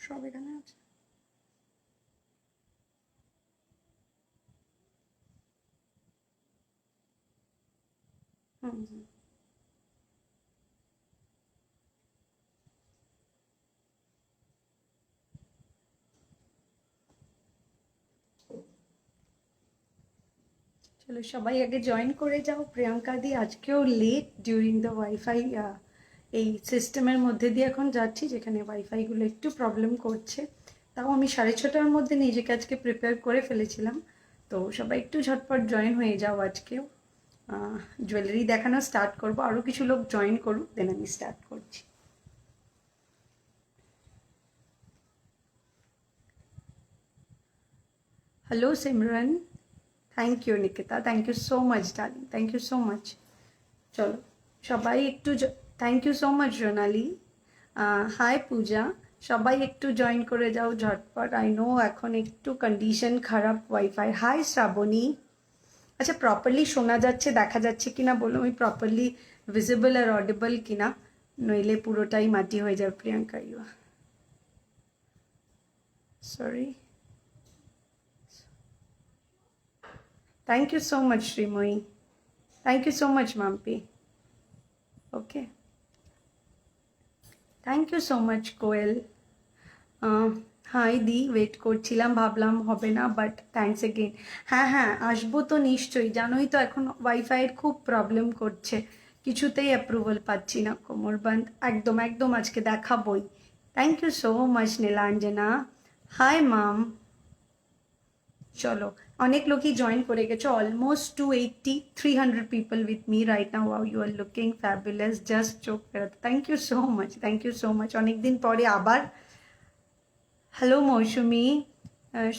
সব এখানে আছে। হুম হুম। চলো সবাই আগে জয়েন করে যাও। প্রিয়াঙ্কা দি আজকেও লেট ডিউরিং দ্য ওয়াইফাই, এই সিস্টেমের মধ্যে দিয়ে এখন যাচ্ছি যেখানে ওয়াইফাইগুলো একটু প্রবলেম করছে। তাও আমি 6:30টার মধ্যে নিজেকে আজকে প্রিপেয়ার করে ফেলেছিলাম। তো সবাই একটু ঝটপট জয়েন হয়ে যাও আজকেও। জুয়েলারি দেখানো স্টার্ট করবো, আরও কিছু লোক জয়েন করুক, দেন আমি স্টার্ট করছি। Hello Simran, thank you Nikita, thank you so much darling, thank you so much. চলো সবাই একটু, thank you so much Ronali, hi Puja. সবাই একটু জয়েন করে যাও ঝটপট। আই নো এখন একটু কন্ডিশন খারাপ ওয়াইফাই। হাই শ্রাবণী। আচ্ছা প্রপারলি শোনা যাচ্ছে দেখা যাচ্ছে কিনা বলো, আমি প্রপারলি ভিজিবল আর অডিবল কিনা, নইলে পুরোটাই মাটি হয়ে যাবে। Priyanka you sorry, thank you so much Srimoyee, thank you so much Mampi. Okay, thank you so much Koel. Hi দি, ওয়েট করছিলাম, ভাবলাম হবে না, বাট থ্যাংকস এগেইন। হ্যাঁ হ্যাঁ আসবো তো নিশ্চয়ই, জানোই তো এখন ওয়াইফাইয়ের খুব প্রবলেম করছে, কিছুতেই অ্যাপ্রুভাল পাচ্ছি না। কোমরবন্ধ একদম একদম আজকে দেখাবই। Thank you so much Nilanjana. Hi ma'am. চলো অনেক লোকই জয়েন করে গেছো, almost 280 300 people with me right now. Wow you are looking fabulous, just চোখ ফেরাতে। Thank you so much, thank you so much. অনেকদিন পরে আবার। হ্যালো মৌসুমি,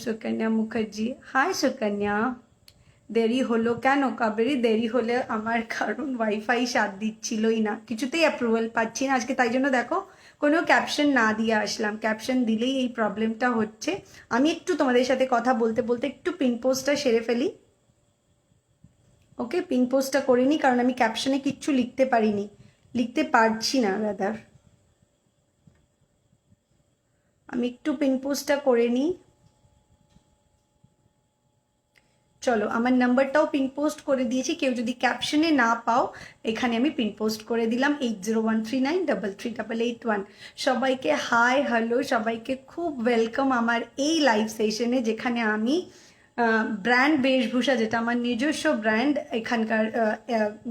সুকন্যা মুখার্জি। হাই সুকন্যা। দেরি হলো কেন কাবেরি? দেরি হলে আমার কারণ ওয়াইফাই সাথ দিচ্ছিলই না, কিছুতেই অ্যাপ্রুভাল পাচ্ছি না আজকে, তাই জন্য দেখো কোনো ক্যাপশন না দিয়ে আসলাম। ক্যাপশন দিলেই এই প্রবলেমটা হচ্ছে। আমি একটু তোমাদের সাথে কথা বলতে বলতে একটু পিন পোস্টটা সেরে ফেলি। ওকে, পিন পোস্টটা করে নিই, কারণ আমি ক্যাপশনে কিচ্ছু লিখতে পারিনি, লিখতে পারছি না রাদার। আমি একটু পিন পোস্টটা করে নিই। চলো আমার নাম্বারটাও পিন পোস্ট করে দিয়েছি, কেউ যদি ক্যাপশনে না পাও এখানে আমি পিন পোস্ট করে দিলাম 8013933881। সবাইকে হাই হ্যালো, সবাইকে খুব ওয়েলকাম আমার এই লাইভ সেশনে, যেখানে আমি ব্র্যান্ড বেশভূষা, যেটা আমার নিজস্ব ব্র্যান্ড, এখানকার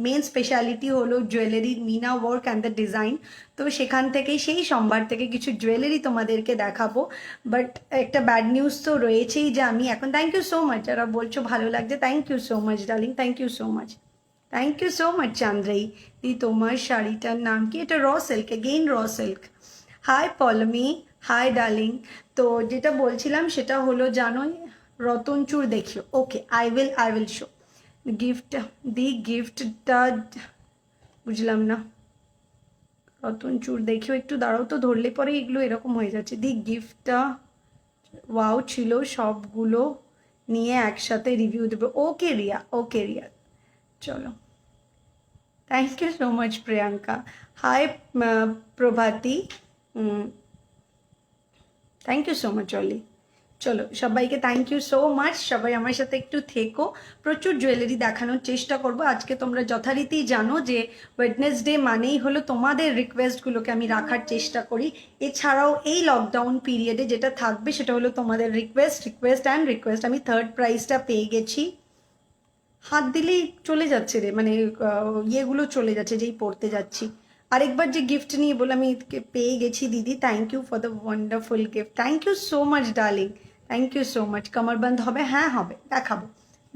মেন স্পেশালিটি হলো জুয়েলারির meena work and the design. তো সেখান থেকেই সেই সোমবার থেকে কিছু জুয়েলারি তোমাদেরকে দেখাবো। বাট একটা ব্যাড নিউজ তো রয়েছেই, যে আমি এখন, থ্যাংক ইউ সো মাচ যারা বলছো ভালো লাগছে, thank you so much darling, thank you so much, thank you so much Chandrai দি। তোমার শাড়িটার নাম কি? এটা raw silk, again raw silk. Hi Polmi, hi darling. তো যেটা বলছিলাম সেটা হলো, জানোই রতনচুর দেখিও। Okay, I will show gift. দি গিফটটা বুঝলাম না। রতনচুর দেখিও, একটু দাঁড়াও তো, ধরলে পরে এগুলো এরকম হয়ে যাচ্ছে। দি গিফটটা ওয়াও ছিল, সবগুলো নিয়ে একসাথে রিভিউ দেবে। ওকে রিয়া, ওকে রিয়া। চলো, thank you so much Priyanka. Hi Prabhati, thank you so much Oli. চলো সবাইকে থ্যাংক ইউ সো মাচ, সবাই আমার সাথে একটু থেকো, প্রচুর জুয়েলারি দেখানোর চেষ্টা করব আজকে। তোমরা যথারীতি জানো যে ওয়েডনেসডে মানেই হলো তোমাদের রিকোয়েস্টগুলোকে আমি রাখার চেষ্টা করি। এছাড়াও এই লকডাউন পিরিয়ডে যেটা থাকবে সেটা হলো তোমাদের রিকোয়েস্ট অ্যান্ড রিকোয়েস্ট। আমি থার্ড প্রাইজটা পেয়ে গেছি, হাত দিলেই চলে যাচ্ছে রে, মানে ইয়েগুলো চলে যাচ্ছে যেই পড়তে যাচ্ছি। আরেকবার যে গিফট নিয়ে বলে আমি পেয়ে গেছি দিদি, thank you for the wonderful gift, thank you so much darling, thank you so much. কামারবন্ধ হবে? হ্যাঁ হবে, দেখাবো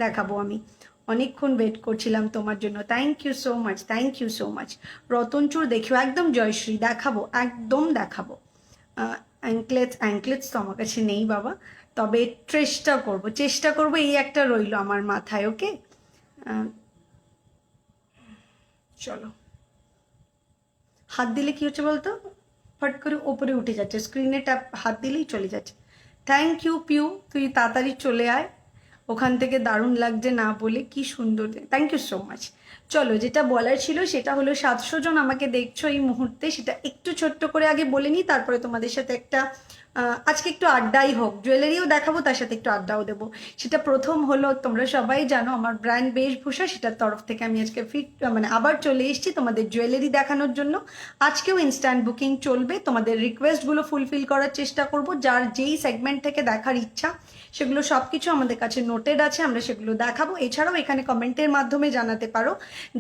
দেখাবো। আমি অনেকক্ষণ ওয়েট করছিলাম তোমার জন্য, thank you so much, thank you so much. রতনচুর দেখিও, একদম জয়শ্রী, দেখাবো একদম দেখাবো। অ্যাঙ্কলেটস তো আমার কাছে নেই বাবা, তবে চেষ্টা করবো, এই একটা রইলো আমার মাথায়। ওকে, চলো। হাত দিলে কি হচ্ছে বলতো, ফট করে ওপরে উঠে যাচ্ছে, স্ক্রিনে ট্যাপ হাত দিলেই চলে যাচ্ছে। থ্যাংক ইউ পিউ, তুই তাড়াতাড়ি চলে আয় ওখান থেকে, দারুণ লাগছে না বলে, কি সুন্দর, থ্যাংক ইউ সো মাচ। চলো, যেটা বলার ছিল সেটা হলো 700 জন আমাকে দেখছো এই মুহূর্তে, সেটা একটু ছোট্ট করে আগে বলে নিই, তারপরে তোমাদের সাথে একটা আজকে একটু আড্ডাই হোক, জুয়েলারিও দেখাবো, তার সাথে একটু আড্ডাও দেবো। সেটা প্রথম হলো, তোমরা সবাই জানো আমার ব্র্যান্ড বেশভূষা, সেটার তরফ থেকে আমি আজকে মানে আবার চলে এসেছি তোমাদের জুয়েলারি দেখানোর জন্য। আজকেও ইনস্ট্যান্ট বুকিং চলবে, তোমাদের রিকোয়েস্টগুলো ফুলফিল করার চেষ্টা করব। যার যেই সেগমেন্ট থেকে দেখার ইচ্ছা সেগুলো সব কিছু আমাদের কাছে নোটেড আছে, আমরা সেগুলো দেখাবো। এছাড়াও এখানে কমেন্টের মাধ্যমে জানাতে পারো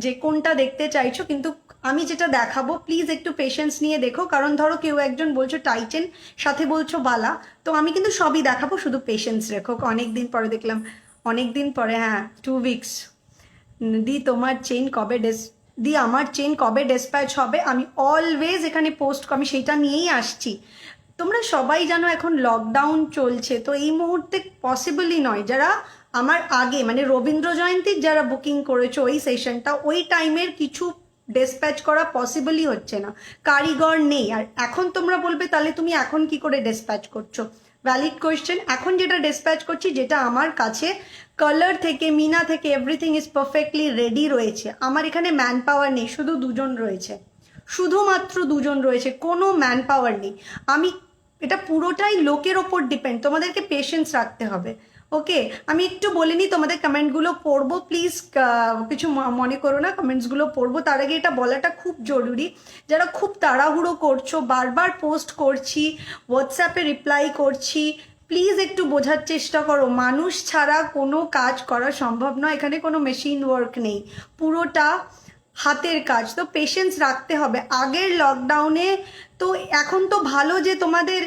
যে কোনটা দেখতে চাইছো, কিন্তু আমি যেটা দেখাবো প্লিজ একটু পেশেন্স নিয়ে দেখো, কারণ ধরো কেউ একজন বলছো টাইটেন, সাথে বলছো বালা, তো আমি কিন্তু সবই দেখাবো, শুধু পেশেন্স রেখো। অনেকদিন পরে দেখলাম, অনেকদিন পরে, হ্যাঁ 2 উইকস। দি তোমার চেইন কবে দি আমার চেইন কবে ডিসপ্যাচ হবে? আমি অলওয়েজ এখানে পোস্ট, আমি সেইটা নিয়েই আসছি। তোমরা সবাই জানো এখন লকডাউন চলছে, তো এই মুহূর্তে পসিবলই নয়। যারা আমার আগে মানে রবীন্দ্র জয়ন্তীর যারা বুকিং করেছো ওই সেশনটা, ওই টাইমের কিছু ডিসপ্যাচ করা পসিবলই হচ্ছে না, কারিগর নেই। আর এখন তোমরা বলবে তাহলে তুমি এখন কি করে ডিসপ্যাচ করছো? Valid question. এখন যেটা ডিসপ্যাচ করছি, যেটা আমার কাছে কালার থেকে মিনা থেকে এভরিথিং ইজ পারফেক্টলি রেডি রয়েছে, আমার এখানে ম্যান পাওয়ার নেই, শুধু দুজন রয়েছে, শুধুমাত্র দুজন রয়েছে, কোনো ম্যান পাওয়ার নেই। আমি এটা পুরোটাই লোকের ওপর ডিপেন্ড, তোমাদেরকে পেশেন্স রাখতে হবে। ওকে, আমি একটু বলে নিই, তোমাদের কমেন্টগুলো পড়বো প্লিজ, কিছু মনে করো না, কমেন্টসগুলো পড়বো। তার আগে এটা বলাটা খুব জরুরি, যারা খুব তাড়াহুড়ো করছো, বারবার পোস্ট করছি, হোয়াটসঅ্যাপে রিপ্লাই করছি, প্লিজ একটু বোঝার চেষ্টা করো, মানুষ ছাড়া কোনো কাজ করা সম্ভব নয়, এখানে কোনো মেশিন ওয়ার্ক নেই, পুরোটা হাতের কাজ। তো পেশেন্স রাখতে হবে। আগের লকডাউনে তো, এখন তো ভালো যে তোমাদের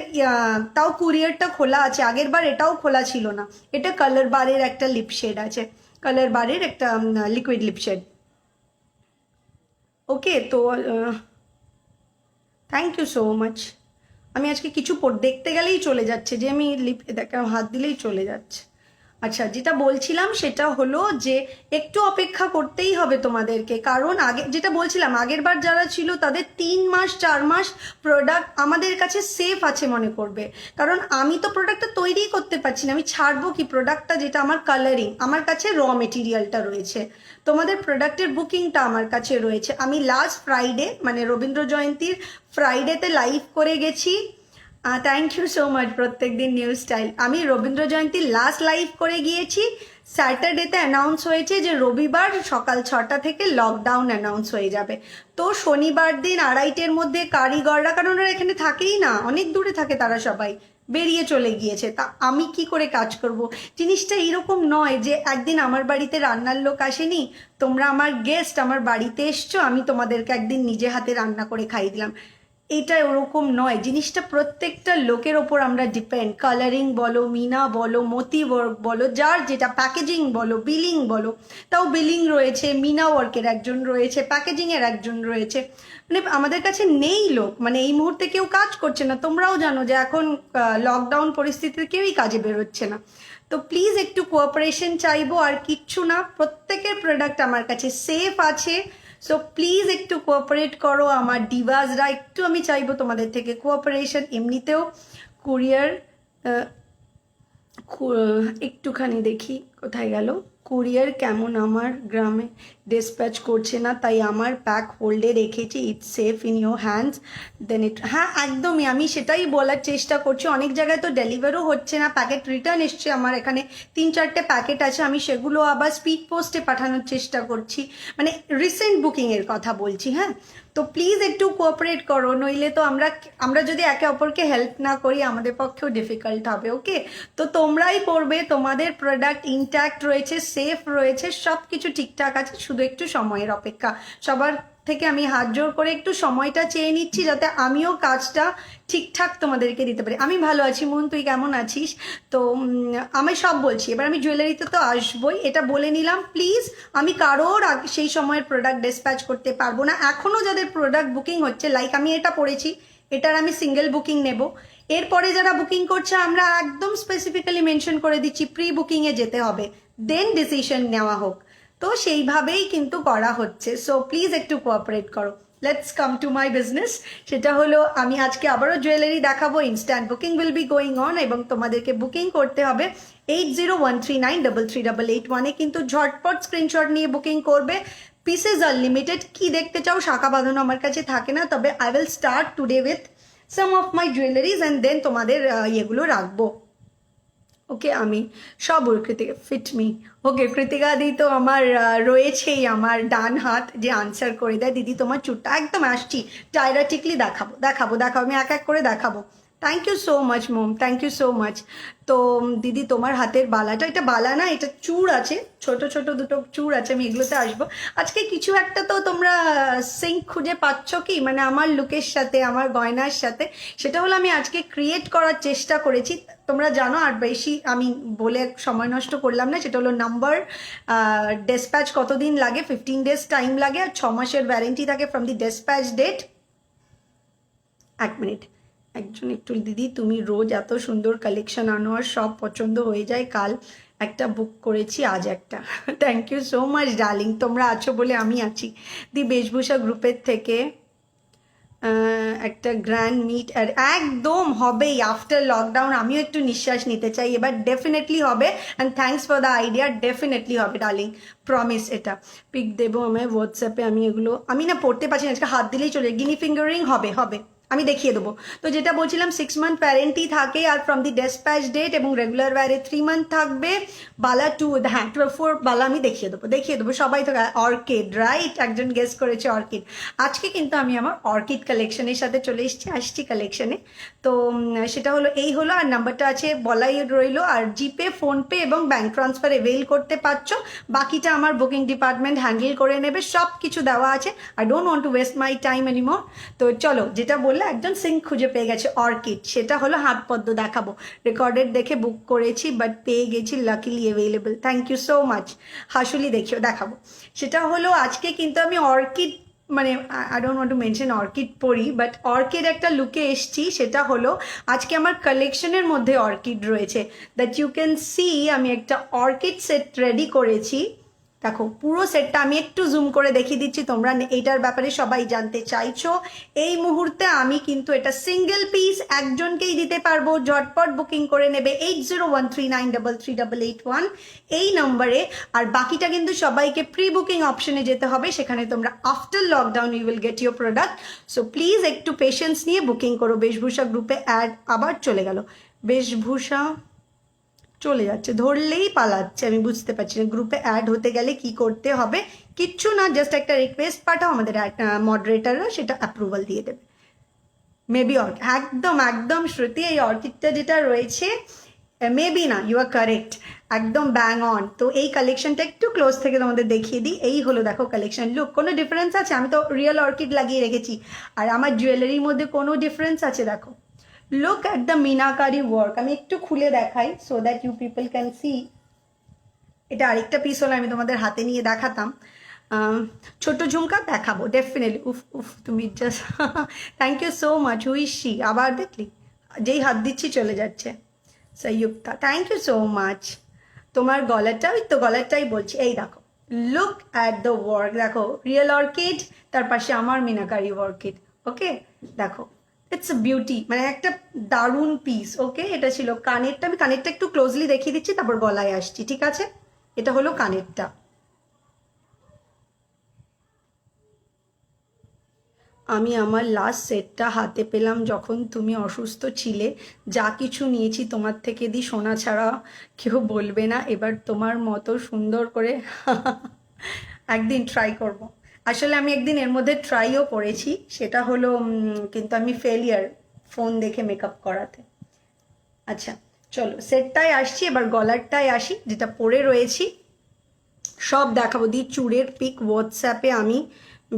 তাও কুরিয়ারটা খোলা আছে, আগের বার এটাও খোলা ছিল না। এটা কালার বারের একটা লিপ শেড আছে, কালার বারের একটা লিকুইড লিপ শেড। ওকে, তো থ্যাংক ইউ সো মাচ। আমি আজকে কিছু দেখতে গেলেই চলে যাচ্ছে, যে আমি লিপ দেখে হাত দিলেই চলে যাচ্ছে। আচ্ছা, যেটা বলছিলাম সেটা হলো যে একটু অপেক্ষা করতেই হবে তোমাদেরকে, কারণ আগে যেটা বলছিলাম, আগের বার যারা ছিল তাদের 3 মাস 4 মাস প্রোডাক্ট আমাদের কাছে সেফ আছে মনে করবে, কারণ আমি তো প্রোডাক্টটা তৈরিই করতে পারছি না, আমি ছাড়বো কি প্রোডাক্টটা? যেটা আমার কালারিং, আমার কাছে র মেটেরিয়ালটা রয়েছে, তোমাদের প্রোডাক্টের বুকিংটা আমার কাছে রয়েছে। আমি লাস্ট ফ্রাইডে মানে রবীন্দ্র জয়ন্তীর ফ্রাইডেতে লাইভ করে গেছি। থ্যাংক ইউ সো মাচ, প্রত্যেক দিন নিউ স্টাইল। আমি রবীন্দ্র জয়ন্তীর লাস্ট লাইভ করে গিয়েছি, স্যাটারডেতে অ্যানাউন্স হয়েছে যে রবিবার সকাল 6টা থেকে লকডাউন অ্যানাউন্স হয়ে যাবে। তো শনিবার দিন 2:30-টের মধ্যে কারিগররা, কারণ ওরা এখানে থাকেই না, অনেক দূরে থাকে, তারা সবাই বেরিয়ে চলে গিয়েছে। তা আমি কি করে কাজ করব? জিনিসটা এরকম নয় যে একদিন আমার বাড়িতে রান্নার লোক আসেনি, তোমরা আমার গেস্ট, আমার বাড়িতে এসছো, আমি তোমাদেরকে একদিন নিজে হাতে রান্না করে খাইয়ে দিলাম। এটা ওরকম নয়, জিনিসটা প্রত্যেকটা লোকের ওপর আমরা ডিপেন্ড। কালারিং বলো, মিনা বলো, মতি ওয়ার্ক বলো, যার যেটা, প্যাকেজিং বলো, বিলিং বলো, তাও বিলিং রয়েছে, মিনা ওয়ার্কের একজন রয়েছে, প্যাকেজিংয়ের একজন রয়েছে, মানে আমাদের কাছে নেই লোক, মানে এই মুহূর্তে কেউ কাজ করছে না। তোমরাও জানো যে এখন লকডাউন পরিস্থিতিতে কেউই কাজে বেরোচ্ছে না। তো প্লিজ একটু কোঅপারেশন চাইবো, আর কিচ্ছু না, প্রত্যেকের প্রোডাক্ট আমার কাছে সেফ আছে। সো প্লিজ একটু কোঅপারেট করো আমার ডিভাসরা, একটু আমি চাইবো তোমাদের থেকে কোঅপারেশন। এমনিতেও কুরিয়ার, একটুখানি দেখি কোথায় গেল, কুরিয়ার কেমন আমার গ্রামে ডিসপ্যাচ করছে না, তাই আমার প্যাক হোল্ডে রেখেছি, it's safe in your hands then it. হ্যাঁ একদমই, আমি সেটাই বলার চেষ্টা করছি। অনেক জায়গায় তো ডেলিভারও হচ্ছে না, প্যাকেট রিটার্ন এসছে, আমার এখানে 3-4টে প্যাকেট আছে, আমি সেগুলো আবার স্পিড পোস্টে পাঠানোর চেষ্টা করছি, মানে রিসেন্ট বুকিংয়ের কথা বলছি। হ্যাঁ, তো প্লিজ একটু কোঅপারেট করো, নইলে তো আমরা যদি একে অপরকে হেল্প না করি আমাদের পক্ষেও ডিফিকাল্ট হবে। ওকে, তো তোমরাই করবে, তোমাদের প্রোডাক্ট ইনট্যাক্ট রয়েছে, সেফ রয়েছে, সব কিছু ঠিকঠাক আছে, শুধু একটু সময়ের অপেক্ষা। সবার থেকে আমি হাত জোর করে একটু সময়টা চেয়ে নিচ্ছি, যাতে আমিও কাজটা ঠিকঠাক তোমাদেরকে দিতে পারি। আমি ভালো আছি, মন তুই কেমন আছিস? তো আমি সব বলছি, এবার আমি জুয়েলারিতে তো আসবোই, এটা বলে নিলাম। প্লিজ, আমি কারোর সেই সময়ের প্রোডাক্ট ডিসপ্যাচ করতে পারবো না। এখনও যাদের প্রোডাক্ট বুকিং হচ্ছে, লাইক আমি এটা পড়েছি, এটার আমি সিঙ্গেল বুকিং নেব। এরপরে যারা বুকিং করছে, আমরা একদম স্পেসিফিক্যালি মেনশন করে দিচ্ছি প্রি বুকিংয়ে যেতে হবে, দেন ডিসিশন নেওয়া হোক। তো সেইভাবেই কিন্তু করা হচ্ছে। সো প্লিজ একটু কোঅপারেট করো। Let's come to my business. সেটা হলো, আমি আজকে আবারও জুয়েলারি দেখাবো, instant booking will be going on, এবং তোমাদেরকে বুকিং করতে হবে 8013938881-এ, কিন্তু ঝটপট স্ক্রিনশট নিয়ে বুকিং করবে। পিসেস আর লিমিটেড। কি দেখতে চাও? শাখা বাঁধানো আমার কাছে থাকে না, তবে I will start today with some of my jewelleries and then তোমাদের ইয়েগুলো রাখবো। ওকে, আমি সব ওর Kritika fit me. Okay, Kritika দি তো আমার রয়েছেই আমার ডান হাত, যে আনসার করে দেয়। দিদি তোমার চুটটা একদম আসছি, টাইরাটিকলি দেখাবো দেখাবো দেখাবো, আমি এক এক করে দেখাবো। থ্যাংক ইউ সো মাচ মোম, থ্যাংক ইউ সো মাচ। তো দিদি তোমার হাতের বালাটা, এটা বালা না, এটা চূড় আছে, ছোট ছোট দুটো চূড় আছে, আমি এগুলোতে আসবো। আজকে কিছু একটা তো তোমরা সিঙ্ক খুঁজে পাচ্ছ কি, মানে আমার লুকের সাথে, আমার গয়নার সাথে, সেটা হলো আমি আজকে ক্রিয়েট করার চেষ্টা করেছি। তোমরা জানো, আর বেশি আমি বলে সময় নষ্ট করলাম না। সেটা হলো নাম্বার ডেসপ্যাচ কতদিন লাগে, 15 days টাইম লাগে, আর 6 মাসের ওয়ারেন্টি থাকে ফ্রম দি ডেসপ্যাচ ডেট। এক মিনিট, একজন একটু, দিদি তুমি রোজ এত সুন্দর কালেকশন আনো আর সব পছন্দ হয়ে যায়, কাল একটা বুক করেছি, আজ একটা। Thank you so much darling, তোমরা আছো বলে আমি আছি। দি বেশভূষা গ্রুপের থেকে একটা গ্র্যান্ড মিট আর একদম হবেই আফটার লকডাউন। আমিও একটু নিঃশ্বাস নিতে চাই এবার, ডেফিনেটলি হবে। And thanks for the idea, definitely হবে ডার্লিং, প্রমিস। এটা পিক দেবো আমায় হোয়াটসঅ্যাপে, আমি এগুলো আমি না পড়তে পারছি না, আজকে হাত দিলেই চলে। গিনি ফিঙ্গারিং হবে হবে, আমি দেখিয়ে দেবো। তো যেটা বলছিলাম, 6 month ওয়ারেন্টি থাকে, আর ফ্রম দি ডেসপ্যাচ ডেট, এবং রেগুলার ওয়ারে 3 month থাকবে। বালা 2, হ্যাঁ 4 বালা আমি দেখিয়ে দেবো সবাই তো। অর্কিড, রাইট, একজন গেস করেছে অর্কিড। আজকে কিন্তু আমি আমার অর্কিড কালেকশনের সাথে চলে আসছি কালেকশনে। তো সেটা হলো এই হলো, আর নাম্বারটা আছে বলাই রইলো, আর জিপে, ফোনপে এবং ব্যাঙ্ক ট্রান্সফার এভেইল করতে পারছো। বাকিটা আমার বুকিং ডিপার্টমেন্ট হ্যান্ডেল করে নেবে, সব কিছু দেওয়া আছে। I don't want two West my time anymore. তো চলো, যেটা বললে একজন সিঙ্ক খুঁজে পেয়ে গেছে অর্কিড, সেটা হলো হাত পদ্ম দেখাবো। রেকর্ডেড দেখে বুক করেছি, বাট পেয়ে গেছি, luckily available. Thank you so much. হাসুলি দেখাবো। সেটা হলো আজকে কিন্তু আমি অর্কিড, মানে I don't want to mention orchid পরি, বাট অর্কিড একটা লুকে এসছি। সেটা হলো আজকে আমার কালেকশনের মধ্যে অর্কিড রয়েছে, দ্যাট ইউ ক্যান সি। আমি একটা অর্কিড সেট রেডি করেছি, দেখো পুরো সেটটা আমি একটু জুম করে দেখিয়ে দিচ্ছি। তোমরা এইটার ব্যাপারে সবাই জানতে চাইছো। এই মুহূর্তে আমি কিন্তু এটা সিঙ্গেল পিস একজনকেই দিতে পারবো, ঝটপট বুকিং করে নেবে 8013933881 এই নম্বরে। আর বাকিটা কিন্তু সবাইকে প্রি বুকিং অপশনে যেতে হবে, সেখানে তোমরা after lockdown you will get your product. So please একটু পেশেন্স নিয়ে বুকিং করো। বেশভূষা গ্রুপে অ্যাড আবার চলে গেল, বেশভূষা চলে যাচ্ছে, ধরলেই পালাচ্ছে, আমি বুঝতে পারছি না। গ্রুপে অ্যাড হতে গেলে কি করতে হবে? কিচ্ছু না, জাস্ট একটা রিকোয়েস্ট পাঠাও, আমাদের মডারেটাররা সেটা অ্যাপ্রুভাল দিয়ে দেবে। মেবি একদম একদম শ্রুতি, এই অর্কিডটা যেটা রয়েছে, মেবি না, ইউ আর কারেক্ট, একদম ব্যাং অন। তো এই কালেকশনটা একটু ক্লোজ থেকে তোমাদের দেখিয়ে দিই। এই হলো দেখো কালেকশন লুক, কোনো ডিফারেন্স আছে? আমি তো রিয়েল অর্কিড লাগিয়ে রেখেছি, আর আমার জুয়েলারির মধ্যে কোনো ডিফারেন্স আছে? দেখো, look at the meenakari work. আমি একটু খুলে দেখাই so that you people can see. এটা আরেকটা পিস হলো, আমি তোমাদের হাতে নিয়ে দেখাতাম। ছোট ঝুমকা দেখাবো ডেফিনেটলি। উফ উফ, তুমি just thank you so much. হুইসি আবার দেখলি, যেই হাত দিচ্ছি চলে যাচ্ছে। Sanyukta, thank you so much. তোমার গলাটা, ওই তো গলাটাই বলছি, এই দেখো, লুক অ্যাট দ্য ওয়ার্ক। দেখো রিয়েল অর্কিড, তার পাশে আমার মিনাকারি অর্কিড। ওকে দেখো, ইটস এ বিউটি, মানে একটা দারুণ পিস। ওকে, এটা ছিল কানেরটা। আমি কানেরটা একটু ক্লোজলি দেখিয়ে দিচ্ছি, তারপর গলায় আসছি, ঠিক আছে? এটা হলো কানেরটা। আমি আমার লাস্ট সেটটা হাতে পেলাম যখন তুমি অসুস্থ ছিলে। যা কিছু নিয়েছি তোমার থেকে দি, সোনা ছাড়া কেউ বলবে না। এবার তোমার মতো সুন্দর করে একদিন ট্রাই করব। আসলে আমি একদিন এর মধ্যে ট্রাইও করেছি, সেটা হলো কিন্তু আমি ফেলিয়ার ফোন দেখে মেকআপ করাতে। আচ্ছা চলো, সেটটায় আসছি, এবার গলারটায় আসি, যেটা পরে রয়েছি। সব দেখাবো। দি চুড়ের পিক হোয়াটসঅ্যাপে আমি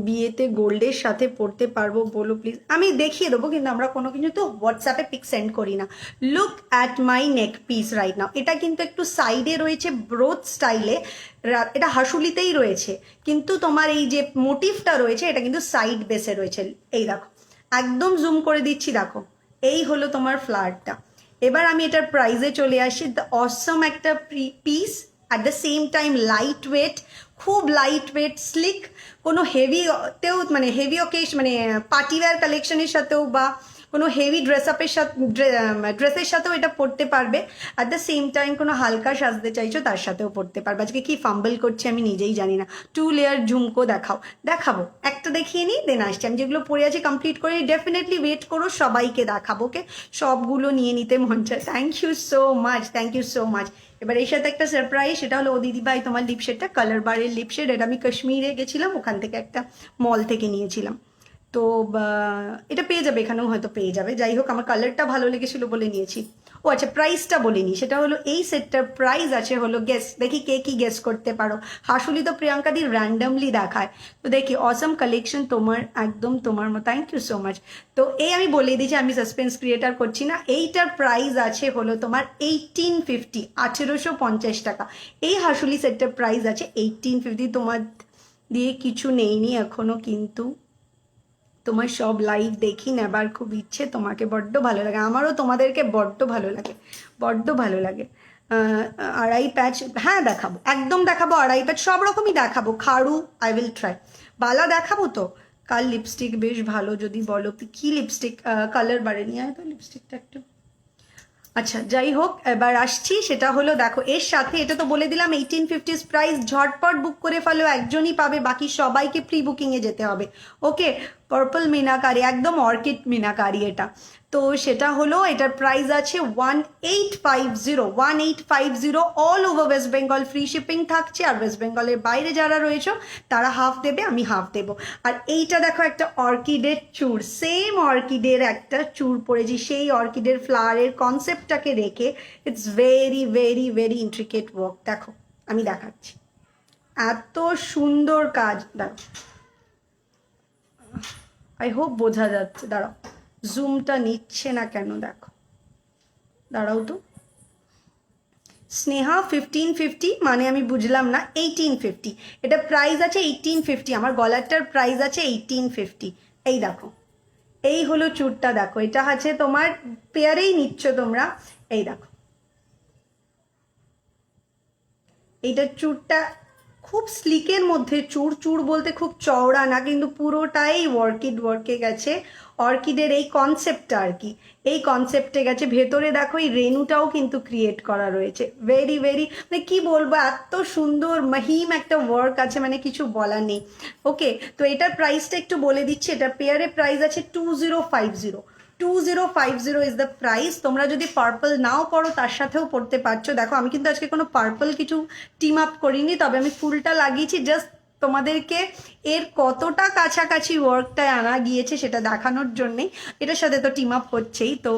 বিয়েতে গোল্ডের সাথে পড়তে পারবো, বলো প্লিজ। আমি দেখিয়ে দেবো, কিন্তু আমরা কোনো কিছু তো হোয়াটসঅ্যাপে পিক সেন্ড করি না। Look at my neck piece right now. এটা কিন্তু একটু সাইডে রয়েছে ব্রোড স্টাইলে, এটা হাসুলিতেই রয়েছে, কিন্তু তোমার এই যে মোটিভটা রয়েছে এটা কিন্তু সাইড বেসে রয়েছে। এই দেখো, একদম জুম করে দিচ্ছি, দেখো এই হলো তোমার ফ্লাওয়ারটা। এবার আমি এটার প্রাইসে চলে আসি। দ্য অসম একটা piece, at the same time light weight, খুব লাইট ওয়েট স্লিক, কোনো হেভিতেও, মানে হেভি ওকেশ, মানে পার্টিওয়্যার কালেকশনের সাথেও বা কোনো হেভি ড্রেসআপের সাথে ড্রেসের সাথেও এটা পরতে পারবে, অ্যাট দ্য সেম টাইম কোনো হালকা সাজতে চাইছো তার সাথেও পরতে পারবে। আজকে কি ফাম্বল করছি আমি নিজেই জানি না। 2 লেয়ার ঝুমকো দেখাবো একটা দেখিয়ে নিই, দেন আসছি। আমি যেগুলো পরে আছি কমপ্লিট করে ডেফিনেটলি ওয়েট করো, সবাইকে দেখাবো। ওকে, সবগুলো নিয়ে নিতে মন চায়। Thank you so much, thank you so much. এবার এর সাথে একটা সারপ্রাইজ, সেটা হলো ও দিদি ভাই তোমার লিপশেডটা কালার বারের লিপশেড, এটা আমি কাশ্মীরে গেছিলাম, ওখান থেকে একটা মল থেকে নিয়েছিলাম। তো এটা পেয়ে যাবে, এখানেও হয়তো পেয়ে যাবে। যাই হোক, আমার কালারটা ভালো লেগেছিল বলে নিয়েছি। ও আচ্ছা, প্রাইসটা বলিনি, সেটা হলো এই সেটটার প্রাইস আছে হলো, গেস দেখি কে কি গেস করতে পারো। হাসুলি তো প্রিয়াঙ্কা দি র্যান্ডামলি দেখায়, তো দেখি অসম কালেকশন তোমার, একদম তোমার মতো। Thank you so much. তো এই আমি বলে দিয়েছি, আমি সাসপেন্স ক্রিয়েটার করছি না। এইটার প্রাইস আছে হলো তোমার 1850, 1850 টাকা। এই হাসুলি সেটটার প্রাইস আছে 1850। তোমার দিয়ে কিছু নেইনি এখনো, কিন্তু তোমার সব লাইভ দেখি নেবার খুব ইচ্ছে। তোমাকে বড্ড ভালো লাগে, আমারও তোমাদেরকে বড্ড ভালো লাগে, বড্ড ভালো লাগে। আড়াই প্যাচ, হ্যাঁ দেখাবো, একদম দেখাবো। আড়াই প্যাচ সব রকমই দেখাবো। খাড়ু আই উইল ট্রাই। বালা দেখাবো তো। কাল লিপস্টিক বেশ ভালো, যদি বলো কি লিপস্টিক, কালার বাড়ে নিয়ে আয় তো লিপস্টিকটা একটু। আচ্ছা যাই হোক, এবার আসছি, সেটা হলো দেখো এর সাথে, এটা তো বলে দিলাম 1850 প্রাইস। ঝটপট বুক করে ফেলো, একজনই পাবে, বাকি সবাইকে প্রি বুকিংয়ে যেতে হবে। ওকে, পার্পল মিনাকারি, একদম অর্কিড মিনাকারি এটা। তো সেটা হলো, এটার প্রাইস আছে 1850, 1850 all over West Bengal. Free shipping থাকছে, আর ওয়েস্ট বেঙ্গলের বাইরে যারা রয়েছে তারা হাফ দেবে, আমি হাফ দেবো। আর এইটা দেখো, একটা অর্কিডের চূড়, সেম অর্কিডের একটা চূড় পরেছি, সেই অর্কিডের ফ্লাওয়ারের কনসেপ্টটাকে রেখে। It's very very very intricate work. দেখো আমি দেখাচ্ছি, এত সুন্দর কাজ। দেখো, আই হোপ বোঝা যাচ্ছে। দাঁড়াও, জুমটা নিচ্ছে না কেন, দেখো, দাঁড়াও তো। স্নেহা 1550 মানে আমি বুঝলাম না। 1850, এটা প্রাইস আছে 1850। আমার গলারটার প্রাইস আছে 1850। এই দেখো, এই হলো চুড়টা, দেখো এটা আছে তোমার পেয়ারেই নিচ্ছ তোমরা। এই দেখো, এইটার চুড়টা খুব স্লিকের মধ্যে। চুড় বলতে খুব চওড়া না, কিন্তু পুরোটাই ওয়ার্কে গেছে। অর্কিডের এই কনসেপ্টটা আর কি, এই কনসেপ্টে গেছে। ভেতরে দেখো এই রেনুটাও কিন্তু ক্রিয়েট করা রয়েছে। ভেরি ভেরি, মানে কি বলবো, এত সুন্দর মহিম একটা ওয়ার্ক আছে, মানে কিছু বলার নেই। ওকে, তো এটার প্রাইসটা একটু বলে দিচ্ছি। এটার পেয়ারে প্রাইস আছে 2050। 2050 ইজ দ্য প্রাইস। তোমরা যদি পার্পল নাও পড়ো তার সাথেও পড়তে পারছো। দেখো আমি কিন্তু আজকে কোনো পার্পল কিছু টিম আপ করিনি, তবে আমি ফুলটা লাগিয়েছি জাস্ট তোমাদেরকে এর কতটা কাছাকাছি ওয়ার্কটায় আনা গিয়েছে সেটা দেখানোর জন্যেই। এটার সাথে তো টিম আপ হচ্ছেই, তো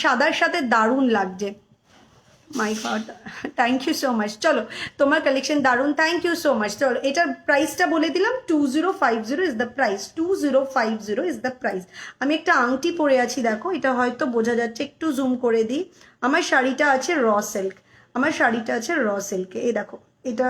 সাদার সাথে দারুণ লাগছে। My god, thank you so much. চলো, তোমার কালেকশন দারুণ, থ্যাংক ইউ সো মাচ। চলো, এটার প্রাইসটা বলে দিলাম, 2050 is the price. 2050 is the price. আমি একটা আংটি পরে আছি, দেখো এটা হয়তো বোঝা যাচ্ছে, একটু জুম করে দিই। আমার শাড়িটা আছে র সিল্ক, আমার শাড়িটা আছে র সিল্কে। এই দেখো, এটা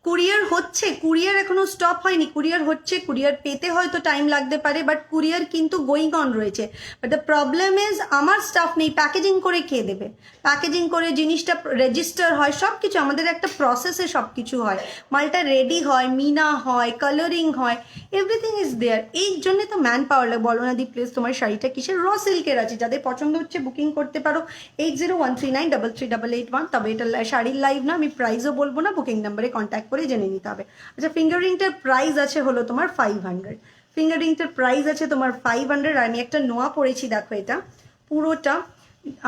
কুরিয়ার হচ্ছে, কুরিয়ার এখনো স্টপ হয়নি, কুরিয়ার হচ্ছে। কুরিয়ার পেতে হয়তো টাইম লাগতে পারে, বাট কুরিয়ার কিন্তু গোয়িং অন রয়েছে। বাট দ্য প্রবলেম ইজ আমার স্টাফ নেই। প্যাকেজিং করে কে দেবে? প্যাকেজিং করে জিনিসটা রেজিস্টার হয়, সব কিছু আমাদের একটা প্রসেসে সব কিছু হয়। মালটা রেডি হয়, মিনা হয়, কালারিং হয়, এভরিথিং ইজ দেয়ার। এই জন্য তো ম্যান পাওয়ার লাগে। বলো না দি প্লিজ, তোমার শাড়িটা কিসের? র সিল্কের আছে। যাদের পছন্দ হচ্ছে বুকিং করতে পারো 8013933881। তবে এটা শাড়ির লাইভ না, আমি প্রাইসও বলবো না, বুকিং নাম্বারে কন্ট্যাক্ট করে জেনে নিতে হবে। আচ্ছা, ফিঙ্গার রিংটার প্রাইস আছে হলো তোমার 500। ফিঙ্গার রিংটার প্রাইস আছে তোমার 500। আর আমি একটা নোয়া পরেছি, দেখো এটা পুরোটা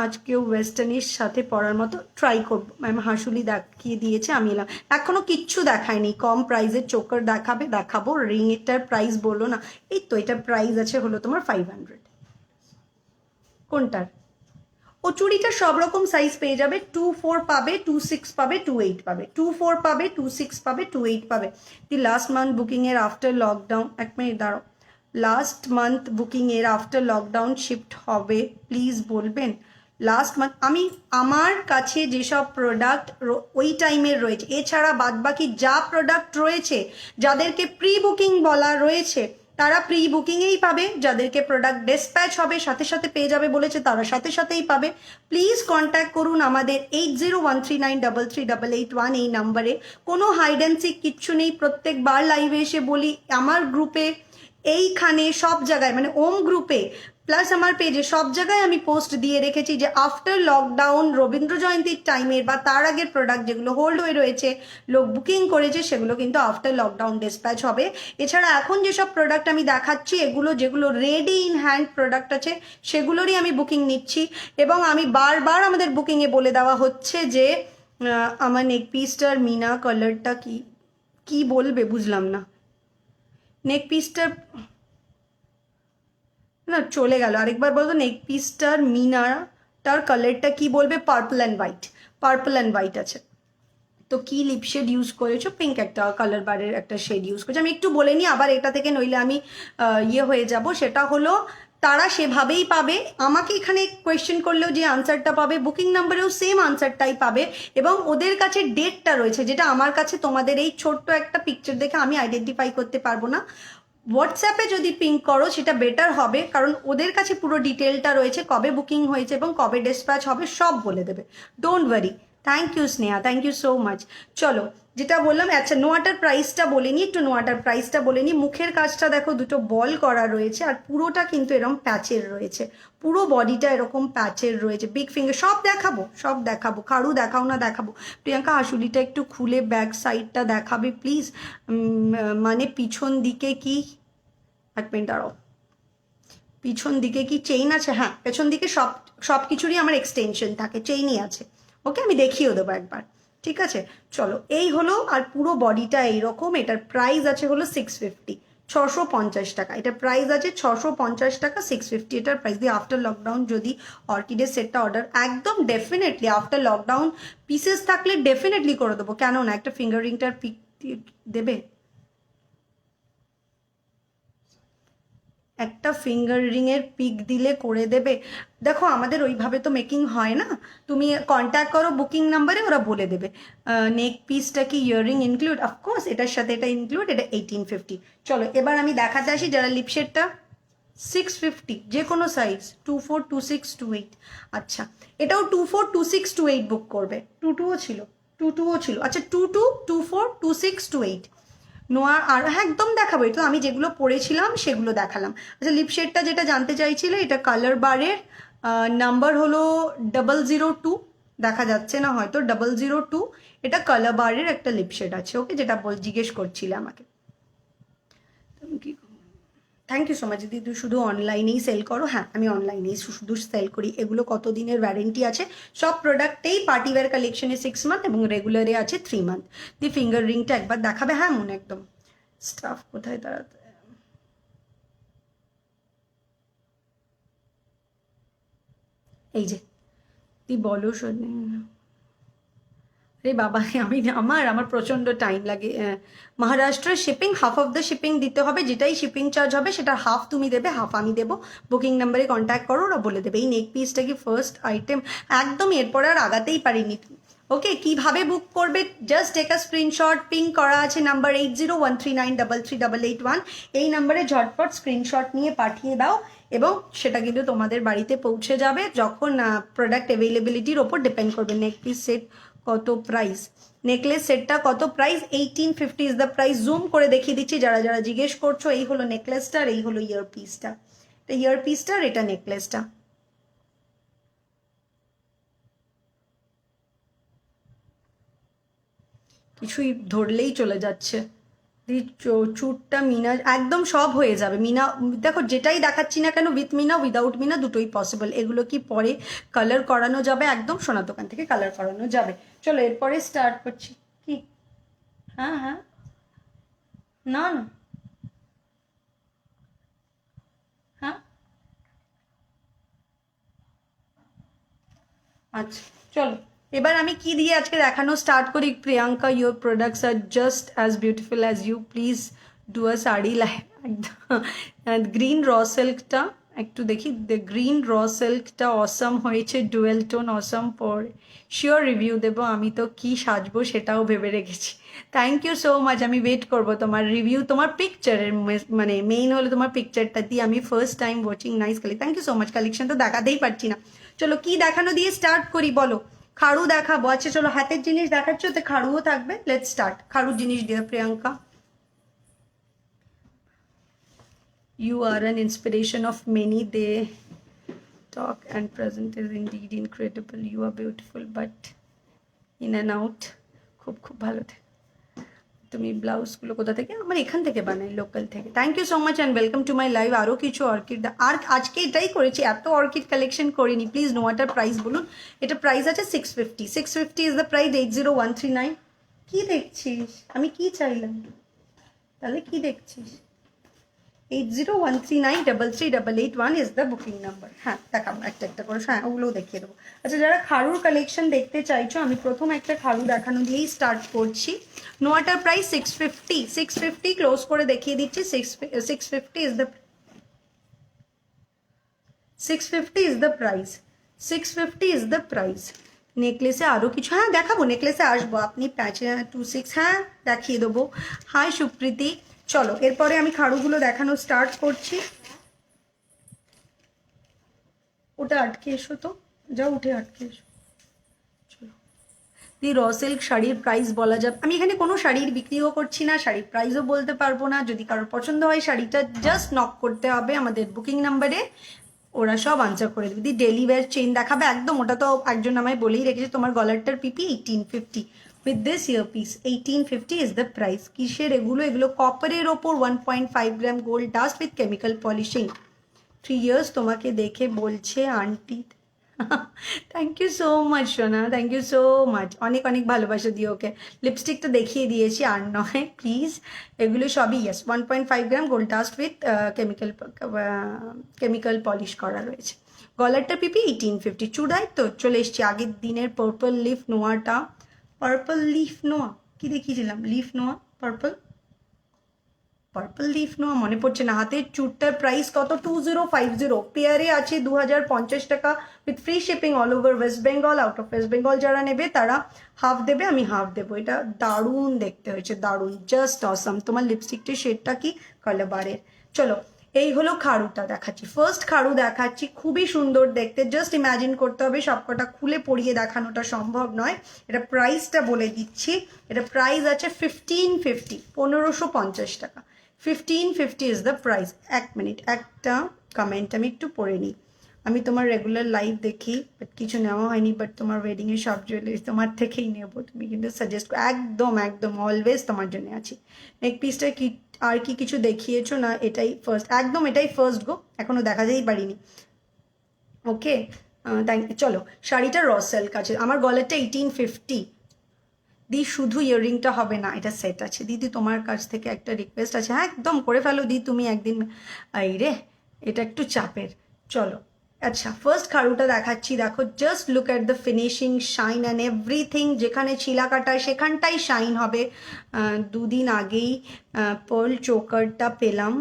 আজকেও ওয়েস্টার্নের সাথে পরার মতো ট্রাই করবো। ম্যাম হাসুলি দেখিয়ে দিয়েছে, আমি এলাম। এখনো কিচ্ছু দেখায়নি। কম প্রাইসের চোকার দেখাবো। রিং এটার প্রাইস বললো না। এই তো, এটার প্রাইস আছে হলো তোমার 500। কোনটার? ও চুড়িটা সব রকম সাইজ পেয়ে যাবে। 24 পাবে, 26 পাবে, 28 পাবে। 24 পাবে, 26 পাবে, 28 পাবে। দি লাস্ট মান্থ বুকিং এর আফটার লকডাউন, এক মিনিট দাঁড়াও, লাস্ট মান্থ বুকিং এর আফটার লকডাউন শিফট হবে, প্লিজ বলবেন। লাস্ট মান্থ আমি, আমার কাছে যেসব প্রোডাক্ট ওই টাইমের রয়েছে, এছাড়া বাদবাকি যা প্রোডাক্ট রয়েছে, যাদেরকে প্রি বুকিং বলা রয়েছে তারা প্রি বুকিংয়েই পাবে। যাদেরকে প্রোডাক্ট ডিসপ্যাচ হবে সাথে সাথে পেয়ে যাবে বলেছে, তারা সাথে সাথেই পাবে। প্লিজ কন্ট্যাক্ট করুন আমাদের 8013933881 এই নাম্বারে। কোনো হাইড অ্যান্ড সিক কিচ্ছু নেই। প্রত্যেকবার লাইভে এসে বলি, আমার গ্রুপে এইখানে সব জায়গায়, মানে ওম গ্রুপে প্লাস আমার পেজে সব জায়গায় আমি পোস্ট দিয়ে রেখেছি যে আফটার লকডাউন রবীন্দ্র জয়ন্তীর টাইমের বা তার আগের প্রোডাক্ট যেগুলো হোল্ড হয়ে রয়েছে, লোক বুকিং করেছে, সেগুলো কিন্তু আফটার লকডাউন ডিসপ্যাচ হবে। এছাড়া এখন যেসব প্রোডাক্ট আমি দেখাচ্ছি এগুলো যেগুলো রেডি ইন হ্যান্ড প্রোডাক্ট আছে সেগুলোরই আমি বুকিং নিচ্ছি। এবং আমি বারবার আমাদের বুকিংয়ে বলে দেওয়া হচ্ছে যে আমার নেক পিসটার মিনা কালারটা কি কি বলবে বুঝলাম না। নেক পিসটার না চলে গেল, আরেকবার বলতো। নেক পিসটার মিনাটার কালারটা কি বলবে? Purple and white, purple and white আছে। তো কি লিপ শেড ইউজ করেছো? পিঙ্ক একটা কালার বারের একটা শেড ইউজ করেছো। আমি একটু বলে নিই আবার এটা থেকে, নইলে আমি ইয়ে হয়ে যাব। সেটা হলো তারা সেভাবেই পাবে, আমাকে এখানে কোয়েশ্চেন করলেও যে আনসারটা পাবে, বুকিং নাম্বারেও সেম আনসারটাই পাবে। এবং ওদের কাছে ডেটটা রয়েছে, যেটা আমার কাছে তোমাদের এই ছোট্ট একটা পিকচার দেখে আমি আইডেন্টিফাই করতে পারবো না। হোয়াটসঅ্যাপে যদি পিঙ্ক করো সেটা বেটার হবে, কারণ ওদের কাছে পুরো ডিটেলটা রয়েছে, কবে বুকিং হয়েছে এবং কবে ডিসপ্যাচ হবে সব বলে দেবে। Don't worry. Thank you Sneha, thank you so much. চলো যেটা বললাম, আচ্ছা নোয়াটার প্রাইসটা বলে নিই, একটু নোয়াটার প্রাইসটা বলে নিই। মুখের কাজটা দেখো দুটো বল করা রয়েছে, আর পুরোটা কিন্তু এরকম প্যাচের রয়েছে, পুরো বডিটা এরকম প্যাচের রয়েছে। বিগ ফিঙ্গার সব দেখাবো, সব দেখাবো। খাড়ু দেখাও না দেখাবো। প্রিয়াঙ্কা হাসুলিটা একটু খুলে ব্যাক সাইডটা দেখাবে প্লিজ। মানে পিছন দিকে কি, এক মিনিট দাঁড়াও, পিছন দিকে কি চেইন আছে? হ্যাঁ, পেছন দিকে সব সব কিছুরই আমার এক্সটেনশন থাকে, চেইনই আছে। ওকে, আমি দেখিয়েও দেবো একবার, ঠিক আছে? চলো এই হলো, আর পুরো বডিটা এইরকম। এটার প্রাইস আছে হলো 650, 650 টাকা। এটার প্রাইস আছে 650 টাকা, 650 এটার প্রাইস দিয়ে। আফটার লকডাউন যদি অর্কিডের সেটটা অর্ডার, একদম ডেফিনেটলি আফটার লকডাউন পিসেস থাকলে ডেফিনেটলি করে দেবো, কেন না? একটা ফিঙ্গার রিংটার পিক দেবে, একটা ফিঙ্গার রিংয়ের পিক দিলে করে দেবে। দেখো আমাদের ওইভাবে তো মেকিং হয় না, তুমি কন্ট্যাক্ট করো বুকিং নাম্বারে, ওরা বলে দেবে। নেক পিসটা কি ইয়াররিং ইনক্লুড? অফকোর্স এটার সাথে এটা ইনক্লুড, এটা 1850। চলো এবার আমি দেখাতে আসি যারা লিপশেডটা 650, যে কোনো সাইজ 24, 26, 28। আচ্ছা এটাও 24, 26, 28 বুক করবে। 22ও ছিল, 22ও ছিল। আচ্ছা 22, 24, 26, 28 নোয়া। আর হ্যাঁ একদম দেখাবো, তো আমি যেগুলো পড়েছিলাম সেগুলো দেখালাম। আচ্ছা লিপশেডটা যেটা জানতে চাইছিলে, এটা কালার বারের নাম্বার হলো 002, দেখা যাচ্ছে না হয়তো, 002। এটা কালার বারের একটা লিপশেড আছে, ওকে, যেটা জিজ্ঞেস করছিলে আমাকে। কি, থ্যাংক ইউ সো মাচ দিদি। তুই শুধু অনলাইনেই সেল করো? হ্যাঁ আমি অনলাইনেই শুধু সেল করি। এগুলো কত দিনের ওয়ারেন্টি আছে? সব প্রোডাক্টেই পার্টিওয়্যার কালেকশনে 6 মান্থ এবং রেগুলারে আছে 3 মান্থ। দি ফিঙ্গার রিংটা একবার দেখাবে? হ্যাঁ মনে একদম। স্টাফ কোথায় তারা? এই যে তুই বলো শোনে। আরে বাবা, আমি আমার প্রচণ্ড টাইম লাগে। মহারাষ্ট্রের shipping, half of the shipping দিতে হবে, যেটাই শিপিং চার্জ হবে সেটা হাফ তুমি দেবে, হাফ আমি দেবো। বুকিং নাম্বারে কন্ট্যাক্ট করো, ওরা বলে দেবে। এই নেক পিসটা কি ফার্স্ট আইটেম? একদম, এরপরে আর আগাতেই পারিনি। ওকে, কিভাবে বুক করবে? Just take a screenshot, ping করা আছে নাম্বার 8013933881। এই নাম্বারে ঝটপট স্ক্রিনশট নিয়ে পাঠিয়ে দাও, এবং সেটা কিন্তু তোমাদের বাড়িতে পৌঁছে যাবে যখন প্রোডাক্ট অ্যাভেলেবিলিটির ওপর ডিপেন্ড করবে। নেক পিস সেট কত প্রাইস? নেকলেস সেটটা কত price? 1850 is the price. Zoom করে দেখিয়ে দিচ্ছি যারা যারা জিজ্ঞেস করছো। এই হলো নেকলেসটা, আর এই হলো ইয়ার পিসটা। এটা ইয়ার পিসটা আর এটা নেকলেসটা। কিছুই ধরলেই চলে যাচ্ছে। চুটটা মিনা একদম সব হয়ে যাবে। মিনা দেখো, যেটাই দেখাচ্ছি না কেন, উইথ মিনা উইদাউট মিনা দুটোই পসিবল। এগুলো কি পরে কালার করানো যাবে? একদম সোনার দোকান থেকে কালার করানো যাবে। চলো এরপরে স্টার্ট করছি। কি? হ্যাঁ হ্যাঁ, না না, হ্যাঁ আচ্ছা চলো এবার আমি কি দিয়ে আজকে দেখানো স্টার্ট করি। প্রিয়াঙ্কা, ইউর প্রোডাক্টস আর just as beautiful as you, please do a sari like. Green র সিল্কটা একটু দেখি। গ্রিন র সিল্কটা অসম হয়েছে, ডুয়েল টোন অসম। পরে শিওর রিভিউ দেবো। আমি তো কি সাজবো সেটাও ভেবে রেখেছি। Thank you so much. আমি ওয়েট করবো তোমার রিভিউ, তোমার পিকচারের, মানে মেইন হলো তোমার পিকচারটা দিয়ে। আমি first time watching nice collection. Thank you so much. Collection তো দেখাতেই পারছি না। চলো কি দেখানো দিয়ে স্টার্ট করি বলো? খাড়ু দেখাবো? আচ্ছা চলো হাতের জিনিস দেখাচ্ছ, তো খাড়ুও থাকবে। Let's start. খাড়ুর জিনিস দিয়ে Priyanka. You are an inspiration of many. They talk and present is indeed incredible. You are beautiful, but in and out. খুব খুব ভালো থাকে। তুমি ব্লাউজগুলো কোথা থেকে? আমার এখান থেকে বানাই, লোকাল থেকে। Thank you so much and welcome to my live. আরও কিছু অর্কিড, আর আজকে এটাই করেছি, এত অর্কিড কালেকশন করিনি। প্লিজ নোয়াটার প্রাইস বলুন। এটা প্রাইস আছে 650। 650 ইজ দ্য প্রাইস। 80139। কি দেখছিস? আমি কি চাইলাম? তাহলে কি দেখছিস? 8013933881 ইজ দ্য বুকিং নাম্বার। হ্যাঁ, দেখাবো একটা একটা করে। হ্যাঁ, ওগুলোও দেখিয়ে দেবো। আচ্ছা, যারা খাড়ুর কালেকশন দেখতে চাইছো, আমি প্রথম একটা খাড়ু দেখানো দিয়েই স্টার্ট করছি। নোয়াটার প্রাইস 650। 650 ক্লোজ করে দেখিয়ে দিচ্ছি। 650 is the 650 is the price. 650 is the price. নেকলেসে আরও কিছু, হ্যাঁ দেখাবো, নেকলেসে আসবো। আপনি প্যাচে 26, হ্যাঁ দেখিয়ে দেবো। হাই সুপ্রীতি। চলো, এরপরে আমি খাড়ুগুলো দেখানো স্টার্ট করছি। ওটা আটকে এসো তো, যাও উঠে আটকে এসো। চলো, দি র সিল্ক শাড়ির প্রাইস বলা যাবে? আমি এখানে কোনো শাড়ির বিক্রিও করছি না, শাড়ির প্রাইসও বলতে পারবো না। যদি কারোর পছন্দ হয় শাড়িটা জাস্ট নক করতে হবে আমাদের বুকিং নাম্বারে, ওরা সব আনসার করে দেবে। দি ডেলি ওয়্যার চেইন দেখাবে একদম। ওটা তো একজন আমায় বলেই রেখেছে, তোমার গলারটার পিপি 1850 with this earpiece। 1850 is the price। কিসের এগুলো? এগুলো কপারের ওপর 1.5 gram gold dust with chemical polishing. 3 years তোমাকে দেখে বলছে aunty. Thank you so much সোনা, থ্যাংক ইউ সো মাচ। অনেক অনেক ভালোবাসা দিও ওকে। লিপস্টিকটা দেখিয়ে দিয়েছি, আর নয় প্লিজ। এগুলো সবই yes 1.5 gram gold dust with chemical polish করা রয়েছে। গলারটা পিপি 1850। চূড়ায় তো চলে এসছি আগের দিনের পার্পল লিফ নোয়াটা। পার্পল লিফ নোয়া কি দেখিয়েছিলাম? লিফ নোয়া, পার্পল লিফ নোয়া মনে পড়ছে না। হাতের চুটটার প্রাইস কত? 2050। পেয়ারে আছে 2050 টাকা with free shipping all over West Bengal. Out of West Bengal যারা নেবে তারা হাফ দেবে, আমি হাফ দেবো। এটা দারুণ দেখতে হয়েছে, দারুণ, জাস্ট অসাম। তোমার লিপস্টিকটির শেডটা কি কালাবারের। চলো, এই হলো খাড়ুটা দেখাচ্ছি। ফার্স্ট খাড়ু দেখাচ্ছি, খুবই সুন্দর দেখতে। জাস্ট ইম্যাজিন করতে হবে, সবকটা খুলে পরিয়ে দেখানোটা সম্ভব নয়। এটা প্রাইসটা বলে দিচ্ছি। এটা প্রাইস আছে 1550, 1550 টাকা। 1550 ইজ দ্য প্রাইস। এক মিনিট, একটা কমেন্ট আমি একটু পড়ে নিই। আমি তোমার রেগুলার লাইভ দেখি, বাট কিছু নেওয়া হয়নি। বাট তোমার ওয়েডিংয়ের সব জুয়েলারি তোমার থেকেই নেবো। তুমি কিন্তু সাজেস্ট, একদম একদম অলওয়েজ তোমার জন্য আছি। নেক পিসটা কি আর কি কিছু দেখিয়েছো না? এটাই ফার্স্ট, একদম এটাই ফার্স্ট গো, এখনো দেখাতেই পারিনি। ওকে, থ্যাংক ইউ। চলো, শাড়িটা র সিল্ক আছে। আমার গলারটা 1850। দি শুধু ইয়াররিংটা হবে না, এটা সেট আছে। দিদি তোমার কাছ থেকে একটা রিকোয়েস্ট আছে। হ্যাঁ একদম করে ফেলো দি, তুমি একদিন। এই রে, এটা একটু চাপের। চলো, আচ্ছা ফার্স্ট খাড়ুটা দেখাচ্ছি। দেখো, just look at the finishing, shine and everything. যেখানে ছিলা কাটায় সেখানটাই শাইন হবে। দুদিন আগেই পার্ল চোকারটা পেলাম।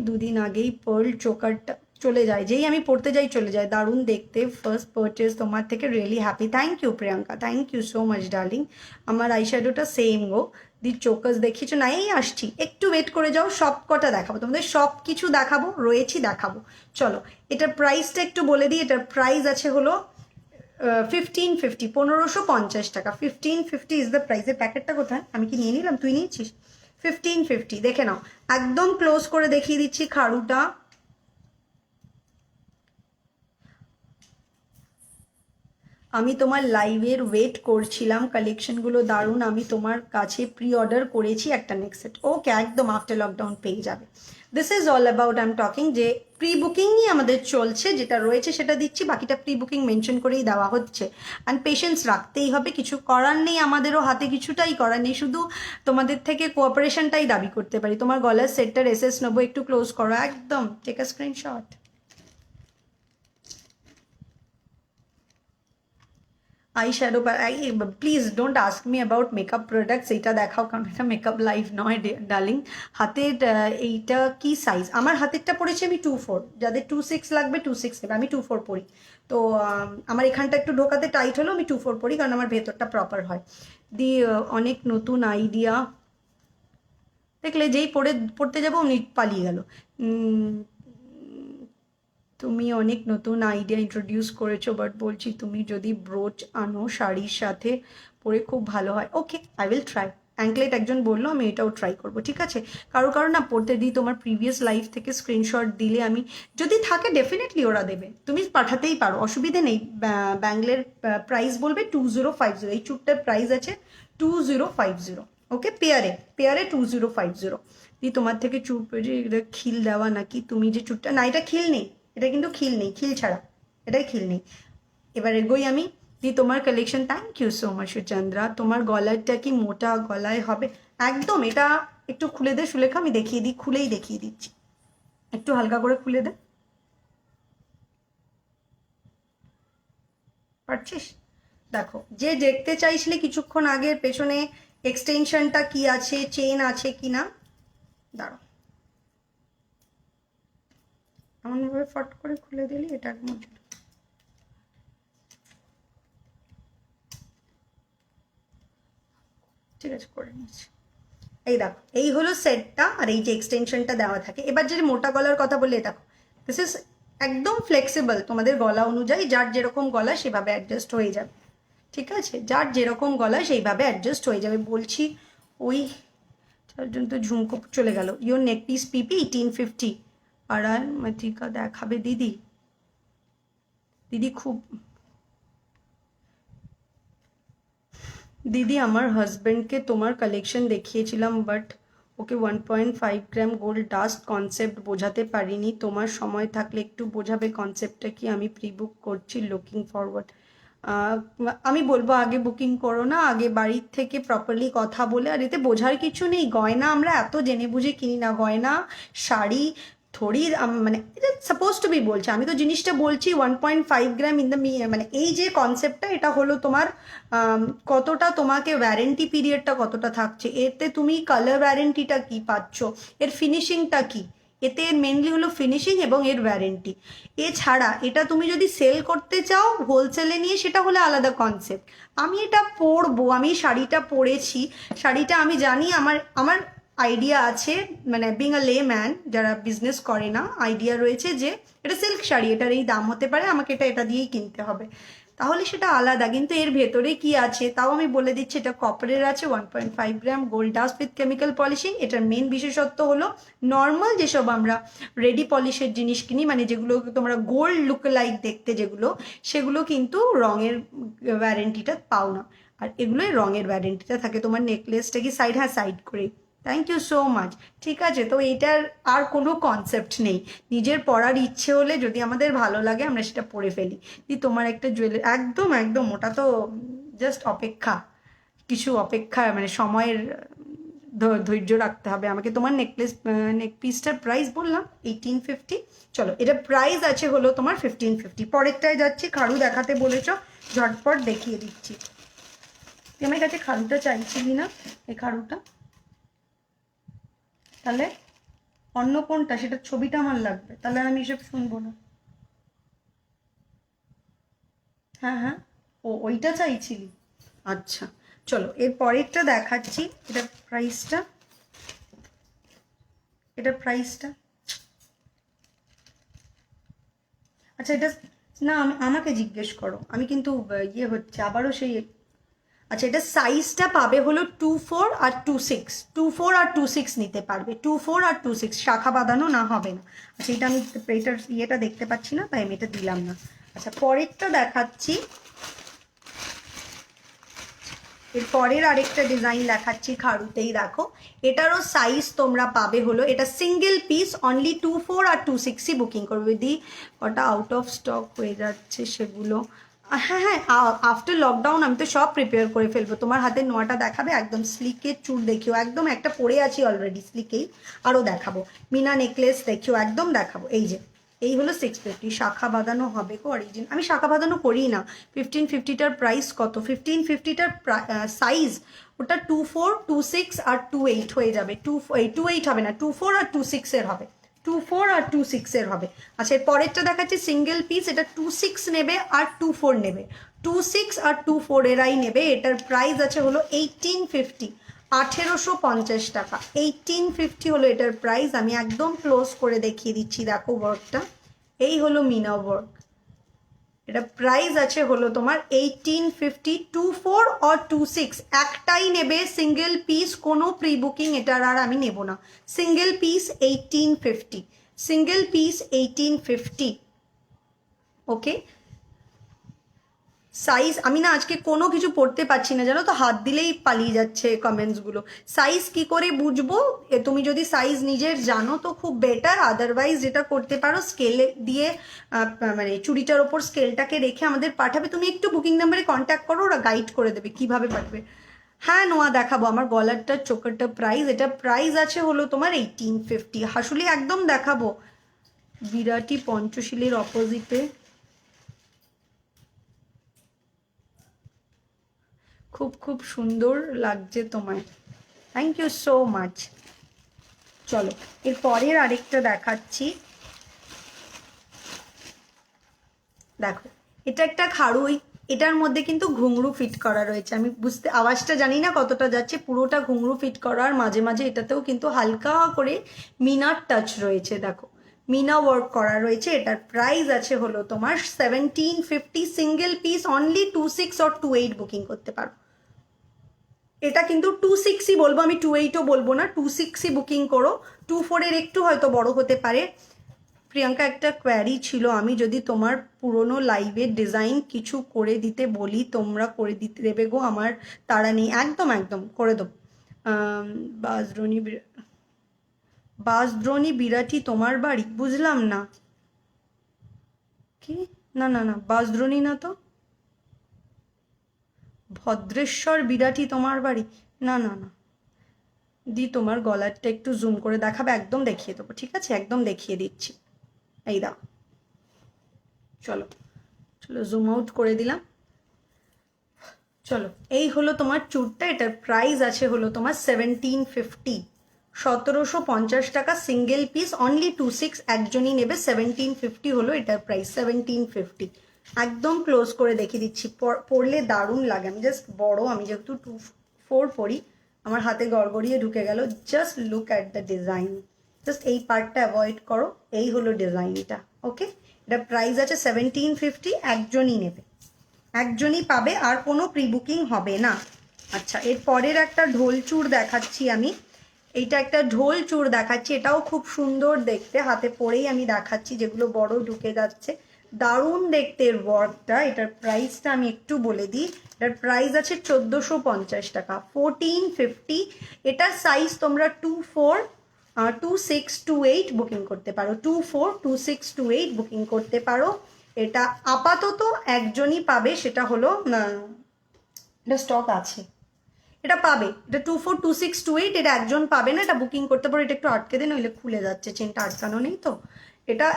দুদিন আগেই পার্ল চোকারটা চলে যায়, যেই আমি পড়তে যাই চলে যায়। দারুণ দেখতে, ফার্স্ট পারচেস তোমার থেকে, really happy. Thank you Priyanka, thank you so much darling. আমার আইশ্যাডোটা সেম গো। দি চোকাস দেখিয়েছো না? এই আসছি, একটু ওয়েট করে যাও, সব কটা দেখাবো তোমাদের, সব কিছু দেখাবো, রয়েছি দেখাবো। চলো, এটার প্রাইসটা একটু বলে দিই। এটার প্রাইস আছে হলো 1550, 1550 টাকা। 1550 ইজ দ্য প্রাইস। এর প্যাকেটটা কোথায়? আমি কি নিয়ে নিলাম? তুই নিয়েছিস? 1550 দেখে নাও। একদম ক্লোজ করে দেখিয়ে দিচ্ছি খাড়ুটা। আমি তোমার লাইভের ওয়েট করছিলাম, কালেকশনগুলো দারুণ। আমি তোমার কাছে প্রি অর্ডার করেছি একটা নেক্সট সেট। ওকে, একদম আফটার লকডাউন পেয়ে যাবে। This is all about I am talking, যে প্রি বুকিংই আমাদের চলছে। যেটা রয়েছে সেটা দিচ্ছি, বাকিটা প্রি বুকিং মেনশন করেই দেওয়া হচ্ছে। অ্যান্ড পেশেন্স রাখতেই হবে, কিছু করার নেই, আমাদেরও হাতে কিছুটাই করার নেই। শুধু তোমাদের থেকে কোঅপারেশনটাই দাবি করতে পারি। তোমার গলার সেটটার এসএস নেবো, একটু ক্লোজ করো, একদম take a screenshot. Eye shadow, please don't ask me about makeup products. এইটা দেখাও, কারণ এটা মেকআপ লাইভ নয় ডার্লিং। হাতের এইটা কি সাইজ? আমার হাতেরটা পড়েছি আমি 24। যাদের 26 লাগবে 26 নেবে, আমি 24 পরি। তো আমার এখানটা একটু ঢোকাতে টাইট হলো, আমি 24 পরি, কারণ আমার ভেতরটা প্রপার হয়। দিয়ে অনেক নতুন আইডিয়া দেখলে, যেই পড়তে যাবো উনি পালিয়ে গেল। তুমি অনেক নতুন আইডিয়া ইন্ট্রোডিউস করেছো, বাট বলছি তুমি যদি ব্রোচ আনো শাড়ির সাথে পরে খুব ভালো হয়। ওকে, আই উইল ট্রাই। অ্যাঙ্কলেট একজন বললো, আমি এটাও ট্রাই করবো, ঠিক আছে? কারো না পড়তে দিই, তোমার প্রিভিয়াস লাইফ থেকে স্ক্রিনশট দিলে আমি, যদি থাকে ডেফিনেটলি ওরা দেবে, তুমি পাঠাতেই পারো, অসুবিধে নেই। ব্যাঙ্গলের প্রাইস বলবে 2050, এই চুটটার প্রাইস আছে 2050, ওকে? পেয়ারে 2050। দি তোমার থেকে চুপ যে এটা খিল দেওয়া নাকি, তুমি যে চুটটা, না এটা খিল নেই, এটা কিন্তু খিল নেই, খিল ছাড়া, এটাই খিল নেই। এবার এগোই আমি। দি তোমার collection, thank you so much Suchandra. তোমার গলারটা কি মোটা গলায় হবে? একদম, এটা একটু খুলে দে সুলেখা, আমি দেখিয়ে দিই, খুলেই দেখিয়ে দিচ্ছি, একটু হালকা করে খুলে দে, পারছিস? দেখো, যে দেখতে চাইছিলে কিছুক্ষণ আগের পেছনে এক্সটেনশনটা কি আছে, চেন আছে কি না, দাঁড়ো, এমনভাবে ফট করে খুলে দিলি এটার মধ্যে, ঠিক আছে, করে নিচ্ছি। এই দেখো, এই হলো সেটটা, আর এই যে এক্সটেনশনটা দেওয়া থাকে। এবার যে মোটা গলার কথা বললে, দেখো দিস ইজ একদম ফ্লেক্সিবল, তোমাদের গলা অনুযায়ী যার যেরকম গলা সেভাবে অ্যাডজাস্ট হয়ে যাবে, ঠিক আছে? যার যেরকম গলা সেইভাবে অ্যাডজাস্ট হয়ে যাবে। বলছি ওই চারজন তো ঝুমকো চলে গেল। ইয়োর নেক পিস পিপি 1850 পাড়ার মাতৃকা দেখাবে দিদি, দিদি খুব, দিদি আমার হাজব্যান্ডকে তোমার কালেকশন দেখিয়েছিলাম, but okay 1.5 gram gold dust concept বোঝাতে পারিনি, তোমার সময় থাকলে একটু বোঝাবে কনসেপ্টটা কি? আমি প্রি বুক করছি, লুকিং ফরওয়ার্ড। আমি বলবো আগে বুকিং করো না, আগে বাড়ির থেকে প্রপারলি কথা বলে। আর এতে বোঝার কিছু নেই, গয়না আমরা এত জেনে বুঝে কিনি না, গয়না শাড়ি থোড়ি মানে এটা সাপোজ টু বি বলছে, আমি তো জিনিসটা বলছি 1.5 গ্রাম ইন দ্য মানে এই যে কনসেপ্টটা, এটা হলো তোমার কতটা তোমাকে ওয়ারেন্টি পিরিয়ডটা কতটা থাকছে, এতে তুমি কালার ওয়ারেন্টিটা কি পাচ্ছ, এর ফিনিশিংটা কি, এতে মেনলি হলো ফিনিশিং এবং এর ওয়ারেন্টি। এছাড়া এটা তুমি যদি সেল করতে চাও হোলসেলে নিয়ে, সেটা হলে আলাদা কনসেপ্ট। আমি এটা পরবো, আমি শাড়িটা পরেছি, শাড়িটা আমি জানি, আমার আমার আইডিয়া আছে, মানে বিং আ লে ম্যান, যারা বিজনেস করে না, আইডিয়া রয়েছে যে এটা সিল্ক শাড়ি, এটার এই দাম হতে পারে, আমাকে এটা দিয়েই কিনতে হবে, তাহলে সেটা আলাদা। কিন্তু এর ভেতরে কি আছে তাও আমি বলে দিচ্ছি, এটা কপারের আছে, 1.5 gram gold dust with chemical polishing. এটার মেন বিশেষত্ব হলো নর্মাল যেসব আমরা রেডি পলিশের জিনিস কিনি, মানে যেগুলো তোমরা গোল্ড লুক লাইক দেখতে যেগুলো, সেগুলো কিন্তু রঙের ওয়ারেন্টিটা পাও না, আর এগুলোই রঙের ওয়ারেন্টিটা থাকে। তোমার নেকলেসটা কি সাইড, হ্যাঁ সাইড করে, থ্যাংক ইউ সো মাচ, ঠিক আছে? তো এইটার আর কোনো কনসেপ্ট নেই, নিজের পড়ার ইচ্ছে হলে যদি আমাদের ভালো লাগে আমরা সেটা পড়ে ফেলি। দি তোমার একটা জুয়েলারি, একদম একদম, ওটা তো জাস্ট অপেক্ষা, কিছু অপেক্ষা, মানে সময়ের ধৈর্য রাখতে হবে আমাকে। তোমার নেক পিসটার প্রাইস বললাম 1850, চলো এটা প্রাইস আছে হলো তোমার 1550। পরেরটায় যাচ্ছি, খাড়ু দেখাতে বলেছ, ঝটপট দেখিয়ে দিচ্ছি। তুই আমার কাছে খাড়ুটা চাইছিলি না, এই খাড়ুটা, তাহলে অন্য কোনটা, সেটা ছবিটা আমার লাগবে, তাহলে আমি এসব শুনবো না। হ্যাঁ হ্যাঁ, ও ওইটা চাইছিলি, আচ্ছা চলো এর পরেরটা দেখাচ্ছি। এটা প্রাইসটা, এটা প্রাইসটা, আচ্ছা এটা, না আমাকে জিজ্ঞেস করো, আমি কিন্তু ইয়ে হচ্ছে আবারও সেই, আচ্ছা এটা সাইজটা পাবে হলো 24 আর 26, 24 আর 26 নিতে পারবে, 24 আর 26, শাখা বাঁধানো না হবে না। আচ্ছা এটা আমি এটার ইয়েটা দেখতে পাচ্ছি না, তাই আমি এটা দিলাম না। আচ্ছা পরেরটা দেখাচ্ছি, এর পরের আরেকটা ডিজাইন দেখাচ্ছি খাড়ুতেই, দেখো এটারও সাইজ তোমরা পাবে হলো, এটা সিঙ্গেল পিস অনলি 24 আর 26ই বুকিং করবে। দি ওটা আউট অফ স্টক হয়ে যাচ্ছে সেগুলো, হ্যাঁ হ্যাঁ আফটার লকডাউন আমি তো সব প্রিপেয়ার করে ফেলবো। তোমার হাতে নোয়াটা দেখাবে, একদম স্লিকের চুর দেখিও, একদম একটা পরে আছি অলরেডি স্লিকেই, আরও দেখাবো। মিনা নেকলেস দেখিও, একদম দেখাবো। এই যে এই হলো 650, শাখা বাঁধানো হবে গো অরিজিন, আমি শাখা বাঁধানো করি না। 1550টার প্রাইস কত, 1550টার সাইজ ওটা 24, 26 আর 28 হয়ে যাবে, 28 হবে না, 24 আর 26-এর হবে, 24 আর 26-এর হবে। আচ্ছা এর পরেরটা দেখাচ্ছি সিঙ্গেল পিস, এটা 26 নেবে আর 24 নেবে, 26 আর 24 এরাই নেবে। এটার প্রাইস আছে হলো 1850, 1850 টাকা, 1850 হলো এটার প্রাইস। আমি একদম ক্লোজ করে দেখিয়ে দিচ্ছি, দেখো ওয়ার্কটা, এই হলো মিনা ওয়ার্ক, এটা প্রাইস আছে হলো তোমার 1850, 24 or 26 একটাই নেবে, সিঙ্গেল পিস, কোনো প্রি বুকিং এটার আর আমি নেব না। Single piece 1850, single piece 1850। ওকে, সাইজ আমি না আজকে কোনো কিছু পড়তে পারছি না জানো তো, হাত দিলেই পালিয়ে যাচ্ছে কমেন্টসগুলো। সাইজ কি করে বুঝবো? তুমি যদি সাইজ নিজের জানো তো খুব বেটার, আদারওয়াইজ যেটা করতে পারো স্কেলে দিয়ে মানে চুড়িটার ওপর স্কেলটাকে রেখে আমাদের পাঠাবে। তুমি একটু বুকিং নাম্বারে কন্ট্যাক্ট করো, ওরা গাইড করে দেবে কিভাবে পাঠাবে। হ্যাঁ নোয়া দেখাবো, আমার গলারটা চোকারটা প্রাইস, এটা প্রাইস আছে হলো তোমার 1850। হাসুলি একদম দেখাবো, বিরাটি পঞ্চশীলের অপোজিটে। খুব খুব সুন্দর লাগছে তোমায়, থ্যাংক ইউ সো মাচ। চলো এর পরের আরেকটা দেখাচ্ছি, দেখো এটা একটা খাড়ুই, এটার মধ্যে কিন্তু ঘুঙরু ফিট করা রয়েছে। আমি বুঝতে আওয়াজটা জানি না কতটা যাচ্ছে, পুরোটা ঘুঙরু ফিট করার মাঝে মাঝে এটাতেও কিন্তু হালকা করে মিনার টাচ রয়েছে, দেখো মিনা ওয়ার্ক করা রয়েছে। এটার প্রাইস আছে হলো তোমার 1750, single piece, only 26 or 28 booking করতে পারো। এটা কিন্তু 26ই বলবো আমি, 28ও বলবো না, 26ই বুকিং করো। 24 একটু হয়তো বড় হতে পারে। প্রিয়াঙ্কা একটা কোয়ারি ছিল, আমি যদি তোমার পুরনো লাইভের ডিজাইন কিছু করে দিতে বলি তোমরা করে দিতে দেবে গো? আমার তারা নেই, একদম একদম করে দেবো। বাজরনি, বাজদ্রোণী বিরাটি তোমার বাড়ি? বুঝলাম না কি, না না না বাজদ্রোণী না তো, ভদ্রেশ্বর বিরাটি তোমার বাড়ি? না না না দি, তোমার গলারটা একটু জুম করে দেখাবে? একদম দেখিয়ে দেবো, ঠিক আছে একদম দেখিয়ে দিচ্ছি, এই দাও। চলো চলো জুম আউট করে দিলাম। চলো এই হলো তোমার চুড়টা, এটার প্রাইস আছে হলো তোমার 1750, 1750 টাকা সিঙ্গেল পিস, অনলি 26 একজনই নেবে। 1750 হলো এটার প্রাইস, 1750। একদম ক্লোজ করে দেখিয়ে দিচ্ছি, পরলে দারুণ লাগে। আমি জাস্ট বড়, আমি যেহেতু 24 পরি আমার হাতে গড়গড়িয়ে ঢুকে গেল। Just look at the design, just এই পার্টটা অ্যাভয়েড করো। এই হলো ডিজাইনটা। ওকে, এটা প্রাইস আছে 1750, একজনই নেবে, একজনই পাবে, আর কোনো প্রি বুকিং হবে না। আচ্ছা এর পরের একটা ঢোল চূড় দেখাচ্ছি আমি, এইটা একটা ঢোল চূড় দেখাচ্ছি, এটাও খুব সুন্দর দেখতে, হাতে পরেই আমি দেখাচ্ছি, যেগুলো বড় ঢুকে যাচ্ছে, দারুণ দেখতে এর ওয়ার্কটা। এটার প্রাইসটা আমি একটু বলে দিই, এটার প্রাইস আছে 1450 টাকা, 1450। এটার সাইজ তোমরা 24, 26, 28 বুকিং করতে পারো, 24, 26, 28 বুকিং করতে পারো। এটা আপাতত একজনই পাবে, সেটা হলো এটা স্টক আছে, এটা পাবে, এটা 24, 26, 28, এটা একজন পাবে না, এটা বুকিং করতে পারো। এটা একটু আটকে দেন, নইলে খুলে যাচ্ছে, চেনটা আটকানো নেই তো। এটা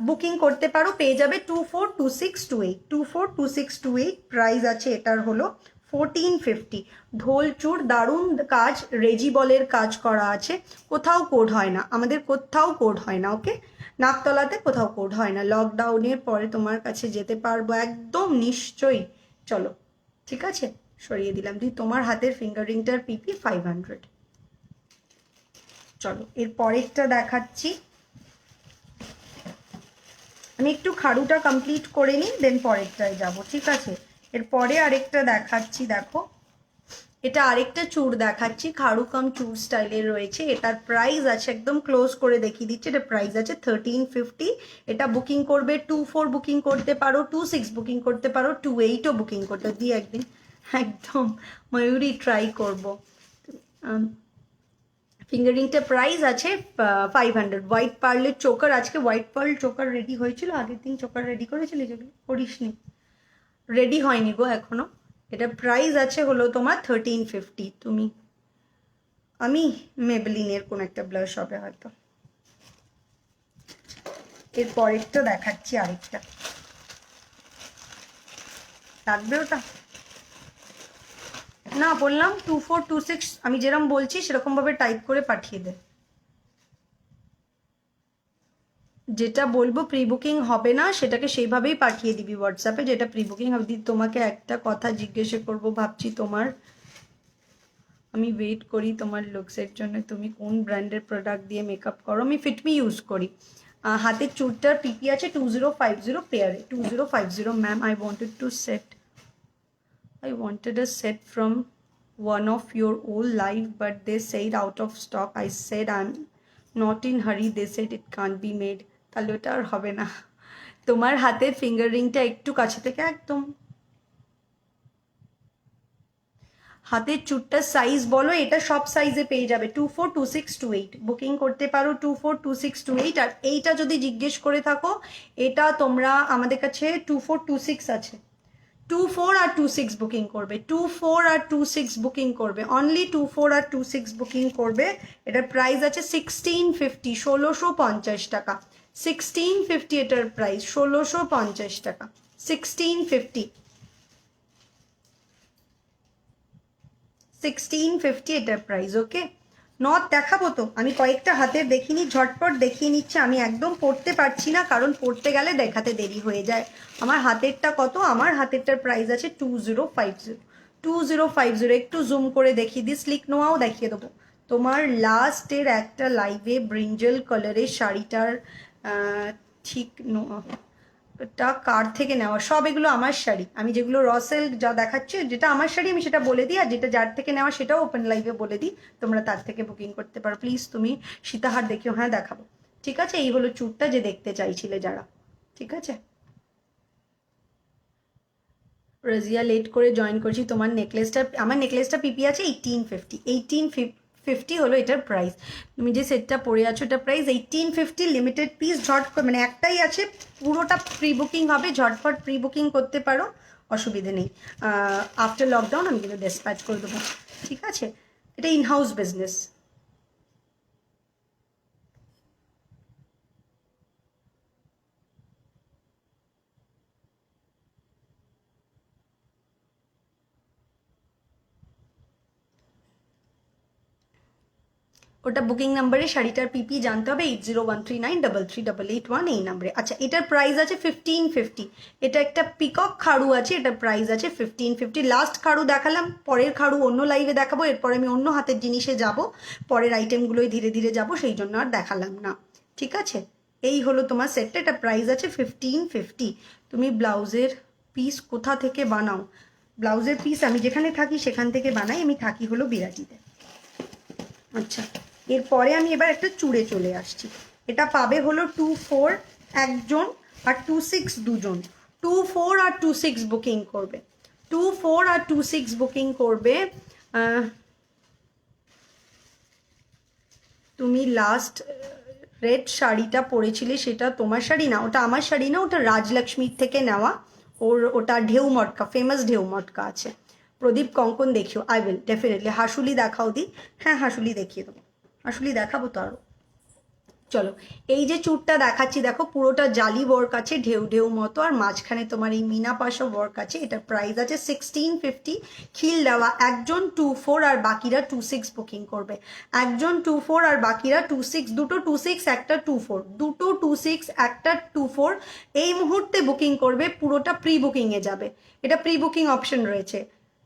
বুকিং করতে পারো, পেয়ে যাবে 24, 26, 28, 24, 26, 28। প্রাইস আছে এটার হলো 1450। ঢোল চূড়, দারুণ কাজ, রেজি বলের কাজ করা আছে, কোথাও কোড হয় না, আমাদের কোথাও কোড হয় না। ওকে, নাকতলাতে কোথাও কোড হয় না। লকডাউনের পরে তোমার কাছে যেতে পারবো একদম নিশ্চয়ই। চলো ঠিক আছে, সরিয়ে দিলাম। দি তোমার হাতের ফিঙ্গার রিংটার পিপি 500। চলো এর পরেরটা দেখাচ্ছি, আমি একটু খাড়ুটা কমপ্লিট করে নিই, দেন পরেরটায় যাব, ঠিক আছে? এরপরে আরেকটা দেখাচ্ছি, দেখো এটা আরেকটা চূড় দেখাচ্ছি, খাড়ু কাম চূড় স্টাইলের রয়েছে। এটার প্রাইস আছে, একদম ক্লোজ করে দেখিয়ে দিচ্ছি, এটা প্রাইস আছে 1350। এটা বুকিং করবে 24 বুকিং করতে পারো, 26 বুকিং করতে পারো, 28ও বুকিং করতে দিয়ে একদিন একদম ময়ূরী ট্রাই করবো। ফিঙ্গারিংটা প্রাইস আছে 500। হোয়াইট পার্লের চোকার, আজকে হোয়াইট পার্ল চোকার রেডি হয়েছিল, আগের দিন চোকার রেডি করেছিল, যেগুলো করিসনি, রেডি হয়নি গো এখনো। এটা প্রাইস আছে হলো তোমার 1350। তুমি আমি মেবলিনের কোন একটা ব্লাশ হবে হয়তো। এর পরেরটা দেখাচ্ছি, আরেকটা লাগবে ওটা না, বললাম 24, 26, আমি যেরকম বলছি সেরকম ভাবে টাইপ করে পাঠিয়ে দে। যেটা বলবো প্রি বুকিং হবে না সেটাকে সেইভাবেই পাঠিয়ে দিবি হোয়াটসঅ্যাপে, যেটা প্রি বুকিং হবে। দিদি তোমাকে একটা কথা জিজ্ঞেস করবো ভাবছি, তোমার আমি ওয়েট করি তোমার লুকসের জন্য, তুমি কোন ব্র্যান্ডের প্রোডাক্ট দিয়ে মেকআপ করো? আমি ফিটমি ইউজ করি। হাতের চুড়টার পিপি আছে 2050 পেয়ারে 2050 ma'am I wanted a set from one of your old live but they said out of stock. I said I'm not in hurry. They said it can't be made. তাহলে ওটা আর হবে না। তোমার হাতের finger রিংটা একটু কাছে থেকে একদম হাতের চুটটার সাইজ বলো, এটা সব সাইজে পেয়ে যাবে 242628 বুকিং করতে পারো 242628। আর এইটা যদি জিজ্ঞেস করে থাকো এটা তোমরা আমাদের কাছে 2426 আছে, 24 আর 26 বুকিং করবে, 24 আর 26 বুকিং করবে, অনলি 24 আর 26 বুকিং করবে। এটার প্রাইস আছে 1650 1650 টাকা, 1650 এটার প্রাইস 1650 টাকা, 1650 এটার প্রাইস। ওকে নথ দেখাবো তো আমি কয়েকটা হাতের দেখিনি, ঝটপট দেখিয়ে নিচ্ছে। আমি একদম পড়তে পারছি না কারণ পড়তে গেলে দেখাতে দেরি হয়ে যায়। আমার হাতেরটা কত, আমার হাতেরটার প্রাইস আছে 2050 2050। একটু জুম করে দেখিয়ে দিই, স্লিক নোয়াও দেখিয়ে দেবো। তোমার লাস্টের একটা লাইভে ব্রিঞ্জল কালারের শাড়িটার ঠিক টা কার থেকে নেওয়া, সব এগুলো আমার শাড়ি। আমি যেগুলো রসেল যা দেখাচ্ছি যেটা আমার শাড়ি আমি সেটা বলে দিই, আর যেটা যার থেকে নেওয়া সেটাও ওপেন লাইভে বলে দিই, তোমরা তার থেকে বুকিং করতে পারো। প্লিজ তুমি সীতাহার দেখিও, হ্যাঁ দেখাবো, ঠিক আছে। এই হলো চুটটা যে দেখতে চাইছিলে যারা, ঠিক আছে। রাজিয়া লেট করে জয়েন করছি। তোমার নেকলেসটা, আমার নেকলেসটা পিপি আছে 1850 হলো এটার প্রাইস। তুমি যে সেটটা পরে আছো এটার প্রাইস 1850, লিমিটেড পিস। মানে একটাই আছে, পুরোটা প্রি বুকিং হবে, ঝটফট প্রি বুকিং করতে পারো, অসুবিধে নেই। আফটার লকডাউন আমি কিন্তু ডিসপ্যাচ করে দেবো, ঠিক আছে। এটা ইনহাউস বিজনেস। ওটা বুকিং নাম্বারে শাড়িটার পিপি জানতে হবে 8013933881 এই নাম্বারে। আচ্ছা এটার প্রাইস আছে 1550। এটা একটা পিকক খাড়ু আছে, এটার প্রাইস আছে 1550। লাস্ট খাড়ু দেখালাম, পরের খাড়ু অন্য লাইভে দেখাবো, এরপরে আমি অন্য হাতের জিনিসে যাব, পরের আইটেমগুলোই ধীরে ধীরে যাব, সেই জন্য আর দেখালাম না, ঠিক আছে। এই হলো তোমার সেটটা, এটা প্রাইস আছে 1550। তুমি ব্লাউজের পিস কোথা থেকে বানাও? ব্লাউজের পিস আমি যেখানে থাকি সেখান থেকে বানাই, আমি থাকি হলো বিরাটিতে। আচ্ছা এরপরে আমি এবার একটা চুড়ে চলে আসছি। এটা পাবে হলো 24 একজন আর 26 দুজন, 24 আর 26 বুকিং করবে, 24 আর 26 বুকিং করবে। তুমি লাস্ট রেড শাড়িটা পরেছিলে সেটা তোমার শাড়ি না, ওটা আমার শাড়ি না, ওটা রাজলক্ষ্মীর থেকে নেওয়া। ওটা ঢেউ মটকা, ফেমাস ঢেউ মটকা আছে। প্রদীপ কঙ্কন দেখিও, আই উইল ডেফিনেটলি। হাসুলি দেখাও দি, হ্যাঁ হাসুলি দেখিয়ে দেবো, হাসুলি দেখাবো তো আরও। চলো এই যে চুরটা দেখাচ্ছি দেখো, পুরোটা জালি ওয়ার্ক আছে ঢেউ ঢেউ মতো, আর মাঝখানে তোমার এই মিনা পাশা ওয়ার্ক আছে। এটার প্রাইস আছে 1650, খিল দেওয়া। একজন 24 আর বাকিরা 26 বুকিং করবে, একজন 24 আর বাকিরা 26, দুটো 26 একটা 24, দুটো 26 একটা 24 এই মুহূর্তে বুকিং করবে। পুরোটা প্রি বুকিংয়ে যাবে, এটা প্রি বুকিং অপশন রয়েছে।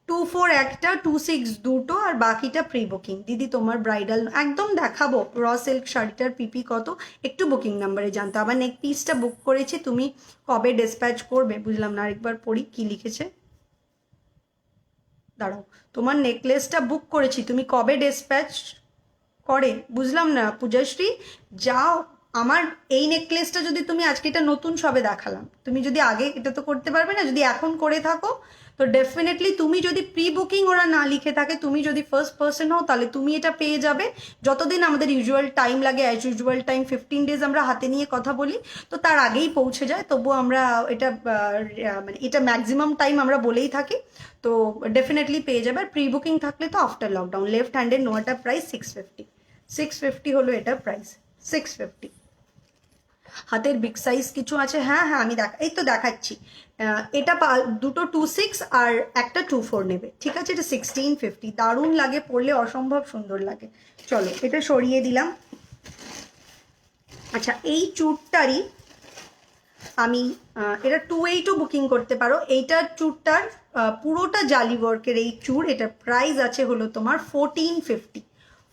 24 একটা, 26 দুটো, আর বাকিটা প্রি বুকিং। দিদি তোমার ব্রাইডাল একদম দেখাবো। র সিল্ক শাড়িটার পিপি কত একটু বুকিং নাম্বারে জানতো। আবার নেক পিসটা বুক করেছি, তুমি কবে ডিসপ্যাচ করবে বুঝলাম না, আরেকবার পড়ি কি লিখেছে, দাঁড়াও। তোমার নেকলেসটা বুক করেছি, তুমি কবে ডিসপ্যাচ করে বুঝলাম না পূজাশ্রী। যাও আমার এই নেকলেসটা যদি তুমি আজকে, এটা নতুন সবে দেখালাম, তুমি যদি আগে এটা তো করতে পারবে না, যদি এখন করে থাকো তো ডেফিনেটলি তুমি যদি প্রি বুকিং ওরা না লিখে থাকে, তুমি যদি ফার্স্ট পার্সন হও তাহলে তুমি এটা পেয়ে যাবে। যতদিন আমাদের ইউজুয়াল টাইম লাগে, অ্যাজ ইউজুয়াল টাইম 15 ডেজ আমরা হাতে নিয়ে কথা বলি, তো তার আগেই পৌঁছে যায়। তবুও আমরা এটা মানে এটা ম্যাক্সিমাম টাইম আমরা বলেই থাকি, তো ডেফিনেটলি পেয়ে যাবে। আর প্রি বুকিং থাকলে তো আফটার লকডাউন। লেফট হ্যান্ডের নোয়াটার প্রাইস 650 হলো এটার প্রাইস 650। হাতের বিগ সাইজ কিছু আছে, হ্যাঁ হ্যাঁ আমি এই তো দেখাচ্ছি। এটা দুটো 26 আর একটা 24 নেবে, ঠিক আছে। এটা 1650, দারুণ লাগে পরলে, অসম্ভব সুন্দর লাগে। চলো এটা সরিয়ে দিলাম। আচ্ছা এই চুটটারই আমি এটা 28ও বুকিং করতে পারো। এইটার চুরটার পুরোটা জালি ওয়ার্কের এই চুর, এটার প্রাইস আছে হলো তোমার 1450,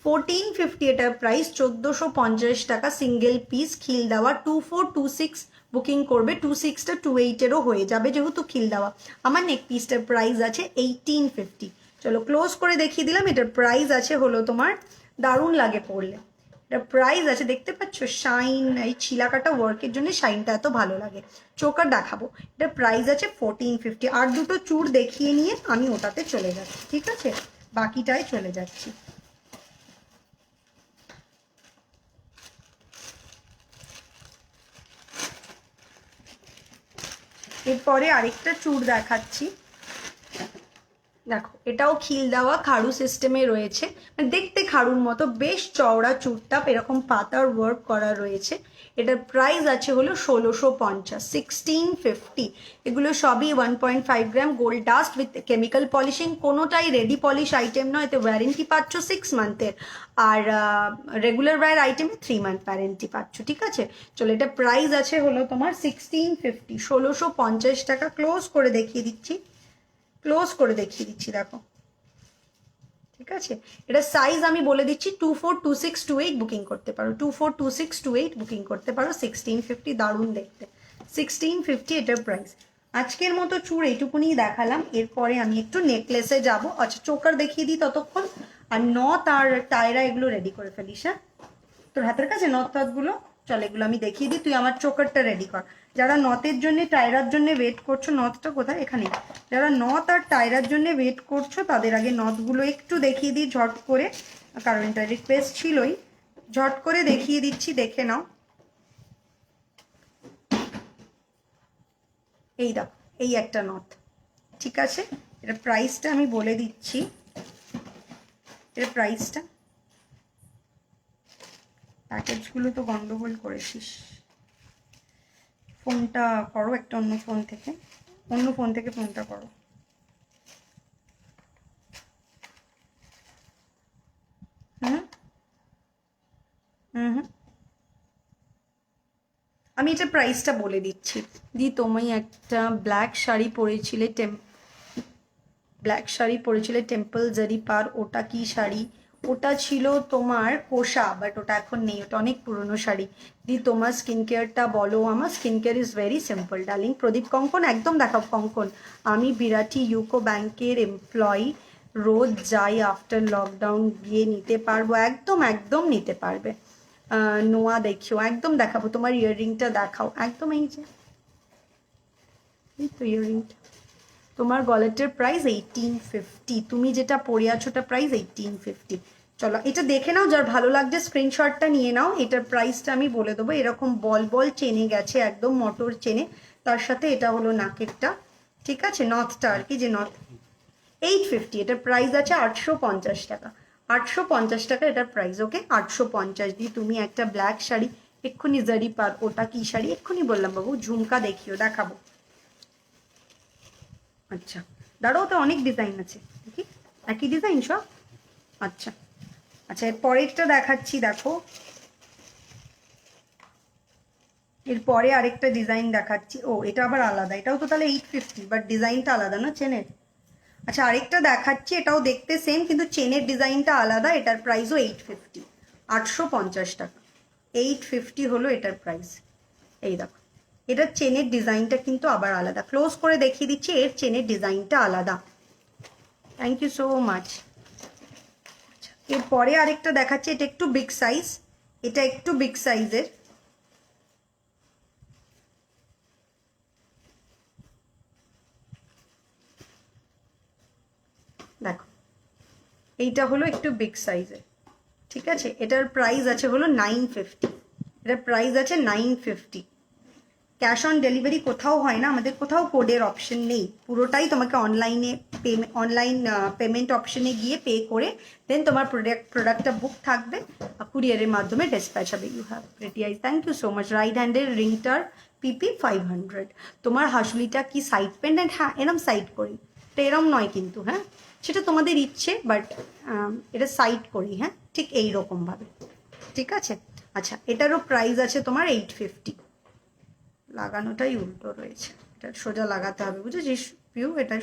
1450 এটার প্রাইস, 1450 টাকা সিঙ্গেল পিস খিল দেওয়া। 2426 বুকিং করবে, 26টা 28-এরও হয়ে যাবে যেহেতু খিল দেওয়া। আমার নেক পিসটার প্রাইস আছে 1850। চলো ক্লোজ করে দেখিয়ে দিলাম। এটার প্রাইস আছে হলো তোমার, দারুণ লাগে পরলে, এটা প্রাইস আছে দেখতে পাচ্ছ, শাইন, এই ছিলাকাটা ওয়ার্কের জন্য শাইনটা এত ভালো লাগে। চোকার দেখাবো, এটা প্রাইস আছে 1450। আর দুটো চূড় দেখিয়ে নিয়ে আমি ওটাতে চলে যাচ্ছি, ঠিক আছে, বাকিটায় চলে যাচ্ছি। এরপরে আরেকটা চূড় দেখাচ্ছি, দেখো এটাও খিল দেওয়া খাড়ু সিস্টেমে রয়েছে, মানে দেখতে খাড়ুর মতো, বেশ চওড়া চূড়টা, এরকম পাতার ওয়ার্ক করা রয়েছে। এটার প্রাইস আছে হলো 1650, 1650। এগুলো সবই 1.5 gram gold dust with chemical polishing, কোনোটাই রেডি পলিশ আইটেম নয়, এতে ওয়ারেন্টি পাচ্ছ 6 মান্থের, আর রেগুলার ওয়্যার আইটেমে 3 মান্থ ওয়ারেন্টি পাচ্ছ, ঠিক আছে। চলো এটা প্রাইস আছে হলো তোমার 1650, 1650 টাকা। ক্লোজ করে দেখিয়ে দিচ্ছি, ক্লোজ করে দেখিয়ে দিচ্ছি, দেখো, ঠিক আছে। এটা সাইজ আমি বলে দিচ্ছি, 242628 বুকিং করতে পারো, 242628 বুকিং করতে পারো। 1650, দারুণ দেখতে, 1650 এটার প্রাইস। আজকের মতো চূড় এইটুকুনি দেখালাম। এরপরে আমি একটু নেকলেসে যাব। আচ্ছা চোকার দেখিয়ে দিই ততক্ষণ, আর নথ আর টায়রা এগুলো রেডি করে ফেলিস। হ্যাঁ, তোর হাতের কাছে নথ টথগুলো, চল এগুলো আমি দেখিয়ে দিই, তুই আমার চোকারটা রেডি কর। যারা নথের জন্য টায়রার জন্য ওয়েট করছো, নথটা কোথায়, এখানে, যারা নথ আর টায়রার জন্য ওয়েট করছো তাদের আগে নথগুলো একটু দেখিয়ে দিই ঝট করে, কারণ এটা রিকোয়েস্ট ছিলই, ঝট করে দেখিয়ে দিচ্ছি, দেখে নাও। এই দেখো, এই একটা নথ, ঠিক আছে। এটা প্রাইসটা আমি বলে দিচ্ছি, এটা প্রাইসটা, প্যাকেজগুলো তো গন্ডগোল করেছিস, ফোনটা করো একটা অন্য ফোন থেকে, অন্য ফোন থেকে ফোনটা করো। হুম হুম হুম আমি এটা প্রাইসটা বলে দিচ্ছি। দি তুমি একটা ব্ল্যাক শাড়ি পরেছিলে, ব্ল্যাক শাড়ি পরেছিলে টেম্পল জারি পার, ওটা কি শাড়ি? ওটা ছিল তোমার কোষা, বাট ওটা এখন নেই, ওটা অনেক পুরনো শাড়ি। দি তোমার স্কিন কেয়ারটা বলো। আমার skin care is very simple darling. প্রদীপ কঙ্কন, একদম দেখাও কঙ্কন, আমি বিরাটি ইউকো ব্যাংকের এমপ্লয়ি, রোজ যাই, আফটার লকডাউন গিয়ে নিতে পারবো, একদম একদম নিতে পারবে। নোয়া দেখিও, একদম দেখাবো। তোমার ইয়াররিংটা দেখাও, একদম এই যে, এই তো ইয়াররিংটা। তোমার গলেটের প্রাইস 1850, তুমি যেটা পরে আছো ওটা প্রাইস 1850। চলো এটা দেখে নাও, যার ভালো লাগছে স্ক্রিনশটটা নিয়ে নাও। এটার প্রাইসটা আমি বলে দেবো, এরকম বল বল চেনে গেছে, একদম মোটর চেনে, তার সাথে এটা হলো নাকেরটা, ঠিক আছে, নথটা আর কি, যে নথ। 850, এটার প্রাইস আছে 850 টাকা, 850 টাকা এটার প্রাইস। ওকে, 850 দিয়ে তুমি একটা ব্ল্যাক শাড়ি, এক্ষুনি জারি পার, ওটা কি শাড়ি এক্ষুনি বললাম বাবু, ঝুমকা দেখিও, দেখাবো। আচ্ছা দাঁড়াও, তো অনেক ডিজাইন আছে, দেখি একই ডিজাইন সব। আচ্ছা আচ্ছা, এর পরেরটা দেখাচ্ছি, দেখো এরপরে আরেকটা ডিজাইন দেখাচ্ছি। ও এটা আবার আলাদা, এটাও তো তাহলে 850, বাট ডিজাইনটা আলাদা না চেনের। আচ্ছা আরেকটা দেখাচ্ছি, এটাও দেখতে সেম কিন্তু চেনের ডিজাইনটা আলাদা, এটার প্রাইসও 850, 850 টাকা, 850 হলো এটার প্রাইস। এই দেখো, এটার চেনের ডিজাইনটা কিন্তু আবার আলাদা, ক্লোজ করে দেখিয়ে দিচ্ছি, এর চেনের ডিজাইনটা আলাদা। Thank you so much. এরপরে আরেকটা দেখাচ্ছি, এটা একটু বিগ সাইজ, এটা একটু বিগ সাইজের, দেখো এইটা হলো একটু বিগ সাইজের, ঠিক আছে। এটার প্রাইস আছে হলো 950, এটার প্রাইস আছে 950। ক্যাশ অন ডেলিভারি কোথাও হয় না, আমাদের কোথাও কোডের অপশন নেই, পুরোটাই তোমাকে অনলাইনে অনলাইন পেমেন্ট অপশনে গিয়ে পে করে দেন তোমার প্রোডাক্টটা বুক থাকবে, কুরিয়ারের মাধ্যমে ডিসপ্যাচ হবে। You have pretty eyes, thank you so much. Right হ্যান্ডের রিংটার পিপি 500। তোমার হাসুলিটা কি সাইড পেন্ডেন্ট? হ্যাঁ এরম সাইড করি, এটা এরম নয় কিন্তু, হ্যাঁ সেটা তোমাদের ইচ্ছে, বাট এটা সাইড করি, হ্যাঁ ঠিক এইরকমভাবে, ঠিক আছে। আচ্ছা এটারও প্রাইস আছে তোমার 850, লাগানোটাই উল্টো রয়েছে, এটা সোজা লাগাতে হবে, বুঝেছিস পিউ, এটা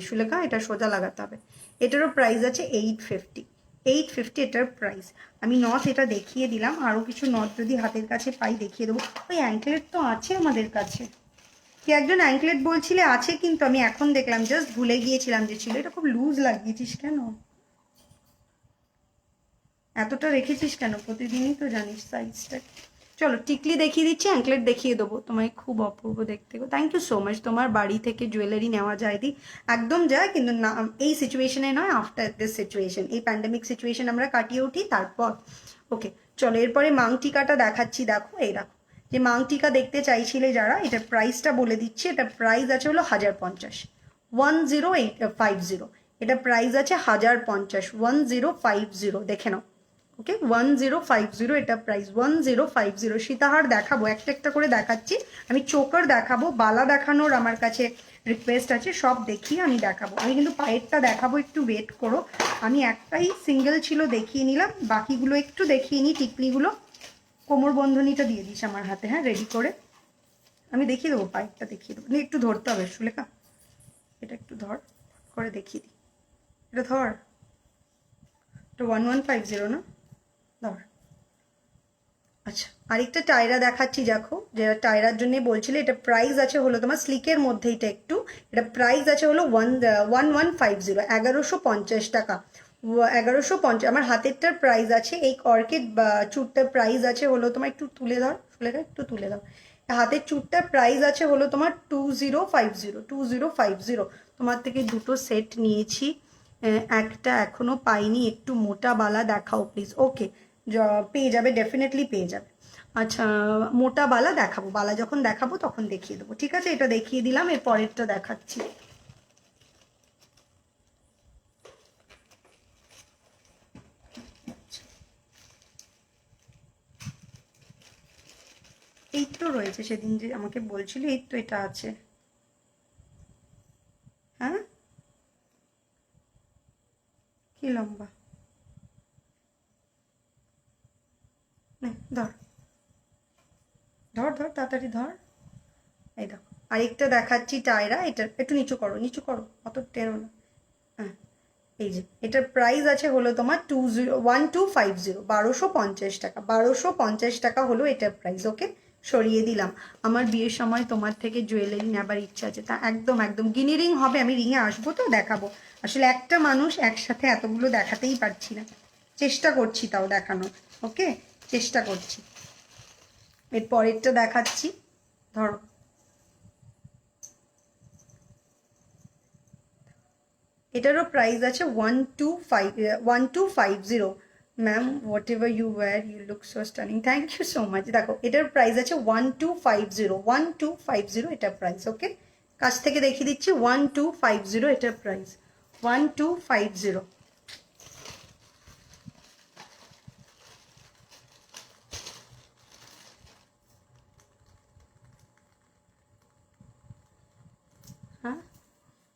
সুলেখা, এটা সোজা লাগাতে হবে। এটারও প্রাইস আছে 850, 850 এটার প্রাইস। আমি নথ এটা দেখিয়ে দিলাম, আরও কিছু নথ যদি হাতের কাছে পাই দেখিয়ে দেবো। ওই অ্যাঙ্কলেট তো আছে আমাদের কাছে, কি একজন অ্যাঙ্কলেট বলছিলে আছে, কিন্তু আমি এখন দেখলাম, জাস্ট ভুলে গিয়েছিলাম যে ছিল। এটা খুব লুজ লাগিয়েছিস কেন, এতটা রেখেছিস কেন, প্রতিদিনই তো জানিস সাইজটা। চলো টিকলি দেখিয়ে দিচ্ছি, অ্যাঙ্কলেট দেখিয়ে দেবো তোমায়, খুব অপূর্ব দেখতে গো। Thank you so much. তোমার বাড়ি থেকে জুয়েলারি নেওয়া যায় দি, একদম যায়, কিন্তু না এই সিচুয়েশনে নয়, আফটার দিস সিচুয়েশন, এই প্যান্ডেমিক সিচুয়েশন আমরা কাটিয়ে উঠি তারপর। ওকে চলো, এরপরে মাংটিকাটা দেখাচ্ছি। দেখো এই দেখো, যে মাংটিকা দেখতে চাইছিলে যারা, এটার প্রাইসটা বলে দিচ্ছি। এটার প্রাইস আছে হলো 1050, 1050। এটা প্রাইস আছে 1050, 1050, দেখে নাও। ওকে 1050 এটা প্রাইস, 1050। সীতাহার দেখাবো, একটা একটা করে দেখাচ্ছি। আমি চোকার দেখাবো, বালা দেখানোর আমার কাছে রিকোয়েস্ট আছে, সব দেখিয়ে আমি দেখাবো। আমি কিন্তু পায়েরটা দেখাবো, একটু ওয়েট করো। আমি একটাই সিঙ্গেল ছিল দেখিয়ে নিলাম, বাকিগুলো একটু দেখিয়ে নিই। টিকলিগুলো কোমর বন্ধনীটা দিয়ে দিস আমার হাতে, হ্যাঁ রেডি করে আমি দেখিয়ে দেবো। পায়েরটা দেখিয়ে দেবো, একটু ধরতে হবে সুলেখা, এটা একটু ধর করে দেখিয়ে দিই। এটা ধর, এটা 1150 না, ধর। আচ্ছা, আরেকটা টায়রা দেখাচ্ছি, দেখো যে টায়রার জন্য বলছিলে। এটা প্রাইস আছে হলো তোমার স্লিকের মধ্যে, এটা একটু, এটা প্রাইস আছে হলো 1150, 1150 টাকা, 1150। আমার হাতেরটার প্রাইস আছে, এই অর্কিড চুটটার প্রাইস আছে হলো তোমার, একটু তুলে দাও সুলেখা, একটু তুলে দাও। হাতের চুটটার প্রাইস আছে হলো তোমার 2050, 2050। তোমার থেকে দুটো সেট নিয়েছি, একটা এখনো পাইনি, একটু মোটা বালা দেখাও প্লিজ। ওকে, পেয়ে যাবে, ডেফিনেটলি পেয়ে যাবে। আচ্ছা, মোটা বালা দেখাবো, বালা যখন দেখাবো তখন দেখিয়ে দেবো, ঠিক আছে। এটা দেখিয়ে দিলাম, এর পরেরটা দেখাচ্ছি। এই তো রয়েছে, সেদিন যে আমাকে বলছিল, এই তো এটা আছে, হ্যাঁ কি লম্বা, ধর ধর ধর তাড়াতাড়ি ধর। এই দেখো, আরেকটা দেখাচ্ছি টায়রা, এটা একটু নিচু করো, নিচু করো, অত টেরো না। হ্যাঁ, এই যে এটার প্রাইস আছে হলো তোমার 1250, 1250 টাকা, 1250 টাকা হলো এটার প্রাইস। ওকে, সরিয়ে দিলাম। আমার বিয়ের সময় তোমার থেকে জুয়েলারি নেবার ইচ্ছা আছে, তা একদম একদম গিনি রিং হবে, আমি রিংয়ে আসবো তো দেখাবো। আসলে একটা মানুষ একসাথে এতগুলো দেখাতেই পারছি না, চেষ্টা করছি তাও দেখানোর। ওকে, চেষ্টা করছি। এর পরেরটা দেখাচ্ছি, ধরো। এটারও প্রাইস আছে 1250। Ma'am whatever you wear you look so stunning, thank you so much. দেখো এটার প্রাইস আছে 1250, 1250 এটার প্রাইস। ওকে, কাছ থেকে দেখিয়ে দিচ্ছি, 1250 এটার প্রাইস, 1250। হ্যাঁ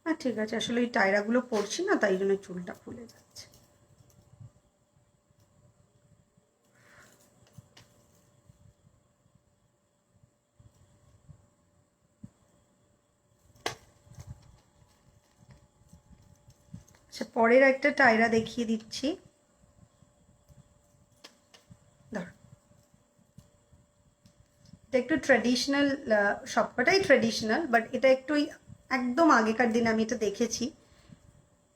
হ্যাঁ ঠিক আছে, আসলে এই টায়রাগুলো পড়ছি না, তাই জন্য চুলটা খুলে যাচ্ছে। আচ্ছা, পরের একটা টায়রা দেখিয়ে দিচ্ছি, ধর। এটা একটু ট্র্যাডিশনাল, সবকটাই ট্র্যাডিশনাল, বাট এটা একটু একদম আগেকার দিনে আমি এটা দেখেছি।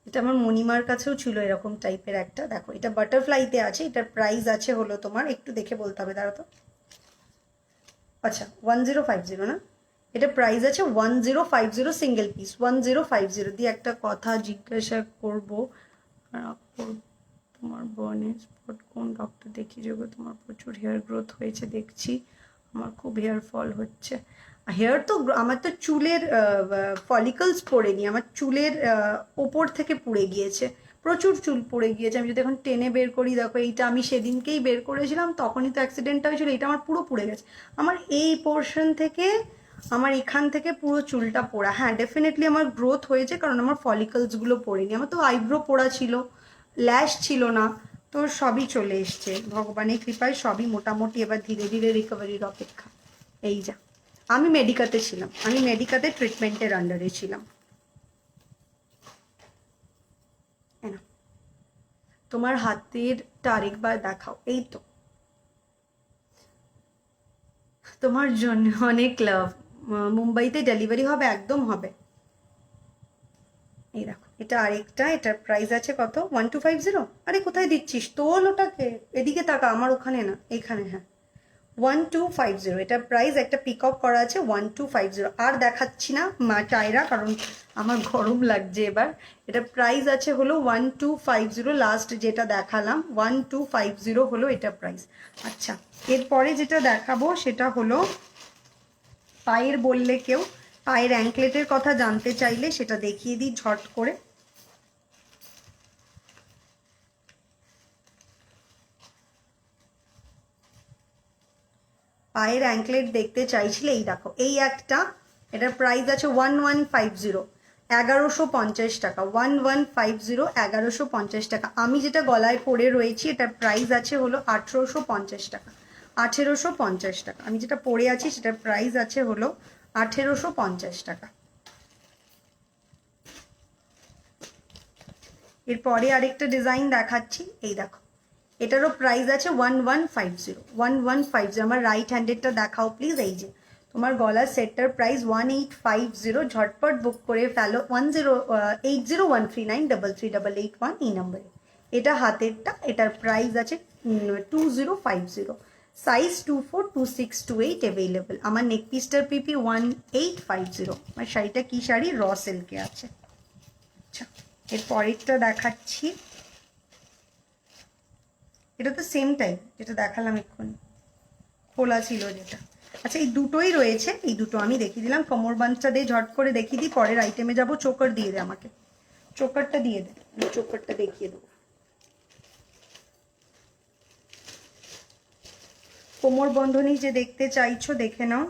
এটা আমার মণিমার কাছেও ছিল এরকম টাইপের একটা, দেখো এটা বাটারফ্লাইতে আছে। এটার প্রাইস আছে হলো তোমার, একটু দেখে বলতে হবে, দাঁড়া তো। আচ্ছা 1050 না, এটা প্রাইস আছে 1050, সিঙ্গেল পিস 1050 দিয়ে। একটা কথা জিজ্ঞাসা করবো, তোমার বার্নের স্পট কোন ডক্টর দেখিয়েছে গো? তোমার প্রচুর হেয়ার গ্রোথ হয়েছে দেখছি, আমার খুব হেয়ার ফল হচ্ছে। হেয়ার তো আমার তো চুলের ফলিকলস পড়েনি, আমার চুলের ওপর থেকে পুড়ে গিয়েছে, প্রচুর চুল পড়ে গিয়েছে। আমি যদি এখন টেনে বের করি, দেখো এইটা আমি সেদিনকেই বের করেছিলাম, তখনই তো অ্যাক্সিডেন্টটা হয়েছিল। এটা আমার পুরো পুড়ে গেছে, আমার এই পোর্শন থেকে, আমার এখান থেকে পুরো চুলটা পোড়া। হ্যাঁ ডেফিনেটলি আমার গ্রোথ হয়েছে, কারণ আমার ফলিকলসগুলো পড়েনি। আমার তো আইব্রো পোড়া ছিল, ল্যাশ ছিল না, তো সবই চলে এসছে ভগবানের কৃপায়, সবই মোটামুটি এবার ধীরে ধীরে রিকভারির অপেক্ষা। এই যা, আমি মেডিকাতে ছিলাম, আমি মেডিকাতে ট্রিটমেন্টের আন্ডারে ছিলাম। তোমার হাতেরটা আরেকবার দেখাও। এই তো, তোমার জন্য অনেক লাভ। মুম্বাইতে ডেলিভারি হবে? একদম হবে। এই দেখো, এটা আরেকটা, এটার প্রাইস আছে কত? 1250। আরে কোথায় দিচ্ছিস? তোল ওটাকে, এদিকে তাকা, আমার ওখানে না, এখানে। হ্যাঁ, 1250 এটা প্রাইস। একটা পিকআপ করা আছে 1250। আর দেখাচ্ছি না টায়রা, কারণ আমার গরম লাগছে এবার। এটা প্রাইস আছে হলো 1250। লাস্ট যেটা দেখালাম 1250 হলো এটা প্রাইস। আচ্ছা, এরপরে যেটা দেখাবো সেটা হলো পায়ের, বললে কেউ পায়ের অ্যাঙ্কলেটের কথা জানতে চাইলে সেটা দেখিয়ে দিই ঝট করে। পায়ের অ্যাঙ্কলেট দেখতে চাইছিলে, এই দেখো, এই একটা, এটার প্রাইস আছে 1150, 1150 টাকা। 1150, 1150 টাকা। আমি যেটা গলায় পরে রয়েছি এটার প্রাইস আছে হলো 1850 টাকা। 1850 টাকা। আমি যেটা পরে আছি সেটার প্রাইস আছে হলো 1850 টাকা। এরপরে আরেকটা ডিজাইন দেখাচ্ছি, এই দেখো, এটারও প্রাইস আছে 1150, 1150। আমার রাইট হ্যান্ডেরটা দেখাও প্লিজ। এই যে তোমার গলার সেটটার প্রাইস 1850। ঝটপট বুক করে ফেলো 8013933881 এই নাম্বারে। এটা হাতেরটা, এটার প্রাইস আছে 2050। Size 24, 26, 28 available. আমার নেক পিসটার পিপি 1850। আমার শাড়িটা কি শাড়ি? র সিল্কে আছে। আচ্ছা, এর পরেরটা দেখাচ্ছি, এটা তো সেম টাইপ যেটা দেখালাম এক্ষুনি, খোলা ছিল যেটা। আচ্ছা, এই দুটোই রয়েছে, এই দুটো আমি দেখিয়ে দিলাম। কোমর বাঞ্চটা দিয়ে ঝট করে দেখিয়ে দিই, পরের আইটেমে যাব। চোকার দিয়ে দে আমাকে, চোকারটা দিয়ে দে, আমি চোকারটা দেখিয়ে দেবো। কোমর বন্ধনী যে দেখতে চাইছো দেখে নাও।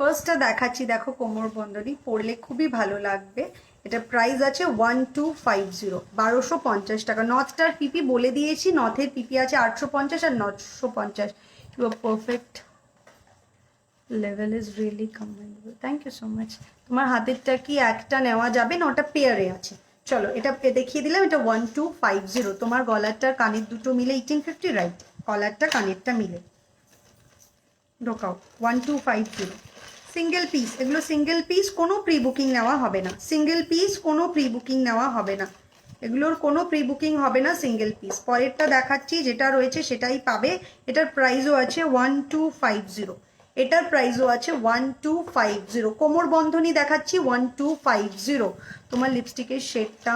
ফার্স্টটা দেখাচ্ছি, দেখো, কোমর বন্ধনী পরলে খুবই ভালো লাগবে। এটা প্রাইস আছে 1250, 1250 টাকা। নথটার পিপি বলে দিয়েছি, নথের পিপি আছে 850 আর 950। You are perfect, level is really commendable, thank you so much. তোমার হাতেরটা কি একটা নেওয়া যাবে না? ওটা পেয়ারে আছে। চলো, এটা দেখিয়ে দিলাম, এটা 1250। তোমার গলারটার কানের দুটো মিলে 1850, রাইট? গলারটা কানেরটা মিলে ঢোকাও 1250। সিঙ্গেল পিস, এগুলো সিঙ্গেল পিস, কোনো প্রি বুকিং নেওয়া হবে না। সিঙ্গেল পিস, কোনো প্রি বুকিং নেওয়া হবে না, এগুলোর কোনো প্রি বুকিং হবে না, সিঙ্গেল পিস। পরেরটা দেখাচ্ছি, যেটা রয়েছে সেটাই পাবে। এটার প্রাইসও আছে 1250। এটার প্রাইসও আছে 1250। কোমর বন্ধনী দেখাচ্ছি 1250। তোমার লিপস্টিকের শেডটা,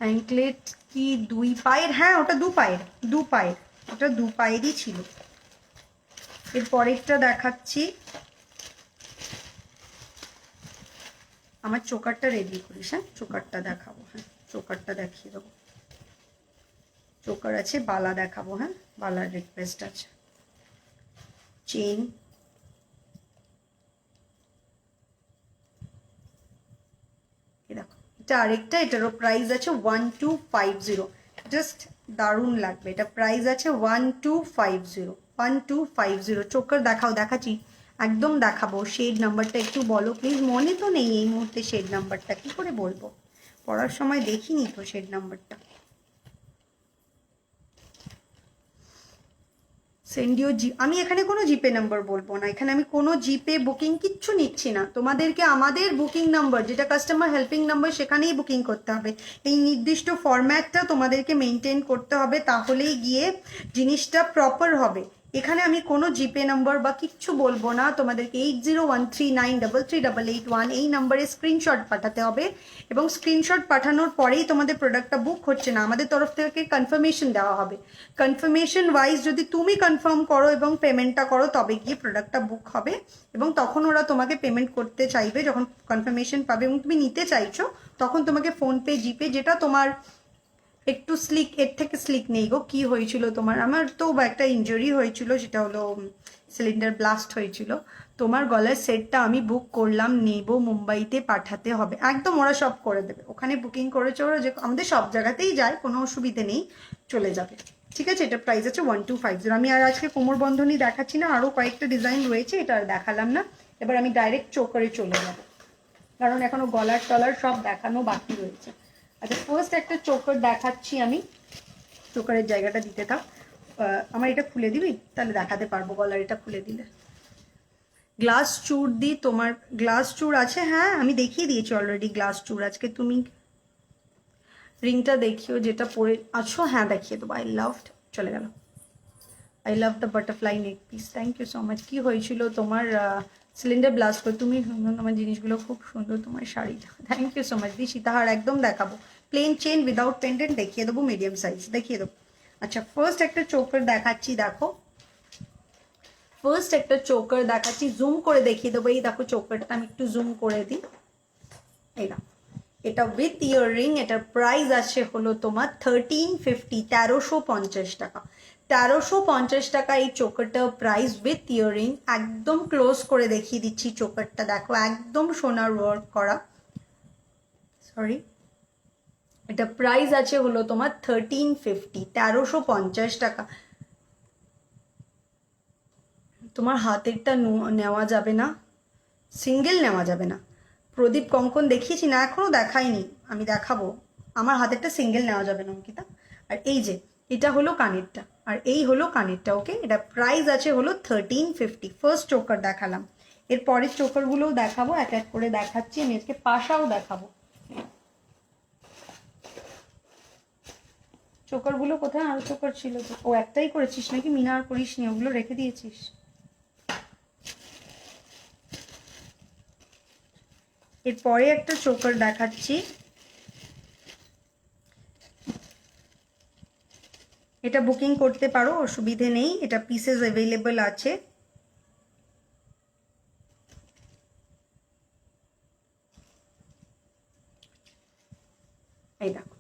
অ্যাঙ্কলেট কি দুই পায়ের? হ্যাঁ, ওটা দু পায়ের, দু পায়ের, ওটা দু পায়েরই ছিল। এর পরেরটা দেখাচ্ছি, আমার চোকারটা রেডি করিস। হ্যাঁ, চোকারটা দেখাবো। হ্যাঁ, চোকারটা দেখিয়ে দেবো। চোকার আছে, বালা দেখাবো। হ্যাঁ, বালার রিকোয়েস্ট আছে। চেন, দেখো, এটা আরেকটা, এটারও প্রাইস আছে 1250। জাস্ট দারুণ লাগবে। এটা প্রাইস আছে 1250, 1250। চোকার দেখাও, দেখাচ্ছি, একদম দেখাবো। শেড নাম্বারটা একটু বলো প্লিজ। মনে তো নেই এই মুহূর্তে শেড নাম্বারটা, কি করে বলবো? পড়ার সময় দেখিনি তো শেড নাম্বারটা। সেন্ডিও আমি এখানে কোনো জিপে নাম্বার বলবো না, এখানে আমি কোনো জিপে বুকিং কিচ্ছু নিচ্ছি না। তোমাদেরকে আমাদের বুকিং নাম্বার, যেটা কাস্টমার হেল্পিং নাম্বার, সেখানেই বুকিং করতে হবে। এই নির্দিষ্ট ফরম্যাটটা তোমাদেরকে মেনটেন করতে হবে, তাহলেই গিয়ে জিনিসটা প্রপার হবে। এখানে আমি কোনো জিপে নাম্বার বা কিচ্ছু বলবো না। তোমাদেরকে 8013933881 এই নাম্বারে স্ক্রিনশট পাঠাতে হবে, এবং স্ক্রিনশট পাঠানোর পরেই তোমাদের প্রোডাক্টটা বুক হচ্ছে না, আমাদের তরফ থেকে কনফার্মেশন দেওয়া হবে। কনফার্মেশন ওয়াইজ যদি তুমি কনফার্ম করো এবং পেমেন্টটা করো, তবে গিয়ে প্রোডাক্টটা বুক হবে, এবং তখন ওরা তোমাকে পেমেন্ট করতে চাইবে। যখন কনফার্মেশন পাবে এবং তুমি নিতে চাইছো, তখন তোমাকে ফোনপে, জিপে, যেটা তোমার একটু স্লিক, এর থেকে স্লিক নেই গো। কি হয়েছিল তোমার? আমার তো একটা ইনজুরি হয়েছিল, সেটা হলো সিলিন্ডার ব্লাস্ট হয়েছিল। তোমার গলার সেটটা আমি বুক করলাম, নেব, মুম্বাইতে পাঠাতে হবে একদম, ওরা সব করে দেবে। ওখানে বুকিং করেছে ওরা, যে আমাদের সব জায়গাতেই যায়, কোনো অসুবিধে নেই, চলে যাবে। ঠিক আছে, এটা প্রাইস আছে 1250। আমি আর আজকে কোমর বন্ধনী দেখাচ্ছি না, আরও কয়েকটা ডিজাইন রয়েছে, এটা আর দেখালাম না। এবার আমি ডাইরেক্ট চোকারে চলে যাব, কারণ এখনো গলার টলার সব দেখানো বাকি রয়েছে। আচ্ছা, ফার্স্ট একটা চোকার দেখাচ্ছি আমি। চোকারের জায়গাটা দিতে থাক। আমার এটা খুলে দিবি, তাহলে দেখাতে পারবো। গলার এটা খুলে দিলে গ্লাস চূড় দি। তোমার গ্লাস চূড় আছে? হ্যাঁ, আমি দেখিয়ে দিয়েছি অলরেডি গ্লাস চূড়। আজকে তুমি রিংটা দেখিও যেটা পরে আছো। হ্যাঁ, দেখিয়ে দেবো। আই লাভ, চলে গেল। I love the butterfly neck piece. Thank you so much. কি হয়েছিল তোমার? সিলিন্ডার ব্লাস্ট করে। তুমি তোমার জিনিসগুলো খুব সুন্দর, তোমার শাড়িটা। থ্যাংক ইউ সো মাচ দি। সীতাহার একদম দেখাবো। প্লেন চেন উইদাউট পেন্ডেন্ট দেখিয়ে দেবো, মিডিয়াম সাইজ দেখিয়ে দেবো। আচ্ছা, ফার্স্ট একটা চোকার দেখাচ্ছি, দেখো। ফার্স্ট একটা চোকার দেখাচ্ছি, জুম করে দেখিয়ে দেবো। এই দেখো চোকারটা, আমি একটু জুম করে দিই। এই না, এটা উইথ ইয়াররিং। এটার প্রাইস আছে হলো তোমার 1350, 1350 টাকা। 1350 টাকা এই চোকারটার প্রাইস উইথ ইয়াররিং। একদম ক্লোজ করে দেখিয়ে দিচ্ছি চোকারটা, দেখো একদম সোনার ওয়ার্ক করা। সরি, এটা প্রাইস আছে হলো তোমার 1350, 1350 টাকা। তোমার হাতেরটা নেওয়া যাবে না, সিঙ্গেল নেওয়া যাবে না। প্রদীপ কঙ্কন দেখিয়েছি না? এখনো দেখাইনি, আমি দেখাবো। আমার হাতেরটা সিঙ্গেল নেওয়া যাবে না অঙ্কিতা। আর এই যে এটা হলো কানেরটা, আর এই হলো কানেরটা। ওকে, এটা প্রাইস আছে হলো 1350। ফার্স্ট চোকার দেখালাম, এর পরের চোকারগুলোও দেখাবো, এক এক করে দেখাচ্ছি। আমি আজকে পাশাও দেখাবো। চোকারগুলো কোথায়? আরো চোকার ছিল তো। ও একটাই করেছিস নাকি? মিনা আর করিস নি? ওগুলো রেখে দিয়েছিস? এরপরে একটা চোকার দেখাচ্ছি। এটা বুকিং করতে পারো, অসুবিধে নেই, এটা পিসেস অ্যাভেলেবল আছে। এই দেখো,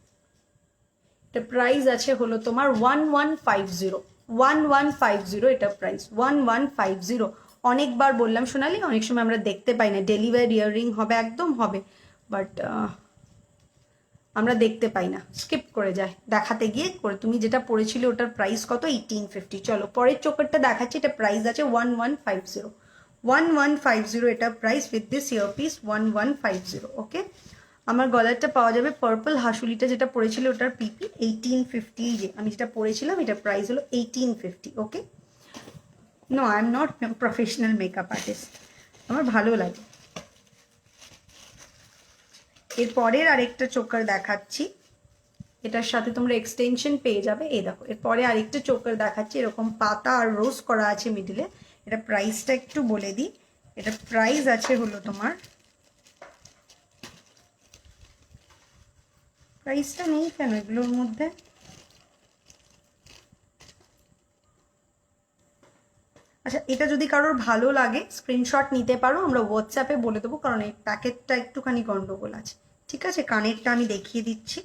এটা প্রাইস আছে হলো তোমার 1150, 1150 এটা প্রাইস 1150। অনেকবার বললাম সোনালি, অনেক সময় আমরা দেখতে পাই না। ডেলিভারি ইয়াররিং হবে, একদম হবে, বাট আমরা দেখতে পাই না, স্কিপ করে যায় দেখাতে গিয়ে করে। তুমি যেটা পড়েছিলে ওটার প্রাইস কত? 1850। চলো পরের চোকারটা দেখাচ্ছি, এটা প্রাইস আছে 1150, 1150 এটা প্রাইস উইথ দিস ইয়ারপিস 1150। ওকে, আমার গলারটা পাওয়া যাবে পার্পল। হাসুলিটা যেটা পড়েছিল ওটার পিপি 1850। যে আমি যেটা পড়েছিলাম এটার প্রাইস হলো 1850। Okay, no, I am not professional makeup artist, আমার ভালো লাগে। এরপরের আরেকটা চোকার দেখাচ্ছি, এটার সাথে তোমরা এক্সটেনশন পেয়ে যাবে। এই দেখো, এরপরে আরেকটা চোকার দেখাচ্ছি, এরকম পাতা আর রোজ করা আছে মিডিলে। এটা প্রাইসটা একটু বলে দিই। এটা প্রাইস আছে হলো তোমার, প্রাইসটা নেই কেন এগুলোর মধ্যে? আচ্ছা, এটা যদি কারোর ভালো লাগে স্ক্রিনশট নিতে পারো, আমরা হোয়াটসঅ্যাপে বলে দেবো, কারণ এই প্যাকেটটা একটুখানি গন্ডগোল আছে। ঠিক আছে, কানেরটা আমি দেখিয়ে দিচ্ছি।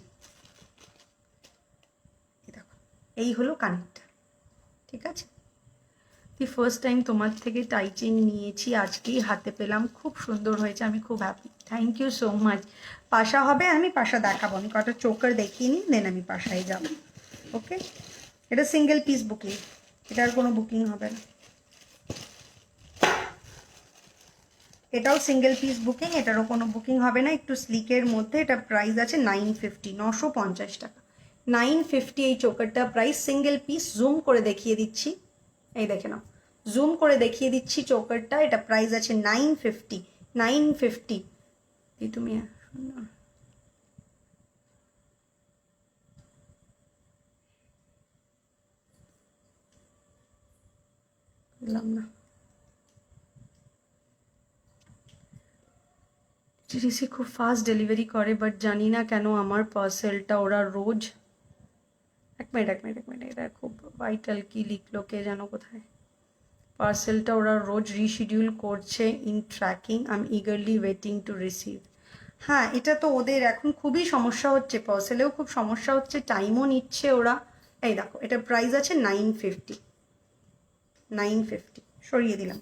দেখো, এই হলো কানেরটা। ঠিক আছে, ফার্স্ট টাইম তোমার থেকে টাই চেন নিয়েছি, আজকেই হাতে পেলাম, খুব সুন্দর হয়েছে, আমি খুব happy. Thank you so much. পাশা হবে, আমি পাশা দেখাবো, আমি কটা চোকার দেখিয়ে নিই, দেন আমি পাশায় যাব। ওকে, এটা সিঙ্গেল পিস বুকিং, এটার কোনো বুকিং হবে না। এটাও সিঙ্গেল পিস বুকিং, এটারও কোনো বুকিং হবে না। একটু স্লিকের মধ্যে, এটা প্রাইস আছে 950, 950 টাকা। 950 এই চোকারটা প্রাইস, সিঙ্গেল পিস। জুম করে দেখিয়ে দিচ্ছি, এই দেখে নাও, জুম করে দেখিয়ে দিচ্ছি চোকারটা। এটা প্রাইস আছে 950, 950। তুমি বললাম না, জিনিসে খুব ফাস্ট ডেলিভারি করে, বাট জানি না কেন আমার পার্সেলটা ওরা রোজ, এক মিনিট, এটা খুব ভাইটাল, কি লিখলো কে জানো কোথায়। পার্সেলটা ওরা রোজ রিশিডিউল করছে in tracking, I am eagerly waiting to receive. হ্যাঁ, এটা তো ওদের এখন খুবই সমস্যা হচ্ছে, পার্সেলেও খুব সমস্যা হচ্ছে, টাইমও নিচ্ছে ওরা। এই দেখো, এটা প্রাইস আছে 950, 950, সরিয়ে দিলাম।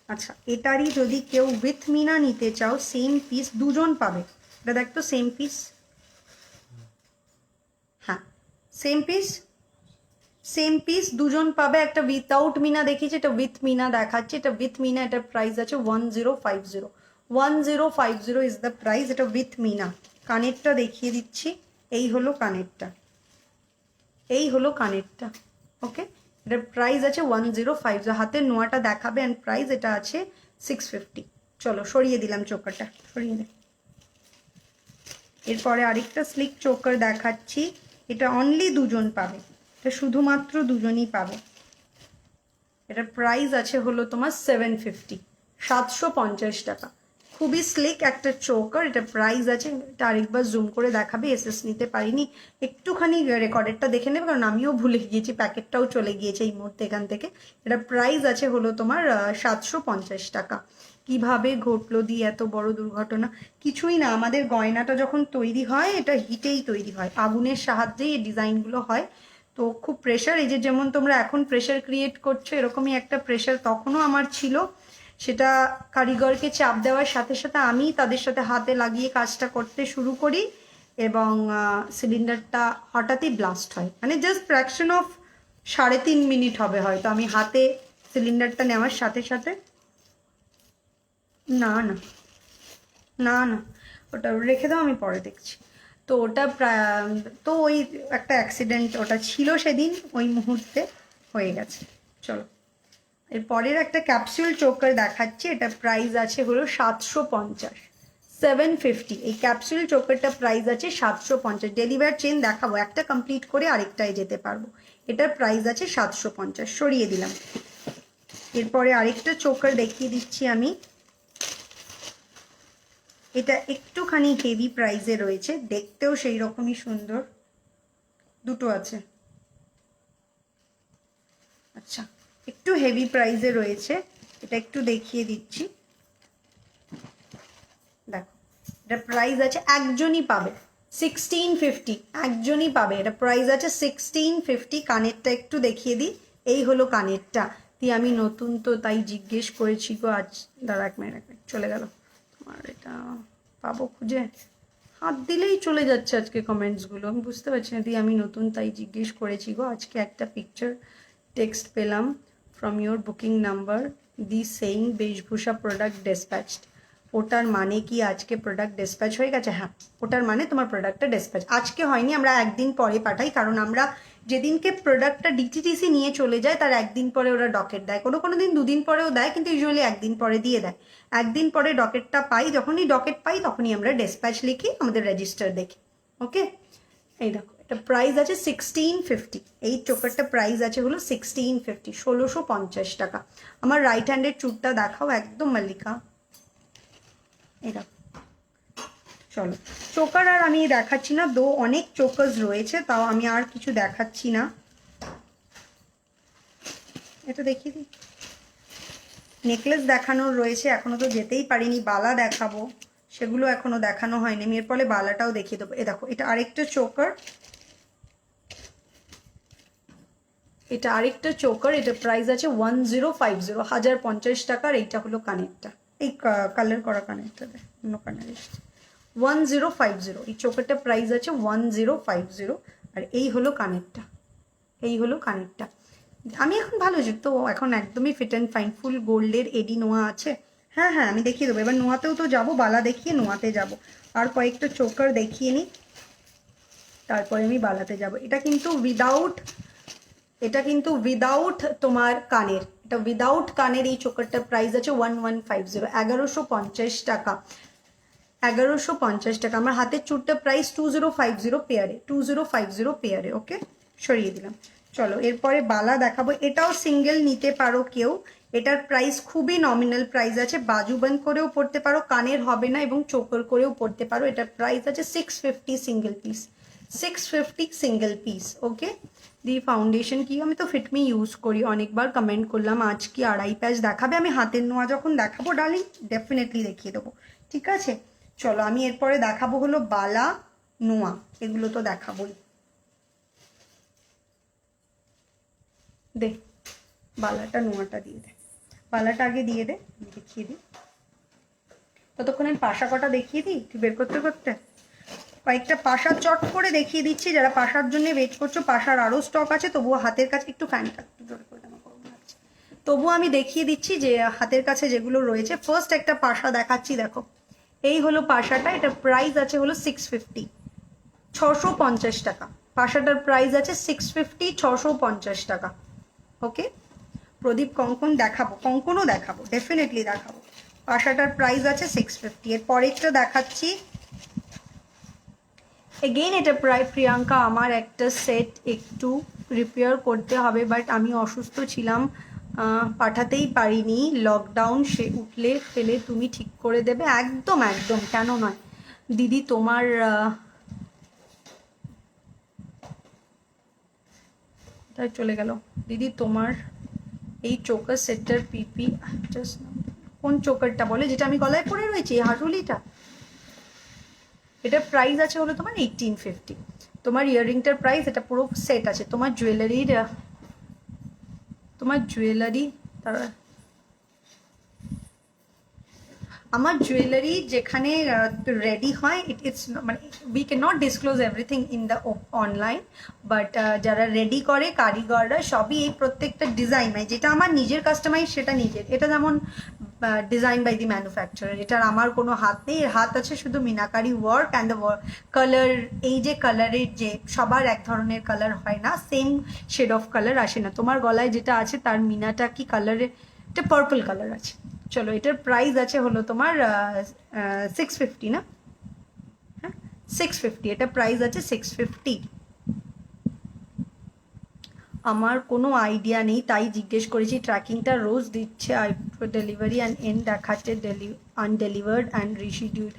আচ্ছা, এটারই যদি কেউ উইথ মিনা নিতে চাও, সেম পিস দুজন পাবে। এটা দেখতো সেম পিস, হ্যাঁ সেম পিস, সেম পিস দুজন পাবে। একটা উইথাউট মিনা দেখিয়েছে, এটা উইথ মিনা দেখাচ্ছে। এটা উইথ মিনা, এটার প্রাইস আছে 1050, 1050 ইজ দ্য প্রাইস। এটা উইথ মিনা। কানেরটা দেখিয়ে দিচ্ছি, এই হলো কানেরটা, এই হলো কানেরটা। ওকে, এটার প্রাইস আছে 1050, হাতের নোয়াটা দেখাবে, অ্যান্ড প্রাইস এটা আছে 650। চলো সরিয়ে দিলাম চোকারটা, সরিয়ে দিই। এরপরে আরেকটা স্লিক চোকার দেখাচ্ছি, এটা অনলি দুজন পাবে, এটা শুধুমাত্র দুজনই পাবে। এটা প্রাইস আছে হলো তোমার 750, 750 টাকা। খুবই স্লিক একটা চোকার, এটা প্রাইস আছে, এটা আরেকবার জুম করে দেখাবে, এসএস নিতে পারিনি, একটুখানি রেকর্ডেরটা দেখে নেবে, কারণ আমিও ভুলে গিয়েছি, প্যাকেটটাও চলে গিয়েছে এই মুহূর্তে এখান থেকে। এটা প্রাইস আছে হলো তোমার 750 টাকা। কিভাবে ঘটলো দিয়ে এত বড় দুর্ঘটনা? কিছুই না, আমাদের গয়নাটা যখন তৈরি হয় এটা হিটেই তৈরি হয়, আগুনের সাহায্যেই এই ডিজাইনগুলো হয়। তো খুব প্রেশার, এই যে যেমন তোমরা এখন প্রেশার ক্রিয়েট করছো, এরকমই একটা প্রেশার তখনও আমার ছিল। সেটা কারিগরকে চাপ দেওয়ার সাথে সাথে আমি তাদের সাথে হাতে লাগিয়ে কাজটা করতে শুরু করি, এবং সিলিন্ডারটা হঠাৎই ব্লাস্ট হয়, মানে জাস্ট ফ্র্যাকশন অফ 3.5 মিনিট হবে হয়তো, আমি হাতে সিলিন্ডারটা নেওয়ার সাথে সাথে। না না না না, ওটা রেখে দাও, আমি পরে দেখছি। তো ওটা তো ওই একটা অ্যাক্সিডেন্ট ওটা ছিল সেদিন, ওই মুহূর্তে হয়ে গেছে। চলো, এর পরের একটা ক্যাপসুল চোকার দেখাচ্ছি, এটা প্রাইস আছে হলো 750, 750। এই ক্যাপসুল চোকারটা প্রাইস আছে 750। ডেলিভার চেন দেখাবো, একটা কমপ্লিট করে আরেকটায় যেতে পারবো। এটার প্রাইস আছে 750, সরিয়ে দিলাম। এরপরে আরেকটা চোকার দেখিয়ে দিচ্ছি আমি, এটা একটুখানি হেভি প্রাইসে রয়েছে, দেখতেও সেই রকমই সুন্দর। দুটো আছে, আচ্ছা একটু হেভি প্রাইসে রয়েছে, এটা একটু দেখিয়ে দিচ্ছি। দেখো, এটা প্রাইস আছে, একজনই পাবে 1650, একজনই পাবে, এটা প্রাইস আছে 1650। কানেরটা একটু দেখিয়ে দিই, এই হলো কানেরটা দিয়ে, আমি নতুন তো তাই জিজ্ঞেস করেছি গো আজ। দাঁড়া এক মিনিট, চলে গেল তোমার, এটা পাবো খুঁজে, হাত দিলেই চলে যাচ্ছে আজকে কমেন্টসগুলো, আমি বুঝতে পারছি না। দিয়ে আমি নতুন তাই জিজ্ঞেস করেছি গো আজকে, একটা পিকচার টেক্সট পেলাম from your booking number the saying Beshbhusha product dispatched. ওটার মানে কি আজকে প্রোডাক্ট ডেসপ্যাচ হয়ে গেছে? হ্যাঁ, ওটার মানে তোমার প্রোডাক্টটা ডেসপ্যাচ আজকে হয়নি, আমরা একদিন পরে পাঠাই, কারণ আমরা যেদিনকে প্রোডাক্টটা ডিটিডিসি নিয়ে চলে যায় তার একদিন পরে ওরা ডকেট দেয়, কোনো কোনো দিন দুদিন পরেও দেয়, কিন্তু ইউজুয়ালি একদিন পরে দিয়ে দেয়। একদিন পরে ডকেটটা পাই, যখনই ডকেট পাই তখনই আমরা ডেসপ্যাচ লিখি আমাদের রেজিস্টার দেখি। ওকে, এই দেখো, এটা প্রাইস আছে 1650, এই চোকারটা প্রাইস আছে হলো 1650, 1650 টাকা। আমার রাইট হ্যান্ডের চুটটা দেখাও, একদম মাল্লিকা, এই দেখো। চলো, চোকার আর আমি দেখাচ্ছি না, দো অনেক চোকার্স রয়েছে, তাও আমি আর কিছু দেখাচ্ছি না। এটা দেখিয়ে দিই, নেকলেস দেখানোর রয়েছে, এখনো তো যেতেই পারিনি, বালা দেখাবো, সেগুলো এখনো দেখানো হয়নি, এর ফলে বালাটাও দেখিয়ে দেবো। এ দেখো, এটা আরেকটা চোকার, এটা আরেকটা চোকার, এটা প্রাইস আছে 1050, 1050 টাকার। এইটা হলো কানেরটা, এই কালার করা কানেরটা, অন্য কানের এসছে 1050। এই চোকারটা প্রাইস আছে 1050, আর এই হলো কানেরটা, এই হলো কানেরটা। আমি এখন ভালো তো এখন একদমই ফিট অ্যান্ড ফাইন, ফুল গোল্ডের এডি নোয়া আছে। হ্যাঁ হ্যাঁ, আমি দেখিয়ে দেবো, এবার নোয়াতেও তো যাবো, বালা দেখিয়ে নোয়াতে যাব, আর কয়েকটা চোকার দেখিয়ে নিই, তারপরে আমি বালাতে যাব। এটা কিন্তু উইদাউট তোমার কানের, এটা উইদাউট কানের এই চোকারটার প্রাইস আছে 1150, 1150 টাকা, 1150 টাকা। আমার হাতের চুটটা প্রাইস 2050 পেয়ারে, 2050 পেয়ারে। ওকে, সরিয়ে দিলাম। চলো, এরপরে বালা দেখাবো, এটাও সিঙ্গেল নিতে পারো কেউ, এটার প্রাইস খুবই নমিনাল প্রাইস আছে, বাজুবন্ধ করেও পড়তে পারো, কানের হবে না, এবং চোকার করেও পড়তে পারো। এটার প্রাইস আছে 650 সিঙ্গেল পিস, 650 সিঙ্গেল পিস। ওকে, দি ফাউন্ডেশন কি, আমি তো ফিটমি ইউজ করি, অনেকবার কমেন্ট করলাম আজ কি আড়াই প্যাচ দেখাবে, আমি হাতের নোয়া যখন দেখাবো ডার্লিং ডেফিনেটলি দেখিয়ে দেবো, ঠিক আছে। চলো আমি এরপরে দেখাবো হলো বালা নোয়া, এগুলো তো দেখাবোই। দে বালাটা নোয়াটা দিয়ে দে, বালাটা আগে দিয়ে দে, দেখিয়ে দিই। ততক্ষণ আমি পাশা কটা দেখিয়ে দিই তুই বের করতে করতে। কয়েকটা পাশা চট করে দেখিয়ে দিচ্ছি, যারা পাশার জন্য ওয়েট করছো, পাশার আরও স্টক আছে, তবুও হাতের কাছে একটু ফ্যানটা একটু জোরে করে দেওয়া লাগছে, তবুও আমি দেখিয়ে দিচ্ছি যে হাতের কাছে যেগুলো রয়েছে। ফার্স্ট একটা পাশা দেখাচ্ছি, দেখো এই হলো পাশাটা, এটা প্রাইস আছে হলো 650, 650 টাকা। পাশাটার প্রাইস আছে 650, 650 টাকা। ওকে, প্রদীপ কঙ্কন দেখাবো, কঙ্কনও দেখাবো, ডেফিনেটলি দেখাবো। পাশাটার প্রাইস আছে 650। এর পরেরটা দেখাচ্ছি, এগেইন এটা প্রায় প্রিয়াঙ্কা আমার একটা সেট একটু রিপেয়ার করতে হবে, বাট আমি অসুস্থ ছিলাম, পাঠাতেই পারিনি, লকডাউন সে উঠলে ফেলে তুমি ঠিক করে দেবে। একদম একদম, কেন নয় দিদি, তোমার চলে গেল দিদি, তোমার এই চোকার সেটটার পিপি কোন চোকারটা বলে, যেটা আমি গলায় পরে রয়েছি, এই হাঁটুলিটা, এটার প্রাইস আছে হলো তোমার 1850। তোমার ইয়াররিংটার প্রাইস, এটা পুরো সেট আছে, তোমার জুয়েলারি তারা আমার জুয়েলারি যেখানে রেডি হয়, ইটস মানে we can not disclose everything in the online, but যারা রেডি করে কারিগররা সবই এই প্রত্যেকটা ডিজাইন, মানে যেটা আমার নিজের কাস্টমাইজ সেটা নিজের, এটা যেমন ডিজাইন বাই দি ম্যানুফ্যাকচারার, এটার আমার কোনো হাত নেই, এর হাত আছে শুধু meenakari work and the colour. এই যে কালারের যে সবার এক ধরনের কালার হয় না, সেম শেড অফ কালার আসে না, তোমার গলায় যেটা আছে তার মিনাটা কি কালারে, এটা পার্পল কালার আছে। চলো এটার প্রাইস আছে হলো তোমার 650 না, হ্যাঁ 650, এটা প্রাইস আছে 650। আমার কোনো আইডিয়া নেই তাই জিজ্ঞেস করেছি, ট্র্যাকিংটা রোজ দিচ্ছে, ডেলিভারি অ্যান্ড এন্ড দেখাচ্ছে undelivered and reschedule,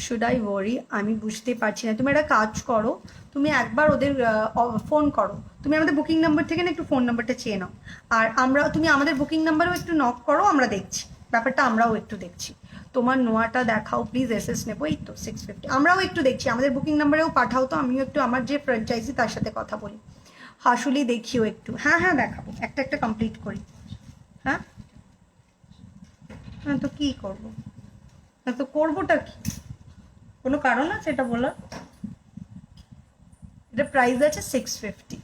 should I ওয়ারি, আমি বুঝতে পারছি না। তুমি একটা কাজ করো, তুমি একবার ওদের ফোন করো, তুমি আমাদের বুকিং নাম্বার থেকে না একটু ফোন নাম্বারটা চেয়ে নাও, আর তুমি আমাদের বুকিং নাম্বারেও একটু নক করো, আমরা দেখছি ব্যাপারটা, আমরাও একটু দেখছি। তোমার নোয়াটা দেখাও প্লিজ, এসএস নেবো, এই তো 650, আমরাও একটু দেখছি, আমাদের বুকিং নাম্বারেও পাঠাও তো, আমিও একটু আমার যে ফ্র্যাঞ্চাইজি তার সাথে কথা বলি। হাসুলি দেখিও একটু, হ্যাঁ হ্যাঁ দেখাবো, একটা একটা কমপ্লিট করি। হ্যাঁ হ্যাঁ, তো কি করবো, হ্যাঁ তো করবোটা কি, কোনো কারণ আছে এটা বলার? এটা প্রাইস আছে 650,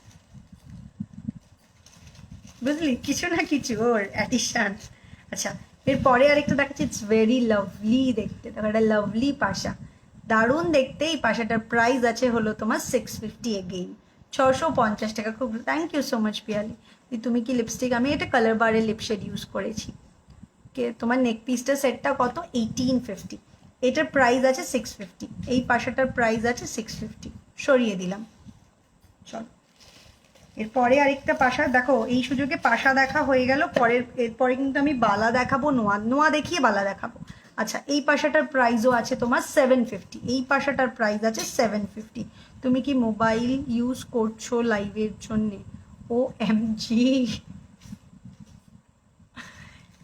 বুঝলি, কিছু না কিছু ওর অ্যাডিশন। আচ্ছা এরপরে আরেকটা দেখাচ্ছি, ইটস ভেরি লাভলি দেখতে, দেখো একটা লাভলি পাশা, দারুণ দেখতে। এই পাশাটার প্রাইস আছে হলো তোমার 650 এগেইন, 650 টাকা। খুব thank you so much Piyali. তুমি কি লিপস্টিক, আমি এটা কালার বারের লিপশেড ইউজ করেছি। কে তোমার নেক পিসটা সেটটা কত, 1850, এটার প্রাইস আছে 650, এই পাশাটার প্রাইস আছে 650, সরিয়ে দিলাম। চলো এরপরে আরেকটা পাশা দেখো, এই সুযোগে পাশা দেখা হয়ে গেল, এরপরে কিন্তু আমি বালা দেখাবো, নোয়া দেখিয়ে বালা দেখাবো। আচ্ছা এই পাশাটার প্রাইসও আছে তোমার 750, এই পাশাটার প্রাইস আছে 750। তুমি কি মোবাইল ইউজ করছো লাইভের জন্যে? ও এম জি,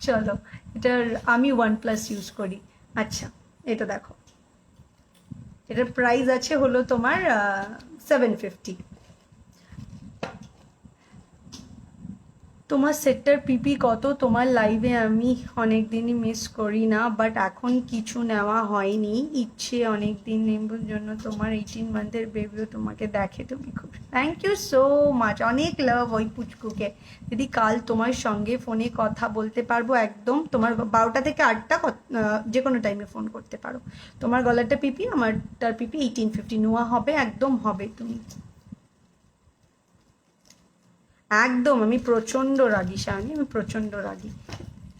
চলো এটার আমি OnePlus ইউজ করি। আচ্ছা এটা দেখো, এটার প্রাইস আছে হলো তোমার 750। তোমার সেটটার পিপি কত? তোমার লাইভে আমি অনেক দিনই মিস করি না, বাট এখন কিছু নেওয়া হয়নি, ইচ্ছে অনেক দিন নেবার জন্য। তোমার 18 মান্থের বেবিও তোমাকে দেখে, তুমি খুব, থ্যাংক ইউ সো মাচ, অনেক লাভ ওই পুচকুকে। দিদি কাল তোমার সঙ্গে ফোনে কথা বলতে পারবো একদম, তোমার 12টা থেকে 8টা, যে কোনো টাইমে ফোন করতে পারো। তোমার গলারটা পিপি, আমারটার পিপি 1850, নোয়া হবে, একদম হবে। তুমি একদম, আমি প্রচণ্ড রাগি শানি, আমি প্রচণ্ড রাগি।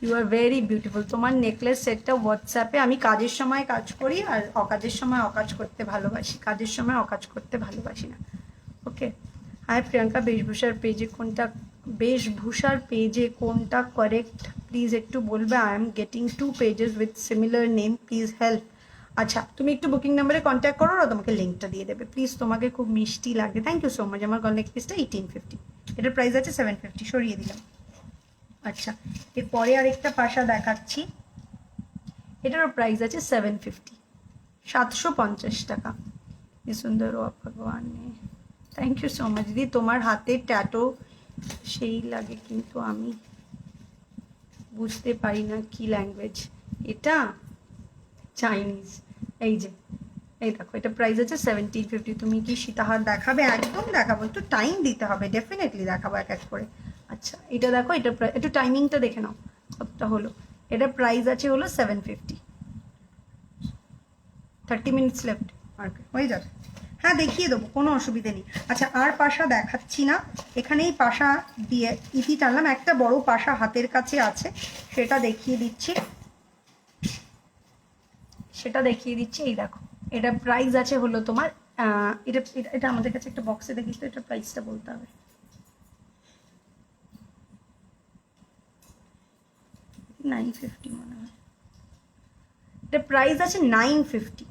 You are very beautiful. তোমার নেকলেস সেটটা হোয়াটসঅ্যাপে, আমি কাজের সময় কাজ করি আর অকাজের সময় অকাজ করতে ভালোবাসি, কাজের সময় অকাজ করতে ভালোবাসি না। ওকে হাই প্রিয়াঙ্কা, বেশভূষার পেজে কোনটা কারেক্ট প্লিজ একটু বলবে? I am getting 2 pages with similar name, please help. আচ্ছা, তুমি একটু বুকিং নাম্বারে কন্ট্যাক্ট করো, আর তোমাকে লিঙ্কটা দিয়ে দেবে প্লিজ। তোমাকে খুব মিষ্টি লাগে, থ্যাংক ইউ সো মাচ। আমার গল নেক পিসটা 1850, এটার প্রাইস আছে 750, সরিয়ে দিলাম। আচ্ছা, এরপরে আরেকটা পাশা দেখাচ্ছি, এটারও প্রাইস আছে 750, 750 টাকা। কি সুন্দর ও ভগবান, থ্যাংক ইউ সো মাচ দিদি। তোমার হাতের ট্যাটো সেই লাগে, কিন্তু আমি বুঝতে পারি না কি ল্যাঙ্গুয়েজ এটা, চাইনিজ। এই যে, এই দেখো, এটা প্রাইস আছে 1750। তুমি কি সীতাহার দেখাবে? একদম দেখাবো, একটু টাইম দিতে হবে, ডেফিনেটলি দেখাবো এক এক করে। আচ্ছা, এটা দেখো, এটা একটু টাইমিংটা দেখে নাও কতটা হলো। এটা প্রাইস আছে হলো 750, 30 মিনিটস লেফট, আর হয়ে যাবে। হ্যাঁ, দেখিয়ে দেবো, কোনো অসুবিধে নেই। আচ্ছা, আর পাশা দেখাচ্ছি না, এখানেই পাশা দিয়ে ইতি টানলাম। একটা বড় পাশা হাতের কাছে আছে, সেটা দেখিয়ে দিচ্ছি, এই দেখো। এটা প্রাইস আছে হলো তোমার, এটা এটা আমাদের কাছে একটা বক্সে দেখিস তো, এটা প্রাইসটা বলতে হবে। $950 মনে হয়, এটা প্রাইস আছে 950,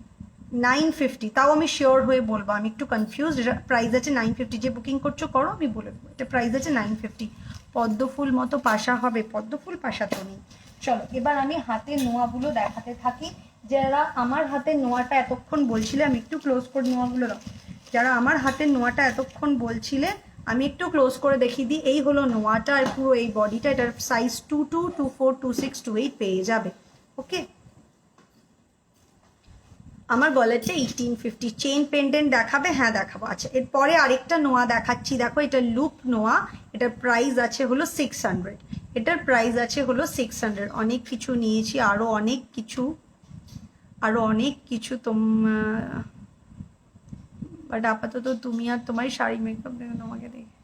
950। তাও আমি শিওর হয়ে বলবো, আমি একটু কনফিউজ। এটা প্রাইস আছে 950, যে বুকিং করছো করো, আমি বলে দেবো। এটা প্রাইস আছে 950। পদ্ম ফুল মতো পাশা হবে, পদ্ম ফুল পাশা তো নেই। চলো, এবার আমি হাতের নোয়াগুলো দেখাতে থাকি। যারা আমার হাতের নোয়াটা এতক্ষণ বলছিলে, আমি একটু ক্লোজ করে নোয়াগুলো দাও। যারা আমার হাতের নোয়াটা এতক্ষণ বলছিলে, আমি একটু ক্লোজ করে দেখিয়ে দিই। এই হলো নোয়াটা, আর পুরো এই বডিটা। এটার সাইজ 22, 24, 26, 28 পেয়ে যাবে। ওকে, আমার গলাতে 1850। চেইন পেন্ডেন্ট দেখাবে? হ্যাঁ দেখাবো। আচ্ছা, এরপরে আরেকটা নোয়া দেখাচ্ছি, দেখো, এটা লুপ নোয়া। এটার প্রাইস আছে হলো 600, এটার প্রাইস আছে হলো 600। অনেক কিছু নিয়েছি, আরো অনেক কিছু বাট আপাতত তুমি আর তোমার শাড়ি মেকআপ দেখে তোমাকে দেখে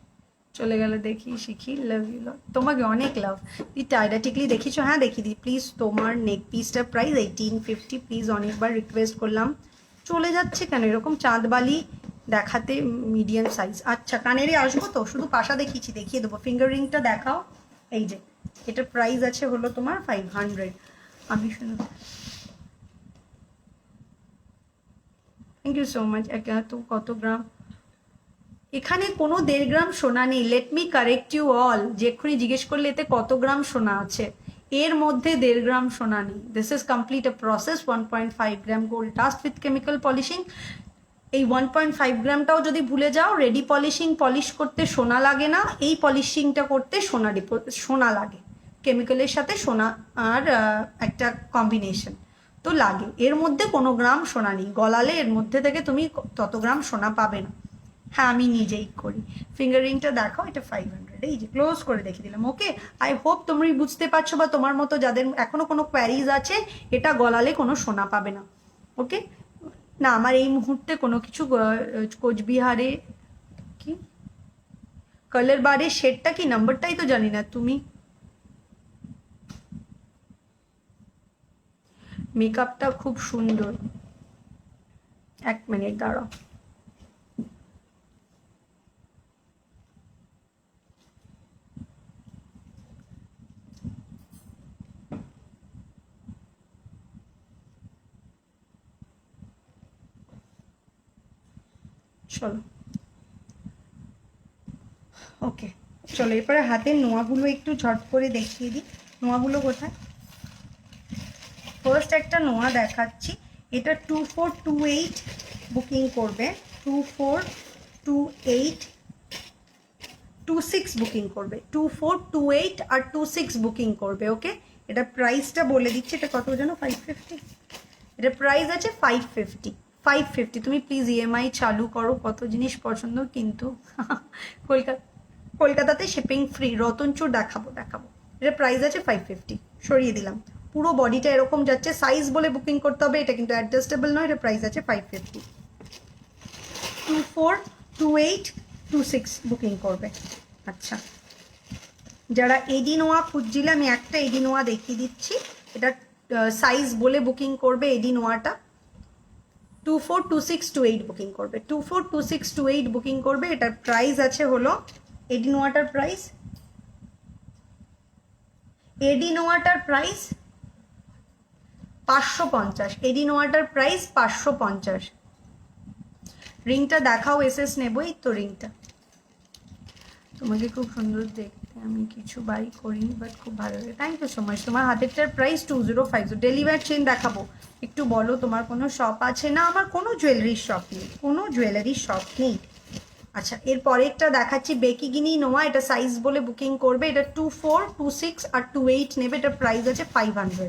চলে গেলে, দেখি শিখি। লাভ ইউ, লাভ তোমাকে, অনেক লাভ। তুই টাইডাটিকলি দেখিছো? হ্যাঁ দেখিয়ে দিই প্লিজ। তোমার নেক পিসটার প্রাইস 1850, প্লিজ। অনেকবার রিকোয়েস্ট করলাম, চলে যাচ্ছে কেন এরকম? চাঁদবালি দেখাতে মিডিয়াম সাইজ। আচ্ছা, কানেরে আসবো তো, শুধু পাশা দেখিয়েছি, দেখিয়ে দেবো। ফিঙ্গার রিংটা দেখাও। এই যে, এটার প্রাইস আছে হলো তোমার 500। আমি শুনো, থ্যাংক ইউ সো মাচ। তো কত গ্রাম? এখানে কোনো 1.5 গ্রাম সোনা নেই। Let me correct you all. যেক্ষুনি জিজ্ঞেস করলে এতে কত গ্রাম সোনা আছে, এর মধ্যে 1.5 গ্রাম সোনা নেই। This is complete a process. 1.5 gram gold dust with chemical polishing. এই 1.5 গ্রামটাও যদি ভুলে যাও, রেডি পলিশ করতে সোনা লাগে না, এই পলিশিংটা করতে সোনা লাগে। কেমিক্যালের সাথে সোনা আর একটা কম্বিনেশন তো লাগে। এর মধ্যে কোনো গ্রাম সোনা নেই। গলালে এর মধ্যে থেকে তুমি তত গ্রাম সোনা পাবে না। হ্যাঁ, আমি নিজেই করি। ফিঙ্গারিংটা দেখো, এটা 500। এই যে ক্লোজ করে দেখে দিলাম। ওকে, আই হোপ তুমি বুঝতে পারছো, বা তোমার মতো যাদের এখনো কোনো কোয়ারিজ আছে, এটা গলালে কোনো সোনা পাবে না। ওকে, না আমার এই মুহূর্তে কোনো কিছু কোচবিহারে কি কালার বারের শেডটা কি, নাম্বারটাই তো জানি না। তুমি মেকআপটা খুব সুন্দর। 1 মিনিট দাঁড়াও। চলো, ওকে, চলো এরপরে হাতের নোয়াগুলো একটু ঝট করে দেখিয়ে দিই। নোয়াগুলো কোথায়? ফার্স্ট একটা নোয়া দেখাচ্ছি, এটা 2428 বুকিং করবে। 2428 26 বুকিং করবে। 2428 আর 26 বুকিং করবে। ওকে, এটা প্রাইসটা বলে দিচ্ছি। এটা কত যেন? 550। এটা প্রাইস আছে 550, 550। তুমি প্লিজ ইএমআই চালু করো, কত জিনিস পছন্দ কিন্তু। কলকাতাতে শিপিং ফ্রি। রতনচুর দেখাবো। এটা প্রাইস আছে 550, সরিয়ে দিলাম। পুরো বডিটা এরকম যাচ্ছে, সাইজ বলে বুকিং করতে হবে, এটা কিন্তু অ্যাডজাস্টেবল নয়। এটা প্রাইস আছে 550। 2428 26 বুকিং করবে। আচ্ছা, যারা এডি নোয়া খুঁজছিলে, আমি একটা এডি নোয়া দেখিয়ে দিচ্ছি। এটা সাইজ বলে বুকিং করবে। এডি নোয়াটা 242628 বুকিং করবে। 242628 বুকিং করবে। এটার প্রাইস আছে হলো, এডি নোয়াটার প্রাইস, 550। এডি নোয়াটার প্রাইস 550। রিংটা দেখাও, এসএস নেবই তো রিংটা। তোমাকে খুব সুন্দর দেখতে, আমি কিছু বাই করিনি বাট খুব ভালো লাগে, থ্যাংক ইউ সো মাচ। তোমার হাতেরটার প্রাইস 2050। ডেলিভার চেন দেখাবো, একটু বলো তোমার কোনো শপ আছে? না, আমার কোনো জুয়েলারির শপ নেই, কোনো জুয়েলারির শপ নেই। আচ্ছা, এর পরেরটা দেখাচ্ছি বেকিগিনি নোয়া, এটা সাইজ বলে বুকিং করবে, এটা 24, 26 আর 28 নেবে, এটার প্রাইস আছে 500।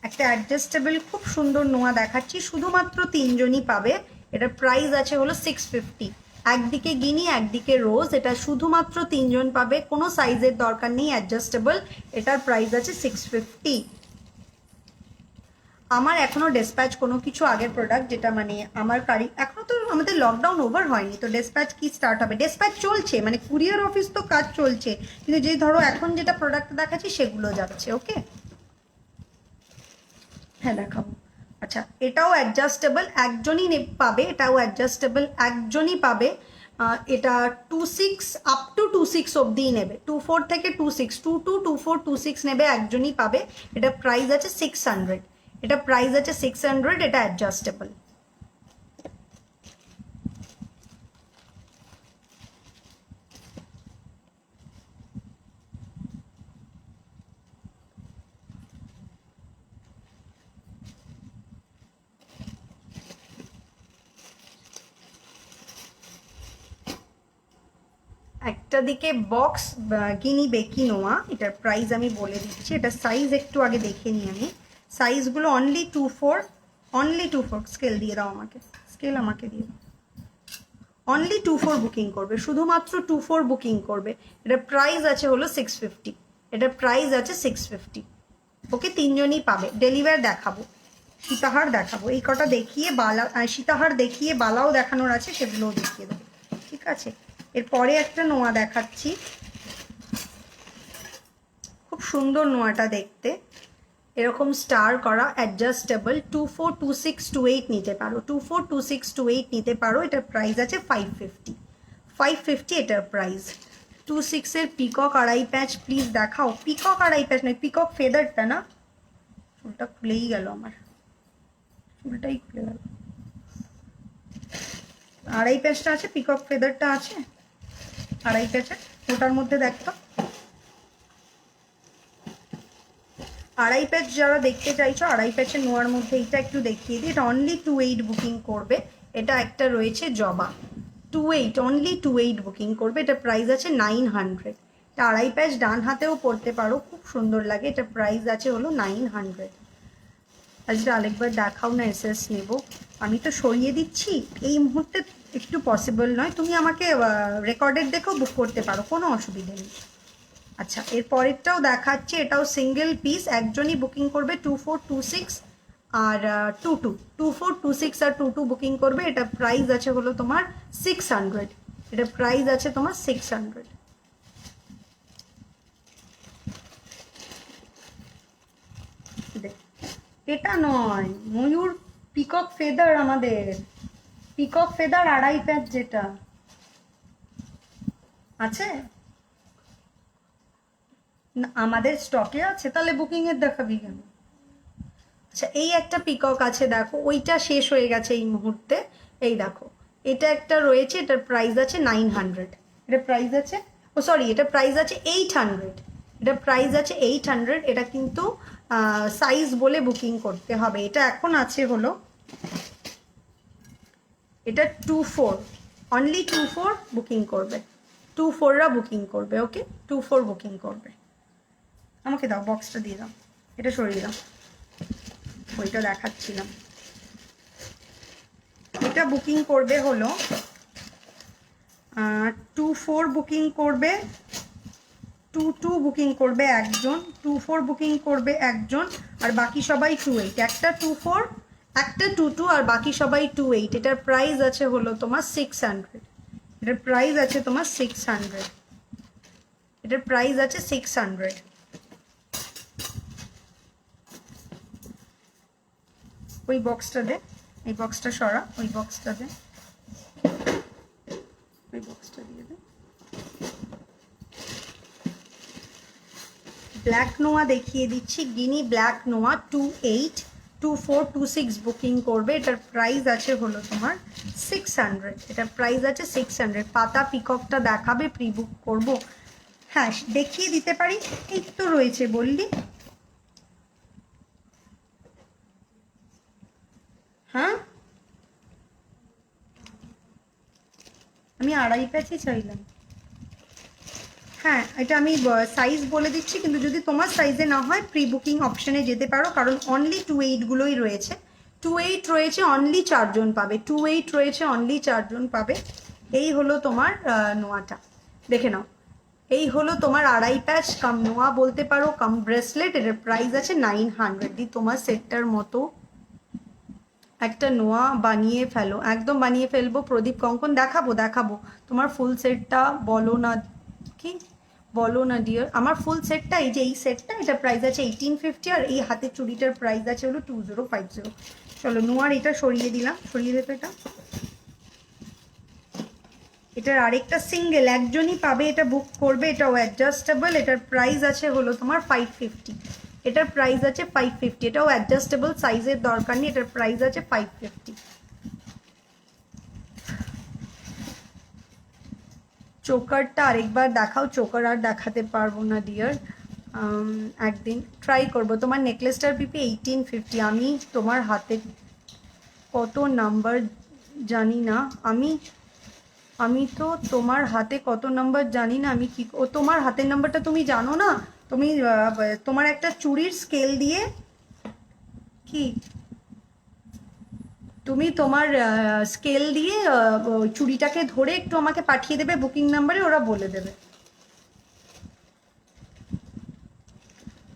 একটা অ্যাডজাস্টেবল খুব সুন্দর নোয়া দেখাচ্ছি, শুধুমাত্র 3 জনই পাবে, এটার প্রাইস আছে হলো 650। একদিকে গিনি একদিকে রোজ, এটা শুধুমাত্র 3 জন পাবে, কোনো সাইজের দরকার নেই, অ্যাডজাস্টেবল, এটার প্রাইস আছে 650। আমার এখনো ডেসপ্যাচ কোনো কিছু আগের প্রোডাক্ট যেটা মানে আমার এখনো তো আমাদের লকডাউন ওভার হয়নি, তো ডেসপ্যাচ কি স্টার্ট হবে? ডেসপ্যাচ চলছে, মানে কুরিয়ার অফিস তো কাজ চলছে, কিন্তু যে ধরো এখন যেটা প্রোডাক্ট দেখাচ্ছি সেগুলো যাচ্ছে। ওকে, হ্যাঁ দেখাবো। আচ্ছা, এটাও অ্যাডজাস্টেবল, একজনই পাবে, এটাও অ্যাডজাস্টেবল, একজনই পাবে। এটা 26 আপ টু 26 অবধিই নেবে, 24 থেকে 26, 22, 24, 26 নেবে, একজনই পাবে। এটা প্রাইস আছে 600, এটা প্রাইস আছে 600, এটা অ্যাডজাস্টেবল। একটা দিকে বক্স গিনি বেকি নোয়া, এটার প্রাইস আমি বলে দিচ্ছি, এটা সাইজ একটু আগে দেখে নিই আমি, সাইজগুলো অনলি 24, অনলি 24, স্কেল দিয়ে দাও আমাকে, স্কেল আমাকে দিয়ে দাও, অনলি 24 বুকিং করবে, শুধুমাত্র 24 বুকিং করবে, এটার প্রাইস আছে হলো 650, এটার প্রাইস আছে 650। ওকে, 3 জনই পাবে। ডেলিভার দেখাবো, সীতাহার দেখাবো, এই কটা দেখিয়ে বালা, সীতাহার দেখিয়ে বালাও দেখানোর আছে, সেগুলোও দেখিয়ে দেবো, ঠিক আছে। এরপরে একটা নোয়া দেখাচ্ছি, খুব সুন্দর নোয়াটা দেখতে, এরকম স্টার করা, অ্যাডজাস্টেবল, 24, 26, 28 নিতে পারো, 24, 26, 28 নিতে পারো, এটার প্রাইস আছে 550, 550 এটার প্রাইস। 26 এর পিকক আড়াই প্যাচ প্লিজ দেখাও, পিকক আড়াই প্যাচ নয়, পিকক ফেদারটা না, চুলটা খুলেই গেল আমার, চুলটাই খুলে গেল। আড়াই প্যাচটা আছে, পিকক ফেদারটা আছে আড়াই প্যাচে, ওটার মধ্যে দেখতো আড়াই প্যাচ, যারা দেখতে চাইছো আড়াই প্যাচের নোয়ার মধ্যে এইটা একটু দেখিয়ে দিই, এটা অনলি 28 বুকিং করবে, এটা একটা রয়েছে জবা, 28, অনলি 28 বুকিং করবে, এটা প্রাইস আছে 900, এটা আড়াই প্যাচ, ডান হাতেও পরতে পারো, খুব সুন্দর লাগে, এটা প্রাইস আছে হলো 900। আজকে আরেকবার দেখাও না, এসএস নেব, আমি তো সরিয়ে দিচ্ছি এই মুহূর্তে, একটু পসিবল নয়, তুমি আমাকে রেকর্ডেড দেখেও বুক করতে পারো, কোনো অসুবিধা নেই। আচ্ছা, এর পরেরটাও দেখাচ্ছি, এটাও সিঙ্গেল পিস, একজনই বুকিং করবে, 24, 26 আর 22, 24, 26 আর 22 বুকিং করবে, এটা প্রাইস আছে হলো তোমার 600, এটা প্রাইস আছে তোমার 600। এটা নয়, ময়ূর পিকক ফেদার, আমাদের পিকক ফেদার আড়াই প্যাচ যেটা আছে, আমাদের স্টকে আছে, তাহলে বুকিং এর দেখাবি কেন? আচ্ছা, এই একটা পিকক আছে দেখো, ওইটা শেষ হয়ে গেছে এই মুহূর্তে, এই দেখো এটা একটা রয়েছে, এটার প্রাইস আছে 900, এটা প্রাইস আছে, ও সরি, এটা প্রাইস আছে 800, এটা প্রাইস আছে 800, এটা কিন্তু সাইজ বলে বুকিং করতে হবে, এটা এখন আছে হলো, এটা 24, অনলি 24 বুকিং করবে, 24রা বুকিং করবে, ওকে 24 বুকিং করবে। আমাকে দাও বক্সটা দিয়ে দাও, এটা সরিয়ে দাও, ওইটা দেখাচ্ছিলাম, এটা বুকিং করবে হলো 24 বুকিং করবে, 22 বুকিং করবে একজন, 24 বুকিং করবে একজন, আর বাকি সবাই 28, একটা 24, একটা 22 আর বাকি সবাই 28, এটার প্রাইস আছে হলো তোমার 600, এটার প্রাইস আছে তোমার 600, এটার প্রাইস আছে 600। ওই বক্সটা দে, এই বক্সটা সরা, ওই বক্সটা দে, ওই বক্সটা দিয়ে দে, ব্ল্যাক নোয়া দেখিয়ে দিচ্ছি, গিনি ব্ল্যাক নোয়া 282426 বুকিং করবে। এটার প্রাইস আছে হলো তোমার 600, এটার প্রাইস আছে 600। পাতা পিককটা দেখাবে, প্রি বুক করবো? হ্যাঁ দেখিয়ে দিতে পারি, এই তো রয়েছে বললি। হ্যাঁ আমি আড়াই প্যাচই চাইলাম। হ্যাঁ এটা আমি সাইজ বলে দিচ্ছি, কিন্তু যদি তোমার সাইজে না হয় প্রি বুকিং অপশানে যেতে পারো, কারণ অনলি 28গুলোই রয়েছে। 28 রয়েছে, অনলি 4 জন পাবে। 28 রয়েছে, অনলি 4 জন পাবে। এই হলো তোমার নোয়াটা, দেখে নাও। এই হলো তোমার আড়াই প্যাচ কাম নোয়া বলতে পারো, কাম ব্রেসলেট। এটার প্রাইস আছে 900। দি তোমার সেটটার মতো একটা নোয়া বানিয়ে ফেলো, একদম বানিয়ে ফেলবো। প্রদীপ কঙ্কন দেখাবো দেখাবো। তোমার ফুল সেটটা বলো না, কি বলো না ডিয়ার। আমার ফুল সেটটা এই যে এই সেটটা, এটা প্রাইস আছে 1850, আর এই হাতের চুড়িটার প্রাইস আছে হলো 2050। চলো নোয়ার এটা সরিয়ে দিলাম, সরিয়ে দিতে। এটার আরেকটা সিঙ্গেল একজনই পাবে, এটা বুক করবে। এটাও অ্যাডজাস্টেবল, এটার প্রাইস আছে হলো তোমার 550। এটার প্রাইস আছে 550। এটাও অ্যাডজাস্টেবল, সাইজের দরকার নেই। এটার প্রাইস আছে 550। চোকারটা আরেকবার দেখাও। চোকার আর দেখাতে পারবো না ডিয়ার, একদিন ট্রাই করব। তোমার নেকলেসটার পিপি 1850। আমি তোমার হাতে কত নাম্বার জানি না, আমি তো তোমার হাতে কত নাম্বার জানি না। আমি কি, ও তোমার হাতের নাম্বারটা তুমি জানো না? তুমি তোমার একটা চুড়ির স্কেল দিয়ে, কি তুমি তোমার স্কেল দিয়ে চুড়িটাকে ধরে একটু আমাকে পাঠিয়ে দেবে বুকিং নাম্বারে, ওরা বলে দেবে।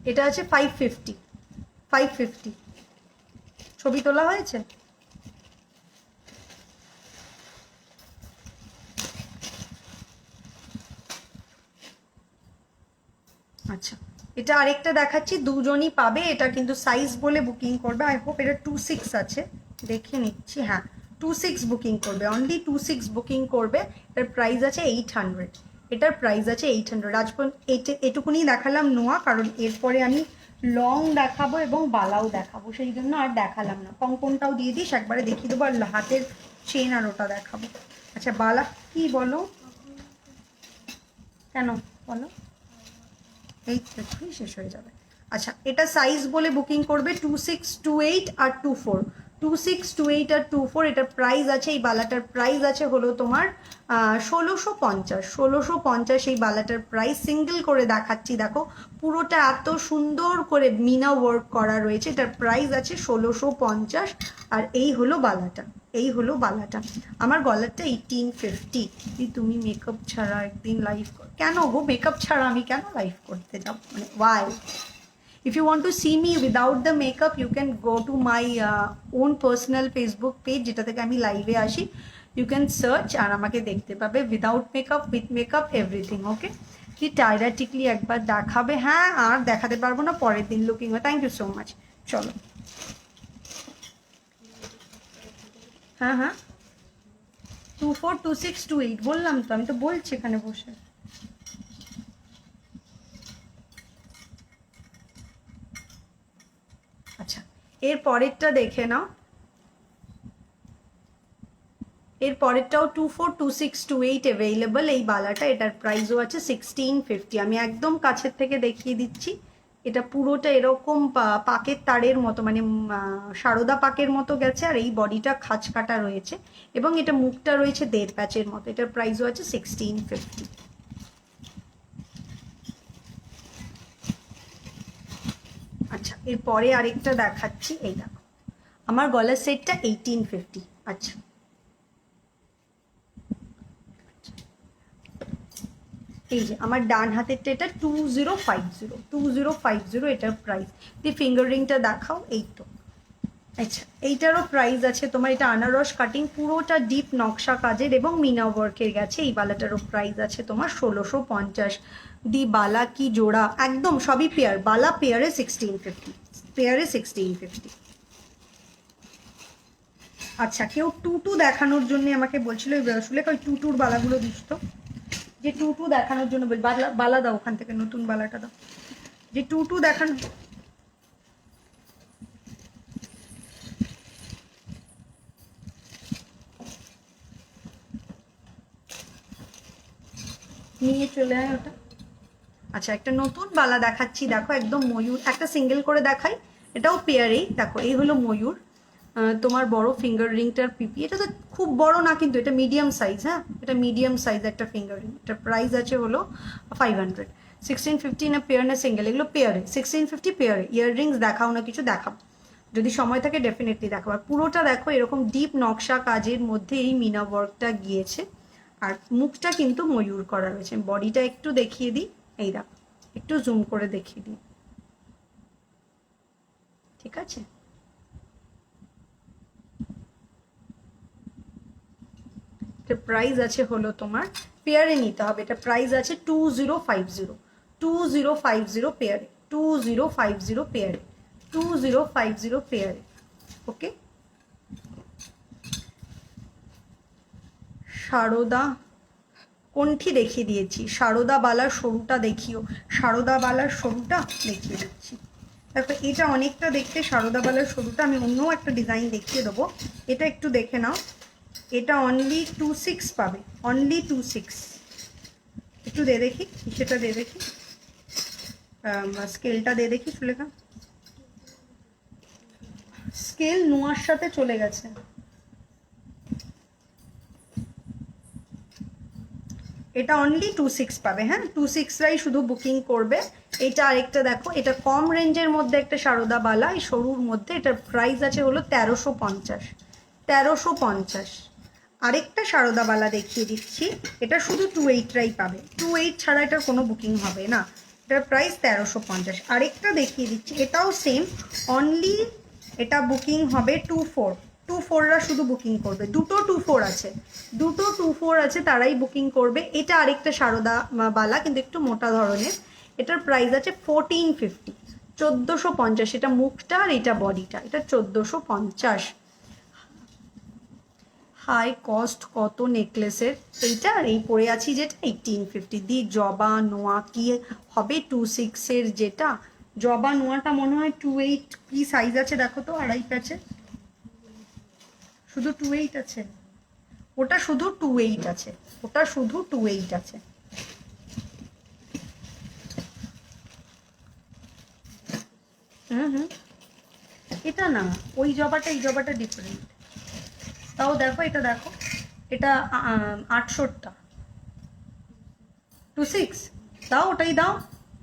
এটা আছে 550। 550 ছবি তোলা হয়েছে। আচ্ছা এটা আরেকটা দেখাচ্ছি, দুজনই পাবে। এটা কিন্তু সাইজ বলে বুকিং করবে। আই হোপ এটা 26 আছে, দেখে নিচ্ছি। হ্যাঁ 26 বুকিং করবে, অনলি 26 বুকিং করবে। এটার প্রাইস আছে 800। এটার প্রাইস আছে 800। আজপন এটুকুনি দেখালাম নোয়া, কারণ এরপরে আমি লং দেখাবো এবং বালাও দেখাবো, সেই জন্য আর দেখালাম না। কঙ্কনটাও দিয়ে দিস একবারে দেখিয়ে দেবো, আর হাতের চেন আর ওটা দেখাবো। আচ্ছা বালা কি বলো, কেন বলো? এই এক্ষুনি শেষ হয়ে যাবে। আচ্ছা এটা সাইজ বলে বুকিং করবে 2628 আর 24। 2628 আর 24। এটার প্রাইস আছে, এই বালাটার প্রাইস আছে হলো তোমার 1650। 1650 এই বালাটার প্রাইস। সিঙ্গেল করে দেখাচ্ছি, দেখো পুরোটা এত সুন্দর করে মিনা ওয়ার্ক করা রয়েছে। এটার প্রাইস আছে 1650। আর এই হলো বালাটা, এই হলো বালাটা। আমার গলারটা 1850। তুমি মেকআপ ছাড়া একদিন লাইভ কর, কেন গো? মেকআপ ছাড়া আমি কেন লাইভ করতে যাব, মানে Y? If you want to see me without the makeup, you can go to my own personal Facebook page, যেটা থেকে আমি লাইভে আসি। You can search আর আমাকে দেখতে পাবে, without makeup, with makeup, everything. Okay কি টায়রা টিকলি একবার দেখাবে? হ্যাঁ আর দেখাতে পারবো না, পরের দিন লুকিং হয়। Thank you so much. চলো হ্যাঁ হ্যাঁ 242628 বললাম তো, আমি তো বলছি এখানে বসে। আচ্ছা এর পরেরটা দেখে নাও, এর পরেরটাও 242628 অ্যাভেলেবল এই বালাটা। এটার প্রাইসও আছে 1650। আমি একদম কাছের থেকে দেখিয়ে দিচ্ছি। এটা পুরোটা এরকম পাকের তারের মতো, মানে সারদা পাকের মতো গেছে, আর এই বডিটা খাঁচ কাটা রয়েছে, এবং এটা মুখটা রয়েছে 1.5 প্যাচের মতো। এটার প্রাইসও আছে 1650। আচ্ছা এরপরে আরেকটা দেখাচ্ছি, এই দেখো আমার গলার সেটটা 1850। আচ্ছা এই যে আমার ডান হাতেরটা, এটা 2050 এটার প্রাইস। দিয়ে ফিঙ্গার রিংটা দেখাও, এই তো। আচ্ছা এইটারও প্রাইস আছে তোমার, এটা আনারস কাটিং, পুরোটা ডিপ নকশা কাজের এবং মিনা ওয়ার্কের গেছে। এই বালাটারও প্রাইস আছে তোমার 1650। দি বালা কি জোড়া, একদম সবই পেয়ার। বালা পেয়ারে 1650, পেয়ারে 1650। আচ্ছা কেউ টুটু দেখানোর জন্য আমাকে বলছিল, আসলে ওই টুটুর বালাগুলো দিস তো, যে টুটু দেখানোর জন্য বল। বালা দাও ওখান থেকে, নতুন বালাটা দাও। যে টু টু দেখান, নিয়ে চলে আয় ওটা। আচ্ছা একটা নতুন বালা দেখাচ্ছি, দেখো একদম ময়ূর, একটা সিঙ্গেল করে দেখাই, এটাও পেয়ারেই। দেখো এই হলো ময়ূর, তোমার বড় ফিঙ্গার রিংটার পিপি, এটা তো খুব বড় না কিন্তু এটা মিডিয়াম সাইজ, হ্যাঁ এটা মিডিয়াম সাইজ একটা ফিঙ্গার রিং। এটার প্রাইস আছে হলো 500, 1650 না পেয়ার না সিঙ্গেল, এগুলো পেয়ারে, 1650 পেয়ারে। ইয়াররিংস দেখাও না কিছু, দেখাবো যদি সময় থাকে ডেফিনেটলি দেখাবো। আর পুরোটা দেখো এরকম ডিপ নকশা কাজের মধ্যে এই মিনা ওয়ার্কটা গিয়েছে, আর মুখটা কিন্তু ময়ূর করা রয়েছে। বডিটা একটু দেখিয়ে দিই, এই দেখো একটু জুম করে দেখিয়ে দিই, ঠিক আছে। এটা প্রাইস আছে হলো তোমার, পেয়ারে নিতে হবে, এটা প্রাইস আছে 2050, 2050 পেয়ারে, 2050 পেয়ারে, 2050 পেয়ারে। ওকে, সারদা কোনটি দেখিয়ে দিয়েছি, সারদা বালার সরুটা দেখিও, সারদা বালার সরুটা দেখিয়ে দিচ্ছি। দেখো এটা অনেকটা দেখতে সারদা বালার সরুটা, আমি অন্য একটা ডিজাইন দেখিয়ে দেবো, এটা একটু দেখে নাও। এটা অনলি 26 পাবে, অনলি 26। একটু দে দেখি, সেটা দে দেখি, স্কেলটা দে দেখি সুলেখা, স্কেল নোয়ার সাথে চলে গেছে। এটা অনলি 26 পাবে, হ্যাঁ 26রাই শুধু বুকিং করবে। এটা আরেকটা দেখো, এটা কম রেঞ্জের মধ্যে একটা সারদা বালা, এই সরুর মধ্যে, এটার প্রাইস আছে হলো 1350, 1350। আরেকটা সারদা বালা দেখিয়ে দিচ্ছি, এটা শুধু 28রাই পাবে, 28 ছাড়া এটার কোনো বুকিং হবে না, এটার প্রাইস 1350। আরেকটা দেখিয়ে দিচ্ছি, এটাও সেম, অনলি এটা বুকিং হবে 24, 24রা শুধু বুকিং করবে, দুটো 24 আছে, দুটো 24 আছে তারাই বুকিং করবে। এটা আরেকটা সারদা বালা কিন্তু একটু মোটা ধরনের, এটার প্রাইস আছে 1450, 1450। এটা মুখটা আর এটা বডিটা, এটা 1450। হাই কস্ট কত নেকলেসের, এইটা আর এই পরে আছি যেটা 1850 দি। জবা নোয়া কি হবে 26-এর, যেটা জবা নোয়াটা মনে হয় 28, কি সাইজ আছে দেখো তো, আড়াই প্যাচে শুধু 28 আছে, ওটা শুধু 28 আছে, ওটা শুধু 28 আছে। হুম, এটা না, ওই জবাটা এই জবাটা ডিফারেন্ট। তাও দেখো এটা দেখো, এটা 800টা, 26 দাও, ওটাই দাও,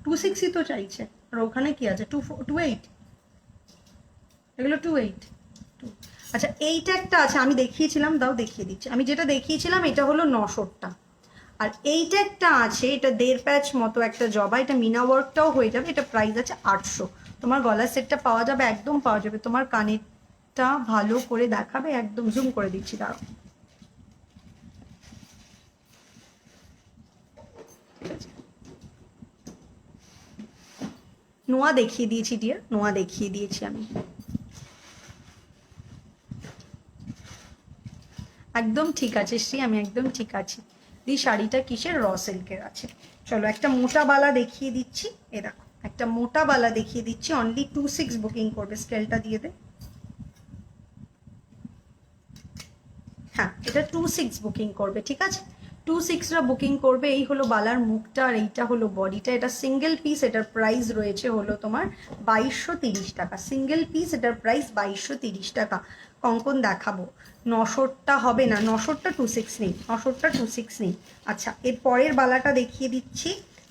26ই তো চাইছে। আর ওখানে কি আছে 28, এগুলো 28। আচ্ছা এইটা একটা আছে, আমি দেখিয়েছিলাম, দাও দেখিয়ে দিচ্ছি, আমি যেটা দেখিয়েছিলাম এটা হলো 900টা। আর এইটা একটা আছে, এটা 1.5 প্যাচ মতো একটা জবা, এটা মিনা ওয়ার্কটাও হয়ে যাবে, এটা প্রাইস আছে 800। তোমার গলার সেটটা পাওয়া যাবে, একদম পাওয়া যাবে। তোমার কানেরটা ভালো করে দেখাবে, একদম জুম করে দিচ্ছি, দাঁড়াও। নোয়া দেখিয়ে দিয়েছি ডিয়ার, নোয়া দেখিয়ে দিয়েছি আমি, একদম ঠিক আছে শ্রী, আমি একদম ঠিক আছি। দি শাড়িটা কিসের, র সিল্কের আছে। চলো একটা মোটা বালা দেখিয়ে দিচ্ছি, এ দেখো একটা মোটা বালা দেখিয়ে দিচ্ছি, অনলি 26 বুকিং করবে, স্কেলটা দিয়ে দে। হ্যাঁ এটা 26 বুকিং করবে, ঠিক আছে 26রা বুকিং করবে। এই হলো বালার মুখটা আর এইটা হলো বডিটা, এটা সিঙ্গেল পিস, এটার প্রাইস রয়েছে হলো তোমার 2230 টাকা, সিঙ্গেল পিস, এটার প্রাইস 2230 টাকা। কঙ্কন দেখাবো, 900টা হবে না, 900টা 26 নেই, 900টা 26 নেই। আচ্ছা এর পরের বালাটা দেখিয়ে দিচ্ছি,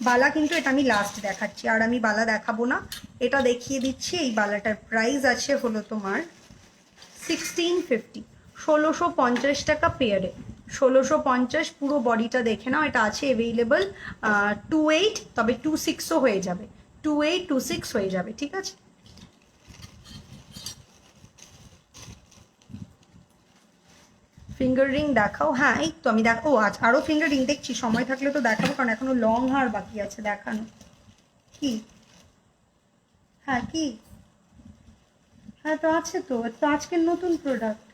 বালা কিন্তু এটা আমি লাস্ট দেখাচ্ছি, আর আমি বালা দেখাবো না, এটা দেখিয়ে দিচ্ছি। এই বালাটার প্রাইস আছে হলো তোমার 1650, 1650 টাকা পেয়ারে, 1650। পুরো বডিটা দেখে নাও, এটা আছে অ্যাভেলেবল 28, তবে 26ও হয়ে যাবে, 28 26 হয়ে যাবে, ঠিক আছে। ফিঙ্গার রিং দেখাও, হ্যাঁ এই তো আমি দেখো, আচ্ছা আরও ফিঙ্গার রিং দেখছি, সময় থাকলে তো দেখাবো, কারণ এখনো লং হার বাকি আছে দেখানো। কি, হ্যাঁ কি, হ্যাঁ তো আছে তো, তো আজকের নতুন প্রোডাক্ট।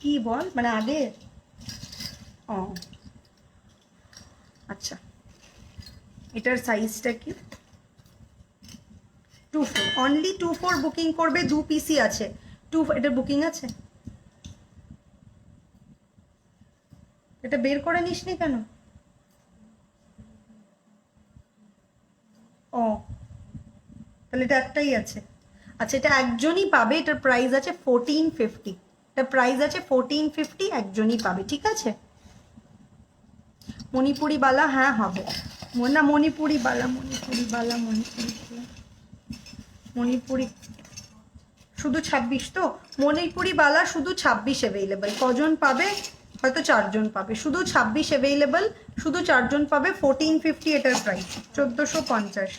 কি বল, মানে আগে, ও আচ্ছা এটার সাইজটা কি 2/4, অনলি 2/4 বুকিং করবে, 2 পিসই আছে। এটা বুকিং আছে, এটা বের করে নিসনি কেন? ও তাহলে এটা একটাই আছে। আচ্ছা এটা একজনই পাবে, এটার প্রাইস আছে 1450, এটা প্রাইস আছে 1450, একজনই পাবে, ঠিক আছে। মণিপুরি বালা হ্যাঁ হবে, না মণিপুরি বালা মণিপুরি শুধু 26 তো, মণিপুরি বালা শুধু 26 অ্যাভেলেবল। কজন পাবে? হয়তো 4 জন পাবে, শুধু 26 অ্যাভেলেবল, শুধু 4 জন পাবে। 1450 এটার প্রাইস, 1450,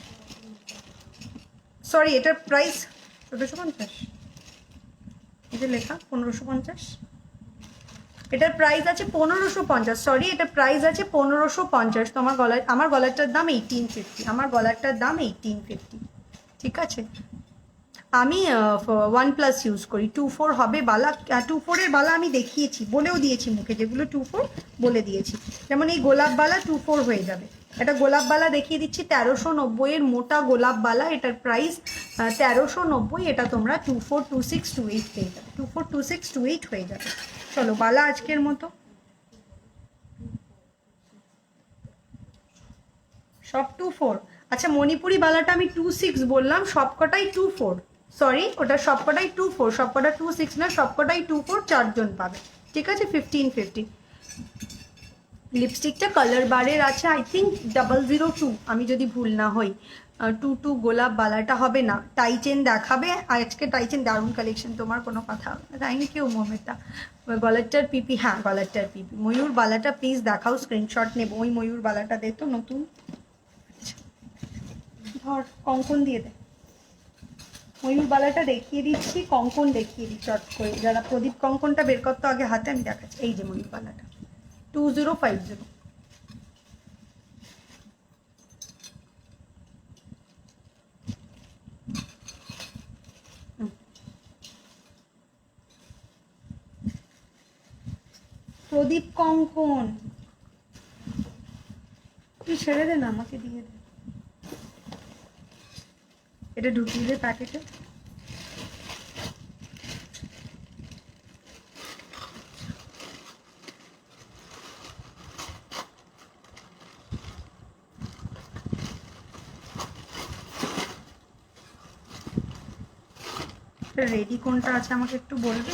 সরি এটার প্রাইস 1450, এটা লেখা 1550, এটার প্রাইস আছে 1550, সরি এটার প্রাইস আছে 1550। তো আমার গলারটার দাম 1850, আমার গলারটার দাম 1850, ঠিক আছে। আমি OnePlus ইউজ করি, 2/4 হবে বালা, 2/4 এর বালা আমি দেখিয়েছি, বলেও দিয়েছি মুখে, যেগুলো 2/4 বলে দিয়েছি। যেমন এই গোলাপ বালা 2/4 হয়ে যাবে। এটা গোলাপ বালা দেখিয়ে দিচ্ছি 1390 এর মোটা গোলাপ বালা, এটার প্রাইস 1390, এটা তোমরা 242628 পেয়ে যাবে, 242628 হয়ে যাবে। চলো বালা আজকের মতো সব 24। আচ্ছা মণিপুরি বালাটা আমি 26 বললাম, সবকটাই 24, সরি ওটা সবকটাই 24, সবকটা 26 না, সবকটাই 24, 4 জন পাবে, ঠিক আছে। 1550। লিপস্টিকটা কালার বারের আছে আই থিঙ্ক 002, আমি যদি ভুল না হই। 22 গোলাপ বালাটা হবে না, টাইচেন দেখাবে আজকে, টাইচেন দারুণ কালেকশন, তোমার কোনো কথা হবে না, তাই নাকি? ও মমেটা গলারটার পিপি, হ্যাঁ গলারটার পিপি। ময়ূর বালাটা প্লিজ দেখাও, স্ক্রিনশট নেব, ওই ময়ূর বালাটা দে তো নতুন, ধর কঙ্কন দিয়ে দে, ময়ূর বালাটা দেখিয়ে দিচ্ছি, কঙ্কন দেখিয়ে দিচ্ছি চট করে। যারা প্রদীপ কঙ্কনটা বের করতো আগে হাতে, আমি দেখাচ্ছি, এই যে ময়ূর বালাটা 2050। প্রদীপ কঙ্কন তুই ছেড়ে দে না, আমাকে দিয়ে দে, এটা ঢুকিয়ে দে প্যাকেটে। রেডি কোনটা আছে আমাকে একটু বলবে?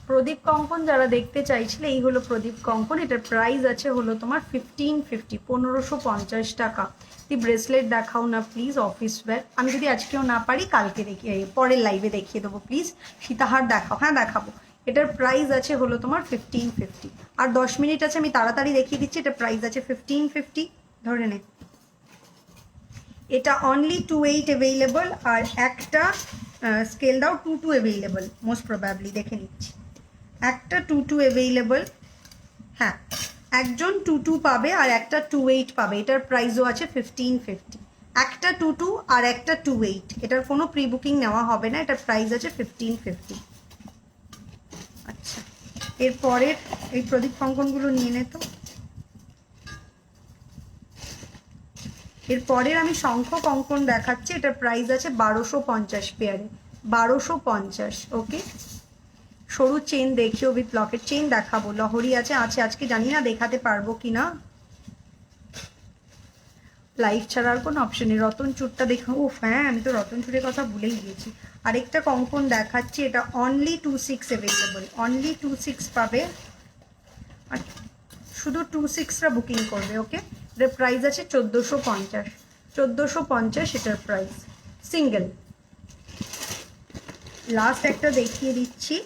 প্রদীপ কঙ্কন যারা দেখতে চাইছিলে, এই হলো প্রদীপ কঙ্কন, এটার প্রাইস আছে হলো তোমার 1550, 1550 টাকা। তুই ব্রেসলেট দেখাও না প্লিজ, অফিস ওয়্যার, আমি যদি আজকেও না পারি কালকে দেখিয়ে, পরের লাইভে দেখিয়ে দেবো প্লিজ। সীতাহার দেখাও, হ্যাঁ দেখাবো। এটার প্রাইস আছে হলো তোমার 1550, আর 10 মিনিট আছে, আমি তাড়াতাড়ি দেখিয়ে দিচ্ছি। এটার প্রাইস আছে 1550, ধরে নে। এটা অনলি 28 অ্যাভেলেবল, আর একটা স্কেল দাও 22 অ্যাভেলেবল, মোস্ট প্রবাবলি দেখে নিচ্ছি, একটা 22 অ্যাভেলেবল, হ্যাঁ একজন 22 পাবে আর একটা 28 পাবে, এটার প্রাইসও আছে 1550, একটা 22 আর একটা 28, এটার কোনো প্রি বুকিং নেওয়া হবে না, এটার প্রাইস আছে 1550। আচ্ছা এরপরের এই প্রদীপ কঙ্কনগুলো নিয়ে নে তো। এরপরের আমি শঙ্খ কঙ্কন দেখাচ্ছি, এটার প্রাইস আছে 1250 পেয়ারে, 1250, ওকে। সরু চেন দেখিও, উইথ লকেট চেন দেখাবো, লহরি আছে, আজকে জানি না দেখাতে পারবো কিনা, লাইভ ছাড়া আর কোনো অপশন নেই। রতন চুরটা দেখো, ও হ্যাঁ আমি তো রতন চুরের কথা ভুলেই গিয়েছি। আরেকটা কঙ্কন দেখাচ্ছি, এটা অনলি 26 অ্যাভেলেবল, অনলি 26 পাবে, আর শুধু 26রা বুকিং করবে, ওকে। এটার প্রাইস আছে 1450, 1450 এটার প্রাইস, সিঙ্গেল। লাস্ট একটা দেখিয়ে দিচ্ছি,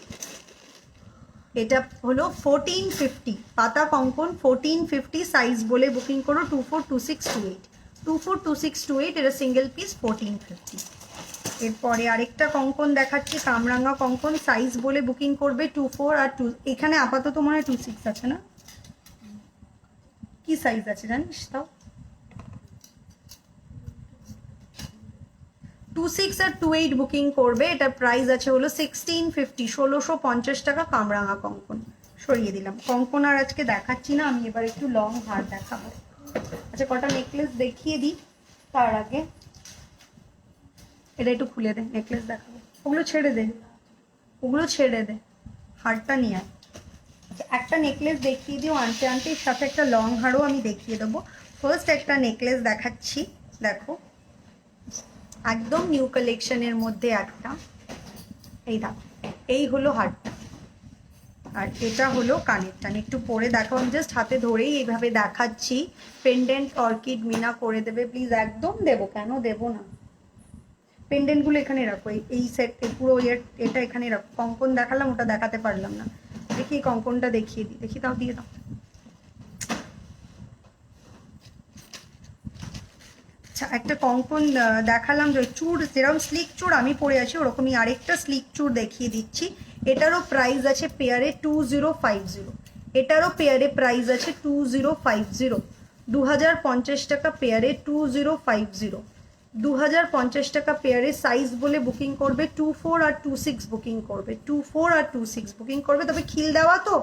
এটা হলো 1450 পাতা কঙ্কন, 1450 সাইজ বলে বুকিং করো, 242628, 242628, এটা সিঙ্গেল পিস 1450। এরপরে আরেকটা কঙ্কন দেখাচ্ছি, কামরাঙ্গা কঙ্কন, সাইজ বলে বুকিং করবে 24 আর 2, এখানে আপাতত মনে হয় 26 আছে না, কি সাইজ আছে জানিস তাও? 26 আর 28 বুকিং করবে। এটা প্রাইস আছে হলো 1650, 1650 টাকা। কামরাঙা কঙ্কন সরিয়ে দিলাম। কঙ্কন আর আজকে দেখাচ্ছি না, আমি এবার একটু লং হার দেখাবো। আচ্ছা কটা নেকলেস দেখিয়ে দিই তার আগে। এটা একটু খুলে দে, নেকলেস দেখাবো। ওগুলো ছেড়ে দে, ওগুলো ছেড়ে দে, হারটা নিয়ে আয়। আচ্ছা একটা নেকলেস দেখিয়ে দিও আনতে আনতে, এর সাথে একটা লং হারও আমি দেখিয়ে দেবো। ফার্স্ট একটা নেকলেস দেখাচ্ছি, দেখো একদম নিউ কালেকশনের মধ্যে একটা। এই দেখো, এই হলো হারটা, আর এটা হলো কানেরটা। একটু পরে দেখো, আমি জাস্ট হাতে ধরেই এইভাবে দেখাচ্ছি। পেন্ডেন্ট অর্কিড মিনা করে দেবে প্লিজ, একদম দেবো, কেন দেবো না। পেন্ডেন্টগুলো এখানে রাখো, এই সেট পুরো এটা এখানে রাখো। কঙ্কন দেখালাম, ওটা দেখাতে পারলাম না। দেখি কঙ্কনটা দেখিয়ে দিই, দেখি তাও দিয়ে দাও। আচ্ছা একটা কঙ্কন দেখালাম, যে চূড় যেরকম স্লিক চূড় আমি পরে আছি ওরকমই আরেকটা স্লিক চূড় দেখিয়ে দিচ্ছি। এটারও প্রাইস আছে পেয়ারে 2050। এটারও পেয়ারে প্রাইস আছে 2050, 2050 টাকা পেয়ারে 2050, 2050 টাকা পেয়ারে। সাইজ বলে বুকিং করবে 24 আর 26 বুকিং করবে, 24 আর 26 বুকিং করবে। তবে খিল দেওয়া তো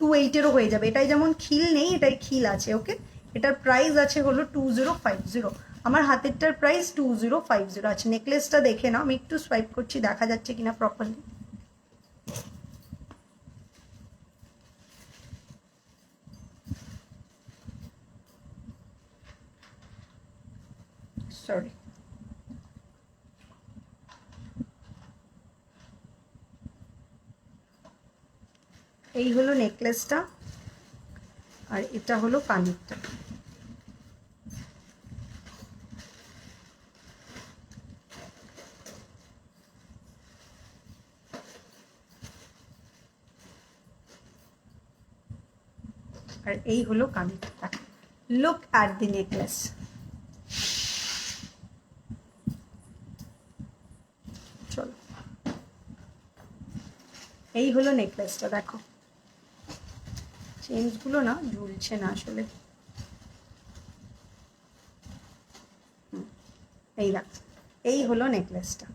28-এরও হয়ে যাবে। এটাই যেমন খিল নেই, এটাই খিল আছে। ওকে, এটার প্রাইস আছে হলো 2050। আমার হাতেরটার প্রাইস 2050 আছে। নেকলেসটা দেখে নাও, আমি একটু সোয়াইপ করছি, দেখা যাচ্ছে কিনা প্রপারলি। সরি, এই হলো নেকলেসটা, আর এটা হলো কানেরটা। আর এই হলো কানেরটা। Look at the necklace. চলো, এই হলো নেকলেসটা, দেখো চেইনগুলো না ঝুলছে না আসলে। এই দেখো, এই হলো নেকলেসটা।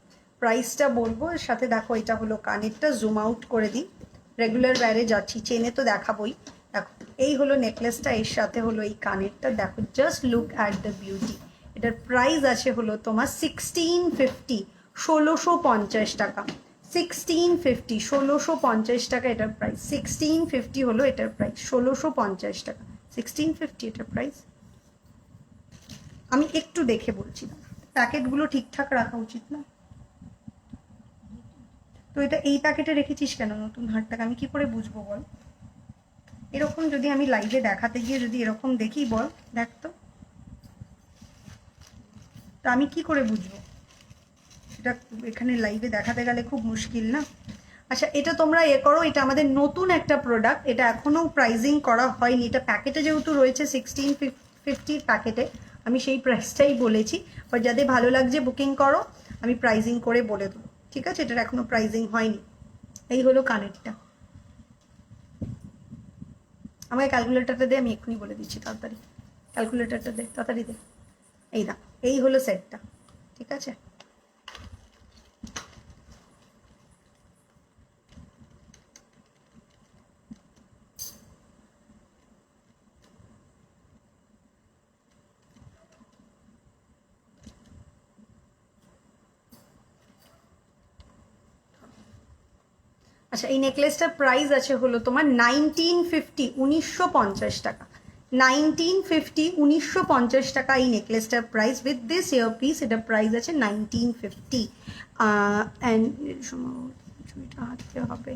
প্রাইসটা বলবো, এর সাথে দেখো এটা হলো কানেরটা। জুম আউট করে দিই, রেগুলার ওয়্যারে যাচ্ছি, চেনে তো দেখাবোই। দেখো এই হলো নেকলেসটা, এর সাথে হলো এই কানেরটা। দেখো just look at the beauty. এটার প্রাইস আছে হলো তোমার 1650, 1650 টাকা। 1650, 1650 টাকা এটার প্রাইস। 1650 হলো এটার প্রাইস, 1650 টাকা। 1650 এটার প্রাইস। আমি একটু দেখে বলছি না, প্যাকেটগুলো ঠিকঠাক রাখা উচিত না? তো এটা এই প্যাকেটে রেখেছিস কেন নতুন হারটাকে, আমি কি করে বুঝবো বল? এরকম যদি আমি লাইভে দেখাতে গিয়ে যদি এরকম দেখি, বল দেখ তো, তা আমি কি করে বুঝবো? এটা এখানে লাইভে দেখাতে গেলে খুব মুশকিল না? আচ্ছা এটা তোমরা করো, এটা আমাদের নতুন একটা প্রোডাক্ট, এটা এখনো প্রাইজিং করা হয়নি। এটা প্যাকেটে যেহেতু রয়েছে 1650 প্যাকেটে, আমি সেই প্রাইসটাই বলেছি। বাট যাদের ভালো লাগছে বুকিং করো, আমি প্রাইজিং করে বলে দেবো, ঠিক আছে? এটার এখনো প্রাইজিং হয়নি। এই হলো কানেরটা। আমাকে ক্যালকুলেটারটা দে, আমি এক্ষুনি বলে দিচ্ছি, তাড়াতাড়ি ক্যালকুলেটারটা দে, তাড়াতাড়ি দে। এই না, এই হলো সেটটা, ঠিক আছে? আচ্ছা এই নেকলেসটার প্রাইস আছে হলো তোমার 1950, 1950 টাকা। 1950, 1950 টাকা এই নেকলেসটার price. With this ear piece এটার প্রাইস আছে 1950। অ্যান্ড চুড়িটা হাতে হবে,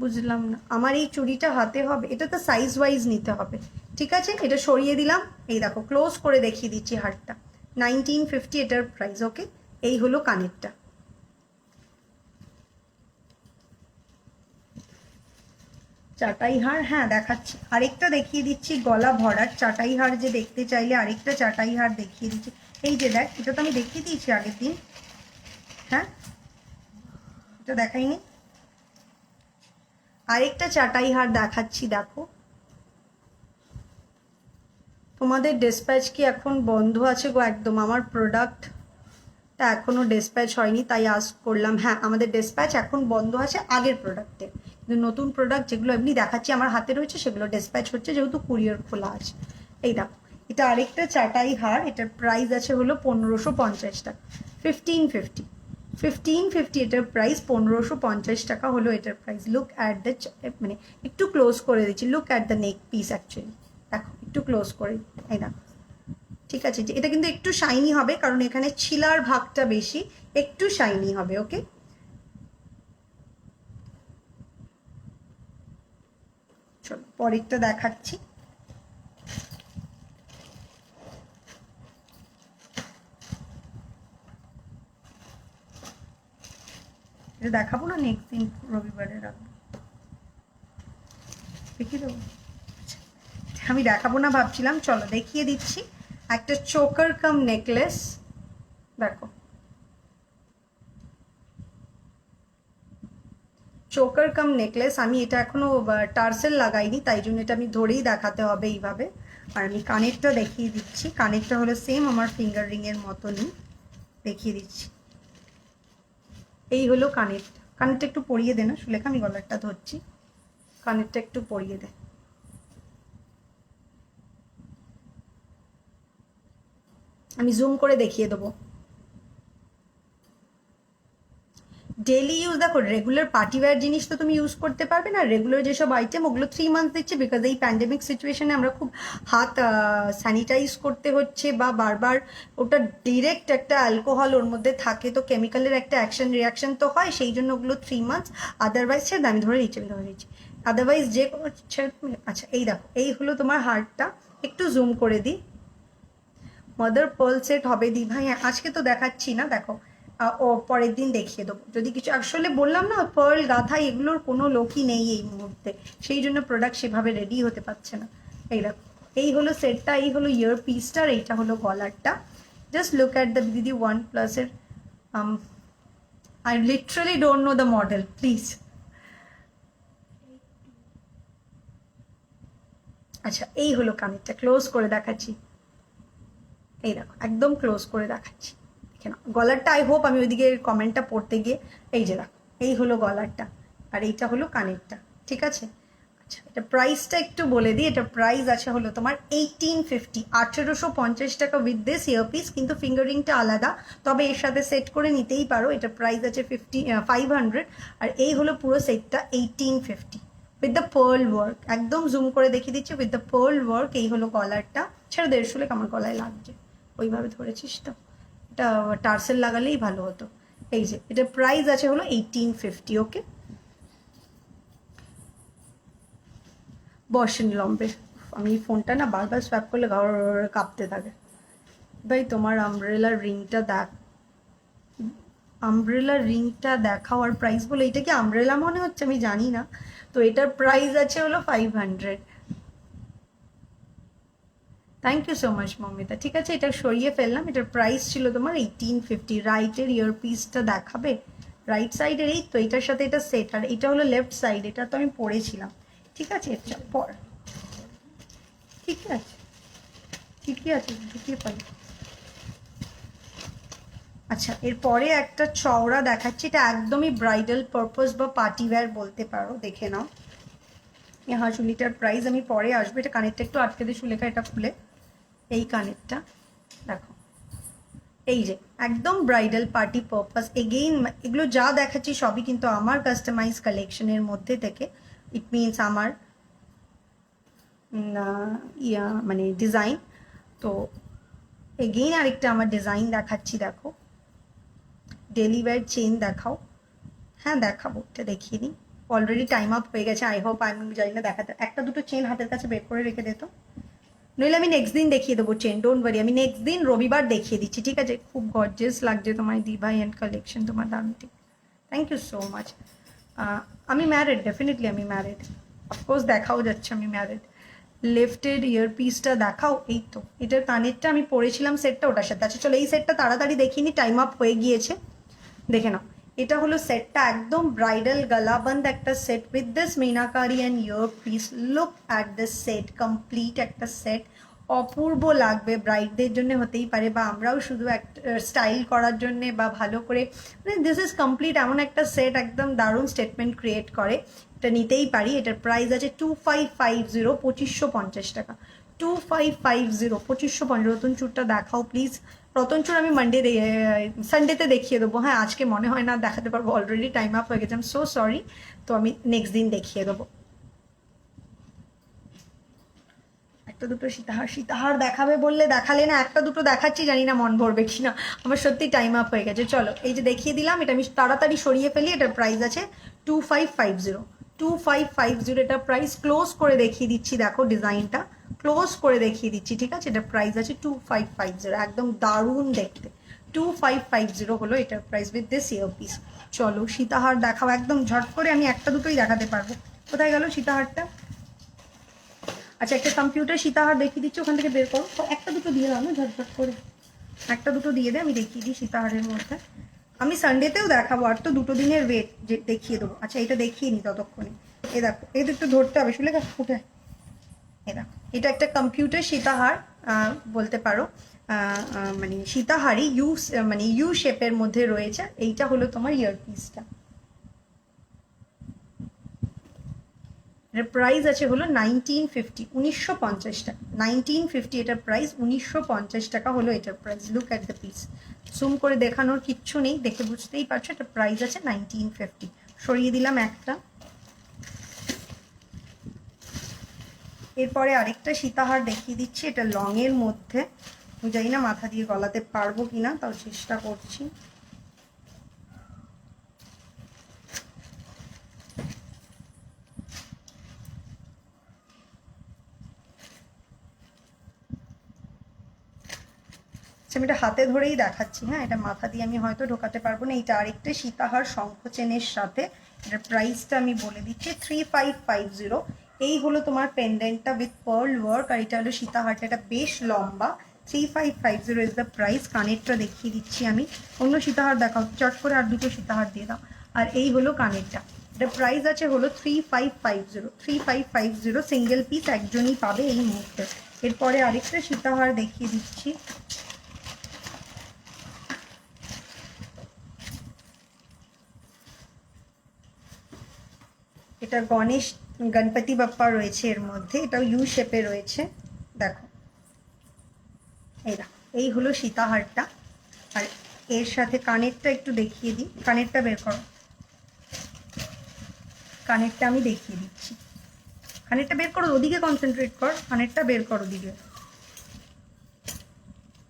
বুঝলাম না। আমার এই চুড়িটা হাতে হবে, এটা তো সাইজ ওয়াইজ নিতে হবে, ঠিক আছে? এটা সরিয়ে দিলাম। এই দেখো ক্লোজ করে দেখিয়ে দিচ্ছি হারটা। 1950 এটার প্রাইস। ওকে, এই হলো কানেরটা। চাটাই হার, হ্যাঁ দেখাচ্ছি, আরেকটা দেখিয়ে দিচ্ছি গলা ভরার চাটাই হার। যে দেখতে চাইলে আরেকটা চাটাই হার দেখিয়ে দিচ্ছি। এই যে দেখ, এটা তো আমি দেখিয়ে দিয়েছি আগের দিন। হ্যাঁ এটা দেখাইনি, আরেকটা চাটাই হার দেখাচ্ছি। দেখো তোমাদের ডিসপ্যাচ কি এখন বন্ধ আছে গো? একদম আমার প্রোডাক্ট প্রোডাক্টটা এখনও ডিসপ্যাচ হয়নি, তাই আস্ক করলাম। হ্যাঁ, আমাদের ডিসপ্যাচ এখন বন্ধ আছে আগের প্রোডাক্টে, কিন্তু নতুন প্রোডাক্ট যেগুলো এমনি দেখাচ্ছি আমার হাতে রয়েছে সেগুলো ডিসপ্যাচ হচ্ছে, যেহেতু কুরিয়ার খোলা আছে। এই দেখো, এটা আরেকটা চাটাই হার, এটার প্রাইস আছে হলো 1550 টাকা, 1550, 1550 এটার প্রাইস, 1550 টাকা হলো এটার প্রাইস। লুক অ্যাট দ্য, মানে একটু ক্লোজ করে দিচ্ছি, look at the neck piece actually, দেখো একটু ক্লোজ করে, এই দেখো, ঠিক আছে। এটা কিন্তু একটু শাইনি হবে কারণ এখানে ছিলার ভাগটা বেশি, একটু শাইনি হবে। ওকে, চলো পরেরটা দেখাচ্ছি। এটা দেখাবো না, নেক্সট দিন রবিবারে রাখবো, দেখিয়ে দেবো। আমি দেখাবো না ভাবছিলাম, চলো দেখিয়ে দিচ্ছি। একটা চোকার কাম নেকলেস, দেখো চোকার কাম নেকলেস। আমি এটা এখনো টার্সেল লাগাইনি, তাই জন্য এটা আমি ধরেই দেখাতে হবে এইভাবে। আর আমি কানেরটা দেখিয়ে দিচ্ছি, কানেরটা হলো সেম আমার ফিঙ্গার রিং এর মতনই, দেখিয়ে দিচ্ছি। এই হলো কানেরটা, কানেরটা একটু পরিয়ে দে না সুলেখা, আমি গলারটা ধরছি, কানেরটা একটু পরিয়ে দে। আমি জুম করে দেখিয়ে দেবো। ডেলি ইউজ, দেখো রেগুলার পার্টি ওয়্যার জিনিস তো তুমি ইউজ করতে পারবে না, রেগুলার যেসব আইটেম ওগুলো 3 মান্থস দিচ্ছে, বিকজ এই প্যান্ডেমিক সিচুয়েশনে আমরা খুব হাত স্যানিটাইজ করতে হচ্ছে, বা বারবার ওটা ডিরেক্ট একটা অ্যালকোহল ওর মধ্যে থাকে, তো কেমিক্যালের একটা অ্যাকশন রিয়াকশন তো হয়, সেই জন্য ওগুলো 3 মান্থস। আদারওয়াইজ ছেড়ে আমি ধরে নিচ্ছি, আদারওয়াইজ যে কোনো আচ্ছা এই দেখো, এই হলো তোমার হারটা, একটু জুম করে দিই। মাদার পার্ল সেট হবে দি ভাই, আজকে তো দেখাচ্ছি না, দেখো ও পরের দিন দেখিয়ে দেবো যদি কিছু। আসলে বললাম না, পার্ল গাঁথা এগুলোর কোনো লোকই নেই এই মুহূর্তে, সেই জন্য প্রোডাক্ট সেভাবে রেডি হতে পারছে না। এই দেখো, এই হলো সেটটা, এই হলো ইয়ার পিসটার, এইটা হলো গলারটা। জাস্ট লুক অ্যাট দ্য দিদি ওয়ান প্লাসের, I literally don't know the model, please. আচ্ছা, এই হলো কানেরটা, ক্লোজ করে দেখাচ্ছি, এই দেখো একদম ক্লোজ করে দেখাচ্ছি, দেখে নাও গলারটা। আই হোপ আমি ওইদিকে কমেন্টটা পড়তে গিয়ে, এই যে দেখো এই হলো গলারটা, আর এইটা হলো কানেরটা, ঠিক আছে। আচ্ছা, এটা প্রাইসটা একটু বলে দিই, এটা প্রাইস আছে হলো তোমার 1850, 1850 টাকা উইথ দিস ইয়ারপিস, কিন্তু ফিঙ্গারিংটা আলাদা, তবে এর সাথে সেট করে নিতেই পারো। এটা প্রাইস আছে 500, আর এই হলো পুরো সেটটা 1850 উইথ দ্য পার্ল ওয়ার্ক। একদম জুম করে দেখিয়ে দিচ্ছি, উইথ দ্য পার্ল ওয়ার্ক। এই হলো গলারটা, ছেড়ে 150 লেখ আমার গলায় লাগছে, ওইভাবে ধরেছিস তো, এটা টার্সেল লাগালেই ভালো হতো। এই যে এটা প্রাইস আছে হলো 1850। ওকে, বসেন লম্বে, আমি ফোনটা না বারবার সোয়াপ করলে ঘর কাঁপতে থাকে। ভাই তোমার আমব্রেলার রিংটা দেখ, আমব্রেলার রিংটা দেখাও আর প্রাইস বলে। এটা কি আমব্রেলা মনে হচ্ছে, আমি জানি না। তো এটার প্রাইস আছে হলো 500। Thank you so much Mamita. ঠিক আছে, এটা সরিয়ে ফেললাম, এটার প্রাইস ছিল তোমার 1850। রাইটের ইয়ারপিসটা দেখাবে, রাইট সাইডের, এই তো এটার সাথে এটা সেট, আর এটা হলো লেফট সাইড, এটা তো আমি পড়েছিলাম। ঠিক আছে, পর, ঠিক আছে, ঠিকই আছে, ঢুকিয়ে পারি। আচ্ছা, এরপরে একটা চওড়া দেখাচ্ছি, এটা একদমই ব্রাইডাল পারপাস বা পার্টি ওয়্যার বলতে পারো, দেখে নাও। এই হাঁসুলিটার প্রাইস আমি পরে আসবো, এটা কানেরটা একটু আটকে দিয়ে সুলেখা, এটা খুলে, এই কানেরটা দেখো, এই যে একদম ব্রাইডাল পার্টি পারপাস। এগেইন এগুলো যা দেখাচ্ছি সবই কিন্তু আমার কাস্টমাইজ কালেকশনের মধ্যে থেকে, ইট মিনস আমার মানে ডিজাইন। তো এগেইন আরেকটা আমার ডিজাইন দেখাচ্ছি, দেখো ডেলি ওয়্যার চেন দেখাও। হ্যাঁ দেখাবো, এটা দেখিয়ে নিই, অলরেডি টাইম আপ হয়ে গেছে। আই হোপ, আমি জানি না দেখাতে, একটা দুটো চেন হাতের কাছে বের করে রেখে দিত, নইলে আমি নেক্সট দিন দেখিয়ে দেবো চেন, ডোন্ট ওয়ারি, আমি নেক্সট দিন রবিবার দেখিয়ে দিচ্ছি, ঠিক আছে। খুব গর্জিয়াস লাগছে তোমার দিভাই অ্যান্ড কালেকশন, তোমার দামটি, থ্যাংক ইউ সো মাচ। আমি ম্যারিড, ডেফিনেটলি আমি ম্যারিড, অফকোর্স দেখাও যাচ্ছে আমি ম্যারিড। লেফটের ইয়ারপিসটা দেখাও, এই তো এটার কানেরটা আমি পরেছিলাম সেটটা ওটার সাথে। আচ্ছা চলো, এই সেটটা তাড়াতাড়ি দেখিনি, টাইম আপ হয়ে গিয়েছে, দেখে নাও। এটা হলো সেটটা, একদম ব্রাইডাল গলাবন্ধ একটা set with this meenakari and year piece. Look at this set, complete একটা সেট, অপূর্ব লাগবে, ব্রাইডদের জন্য হতেই পারে, বা আমরাও শুধু একটা স্টাইল করার জন্যে বা ভালো করে, মানে দিস ইজ কমপ্লিট এমন একটা সেট, একদম দারুণ স্টেটমেন্ট ক্রিয়েট করে, এটা নিতেই পারি। এটার প্রাইস আছে 2550, 2550 টাকা। 2550, 2550। রতন চুরটা দেখাও প্লিজ। রতন চুর আমি সানডেতে দেখিয়ে দেবো। হ্যাঁ, আজকে মনে হয় না দেখাতে পারবো, অলরেডি টাইম আপ হয়ে গেছে, আই এম সো সরি। তো আমি নেক্সট দিন দেখিয়ে দেবো। একটা দুটো সীতাহার, সীতাহার দেখাবে বললে দেখালে না, একটা দুটো দেখাচ্ছি, জানি না মন ভরবে কিনা। আমার সত্যি টাইম আপ হয়ে গেছে। চলো, এই যে দেখিয়ে দিলাম, এটা আমি তাড়াতাড়ি সরিয়ে ফেলি। এটার প্রাইস আছে 2550, 2550 এটা প্রাইস। ক্লোজ করে দেখিয়ে দিচ্ছি, দেখো ডিজাইনটা ক্লোজ করে দেখিয়ে দিচ্ছি, ঠিক আছে? এটা প্রাইস আছে 2550, একদম দারুণ দেখতে। 2550 হলো এটার price with this ear piece. চলো সীতাহার দেখাও একদম ঝট করে, আমি একটা দুটোই দেখাতে পারবো। কোথায় গেল সীতাহারটা? আচ্ছা, একটা কম্পিউটার সীতাহার দেখিয়ে দিচ্ছি, ওখান থেকে বের করো। একটা দুটো দিয়ে দাও না ঝটঝট করে, একটা দুটো দিয়ে দে, আমি দেখিয়ে দিই সীতাহারের মধ্যে। আমি সানডেতেও দেখাবো, আর তো দুটো দিনের ওয়েট, যে দেখিয়ে দেবো। আচ্ছা, এটা দেখিয়ে নি ততক্ষণে। এ দেখো, এটা একটু ধরতে হবে, শুলে ফুটে। এ দেখো, এটা একটা কম্পিউটার সীতাহার বলতে পারো, মানে সীতাহারই মানে ইউ শেপের মধ্যে রয়েছে। এইটা হলো তোমার ইয়ারপিসটা। এটার প্রাইস আছে হলো 1950, 1950 টাকা। 1950 এটার প্রাইস, 1950 টাকা হলো এটার price. Look at the piece. Zoom করে দেখানোর কিচ্ছু নেই, দেখে বুঝতেই পারছো এটার প্রাইস আছে 1950। সরিয়ে দিলাম একটা। এরপরে আরেকটা সীতাহার দেখিয়ে দিচ্ছি, এটা লং এর মধ্যে। আমি জানি না মাথা দিয়ে গলাতে পারবো কিনা, তাও চেষ্টা করছি। আমি এটা হাতে ধরেই দেখাচ্ছি। হ্যাঁ, এটা মাথা দিয়ে আমি হয়তো ঢোকাতে পারবো না। এইটা আরেকটা সীতাহার শঙ্খ চেনের সাথে। এটার প্রাইসটা আমি বলে দিচ্ছি 3550। এই হলো তোমার পেন্ডেন্টটা উইথ পার্ল ওয়ার্ক, আর এটা হলো সীতাহারটা, এটা বেশ লম্বা। 3550 ইজ দ্য প্রাইস। কানেরটা দেখিয়ে দিচ্ছি আমি। অন্য সীতাহার দেখাও চট করে, আর দুটো সীতাহার দিয়ে দাও। আর এই হলো কানেরটা। এটা প্রাইস আছে হলো 3550, 3550 সিঙ্গেল পিস একজনই পাবে এই মুহূর্তে। এরপরে আরেকটা সীতাহার দেখিয়ে দিচ্ছি। এটা গণেশ গণপতি বাপ্পা রয়েছে এর মধ্যে, এটাও ইউ শেপে রয়েছে। দেখো, এই দেখো, এই হলো সীতাহারটা। আর এর সাথে কানেরটা একটু দেখিয়ে দিই। কানেরটা বের করো, কানেরটা আমি দেখিয়ে দিচ্ছি। কানেরটা বের করো, ওদিকে কনসেন্ট্রেট কর, কানেরটা বের করো ওদিকে।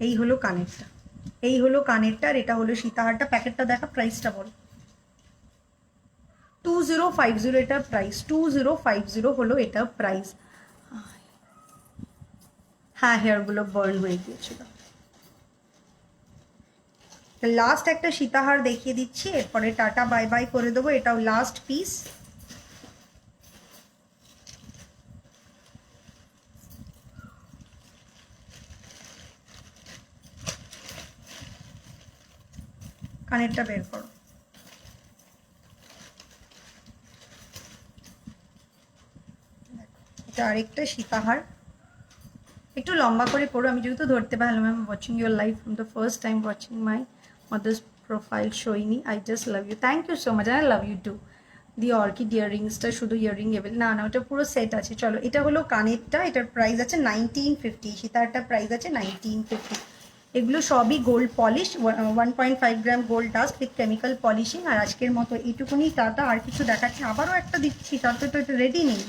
এই হলো কানেরটা, এই হলো কানেরটা, আর এটা হলো সীতাহারটা। প্যাকেটটা দেখা, প্রাইসটা বল। 2050 এটার প্রাইস, 2050 হলো এটার প্রাইস। হ্যাঁ, হেয়ারগুলো বার্ন হয়ে গিয়েছিল। লাস্ট একটা সীতাহার দেখিয়ে দিচ্ছি, এরপরে টাটা বাই বাই করে দেবো। এটাও লাস্ট পিস। কানেরটা বের করো। এটা আরেকটা সীতাহার, একটু লম্বা করে পড়ো, আমি যেহেতু ধরতে পারলাম। I am watching your life from the first time watching my mother's profile শোয়নি। I just love you, thank you so much, I love you too. দি অর্কিড ইয়াররিংসটা শুধু ইয়াররিং এভেল না, না ওটা পুরো সেট আছে। চলো, এটা হলো কানেরটা, এটার প্রাইস আছে 1950। সীতাহারটার প্রাইস আছে 1950। এগুলো সবই gold polish, 1.5 gram gold dust with chemical polishing. আর আজকের মতো এইটুকুনি, টাটা। আর কিছু দেখাচ্ছি, আবারও একটা দিচ্ছি, তাতে তো এটা রেডি নেই।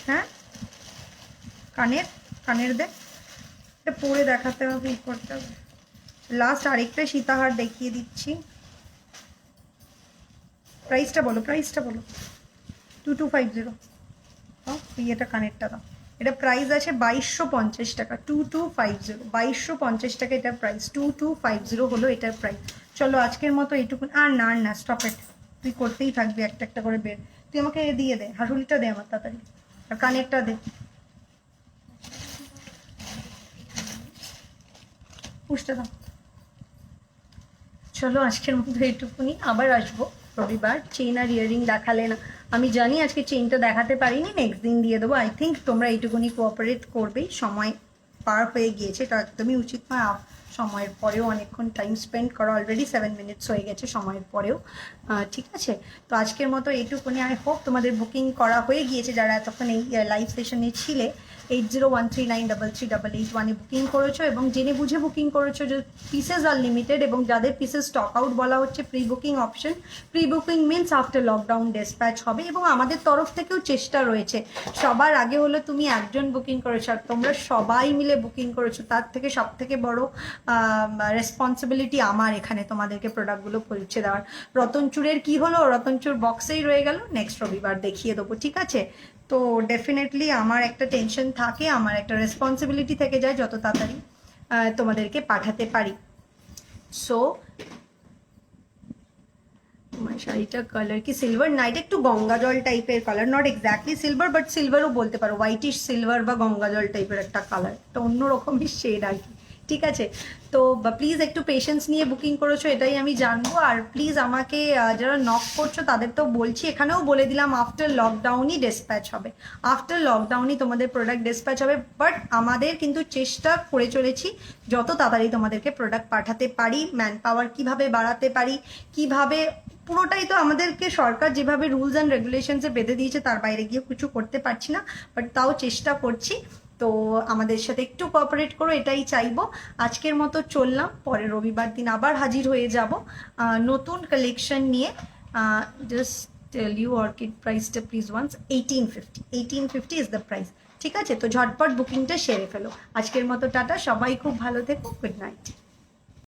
হ্যাঁ, কানের, কানের দে, এটা পরে দেখাতে হবে, ই করতে হবে। লাস্ট আরেকটা সীতাহার দেখিয়ে দিচ্ছি। প্রাইসটা বলো, প্রাইসটা বলো। 2250। তুই এটা কানেরটা দাও। এটা প্রাইস আছে 2250 টাকা। 2250, 2250 টাকা এটার প্রাইস। 2250 হলো এটার প্রাইস। চলো, আজকের মতো এইটুকুন। আর না, আর না, স্টপ ইট। তুই করতেই থাকবি একটা একটা করে বের। তুই আমাকে দিয়ে দে, হাসুলিটা দে আমার তাড়াতাড়ি, আর কানেরটা দে, পুষতে দাও। চলো, আজকের মতো এইটুকুনি, আবার আসবো। রবিবার চেইন আর ইয়ারিং দেখালে না, আমি জানি আজকে চেইনটা দেখাতে পারিনি, নেক্সট দিন দিয়ে দেবো। আই থিঙ্ক তোমরা এইটুকুনি কোঅপারেট করবেই, সময় পার হয়ে গিয়েছে, এটা একদমই উচিত নয়। সময়ের পরেও অনেকক্ষণ টাইম স্পেন্ড করা, অলরেডি 7 মিনিটস হয়ে গেছে সময়ের পরেও। ঠিক আছে, তো আজকের মতো এইটুকুনি। আই হোপ তোমাদের বুকিং করা হয়ে গিয়েছে, যারা এতক্ষণ এই লাইভ সেশনে ছিলে। 8013933881 বুকিং করেছো এবং জেনে বুঝে বুকিং করেছো যে পিসেস আর লিমিটেড, এবং যাদের পিসেস স্টক আউট বলা হচ্ছে pre booking option. Pre booking means after lockdown dispatch হবে, এবং আমাদের তরফ থেকেও চেষ্টা রয়েছে। সবার আগে হলো তুমি একজন বুকিং করেছো, আর তোমরা সবাই মিলে বুকিং করেছো, তার থেকে সব থেকে বড় রেসপন্সিবিলিটি আমার এখানে তোমাদেরকে প্রোডাক্টগুলো পৌঁছে দেওয়ার। রতনচুরের কি হলো, রতনচুর বক্সেই রয়ে গেল, নেক্সট রবিবার দেখিয়ে দেবো, ঠিক আছে? তো ডেফিনেটলি আমার একটা টেনশন থাকে, আমার একটা রেসপন্সিবিলিটি থেকে যায় যত তাড়াতাড়ি তোমাদেরকে পাঠাতে পারি। সো তোমার শাড়িটা কালার কি সিলভার? না, এটা একটু গঙ্গা জল টাইপের colour, not exactly silver, but সিলভারও বলতে পারো, হোয়াইটিশ সিলভার বা গঙ্গা জল টাইপের একটা কালার, একটা অন্যরকমই শেড আর কি, ঠিক আছে? তো প্লিজ একটু পেশেন্স নিয়ে বুকিং করেছো, এটাই আমি জানবো। আর প্লিজ আমাকে যারা নক করছো তাদের তো বলছি, এখানেও বলে দিলাম আফটার লকডাউনই ডিসপ্যাচ হবে, আফটার লকডাউনই তোমাদের প্রোডাক্ট ডিসপ্যাচ হবে। বাট আমাদের কিন্তু চেষ্টা করে চলেছি যত তাড়াতাড়ি তোমাদেরকে প্রোডাক্ট পাঠাতে পারি, ম্যান পাওয়ার কীভাবে বাড়াতে পারি, কীভাবে, পুরোটাই তো আমাদেরকে সরকার যেভাবে রুলস অ্যান্ড রেগুলেশনসে বেঁধে দিয়েছে তার বাইরে গিয়ে কিছু করতে পারছি না, বাট তাও চেষ্টা করছি। তো আমাদের সাথে একটু কোঅপারেট করো, এটাই চাইবো। আজকের মতো চললাম, পরে রবিবার দিন আবার হাজির হয়ে যাব নতুন কালেকশন নিয়ে। জাস্ট টেল ইউ অর্কিড প্রাইসটা please once, 1850 is the price, ঠিক আছে? তো ঝটপট বুকিংটা সেরে ফেলো। আজকের মতো টাটা, সবাই খুব ভালো থেকো, গুড নাইট।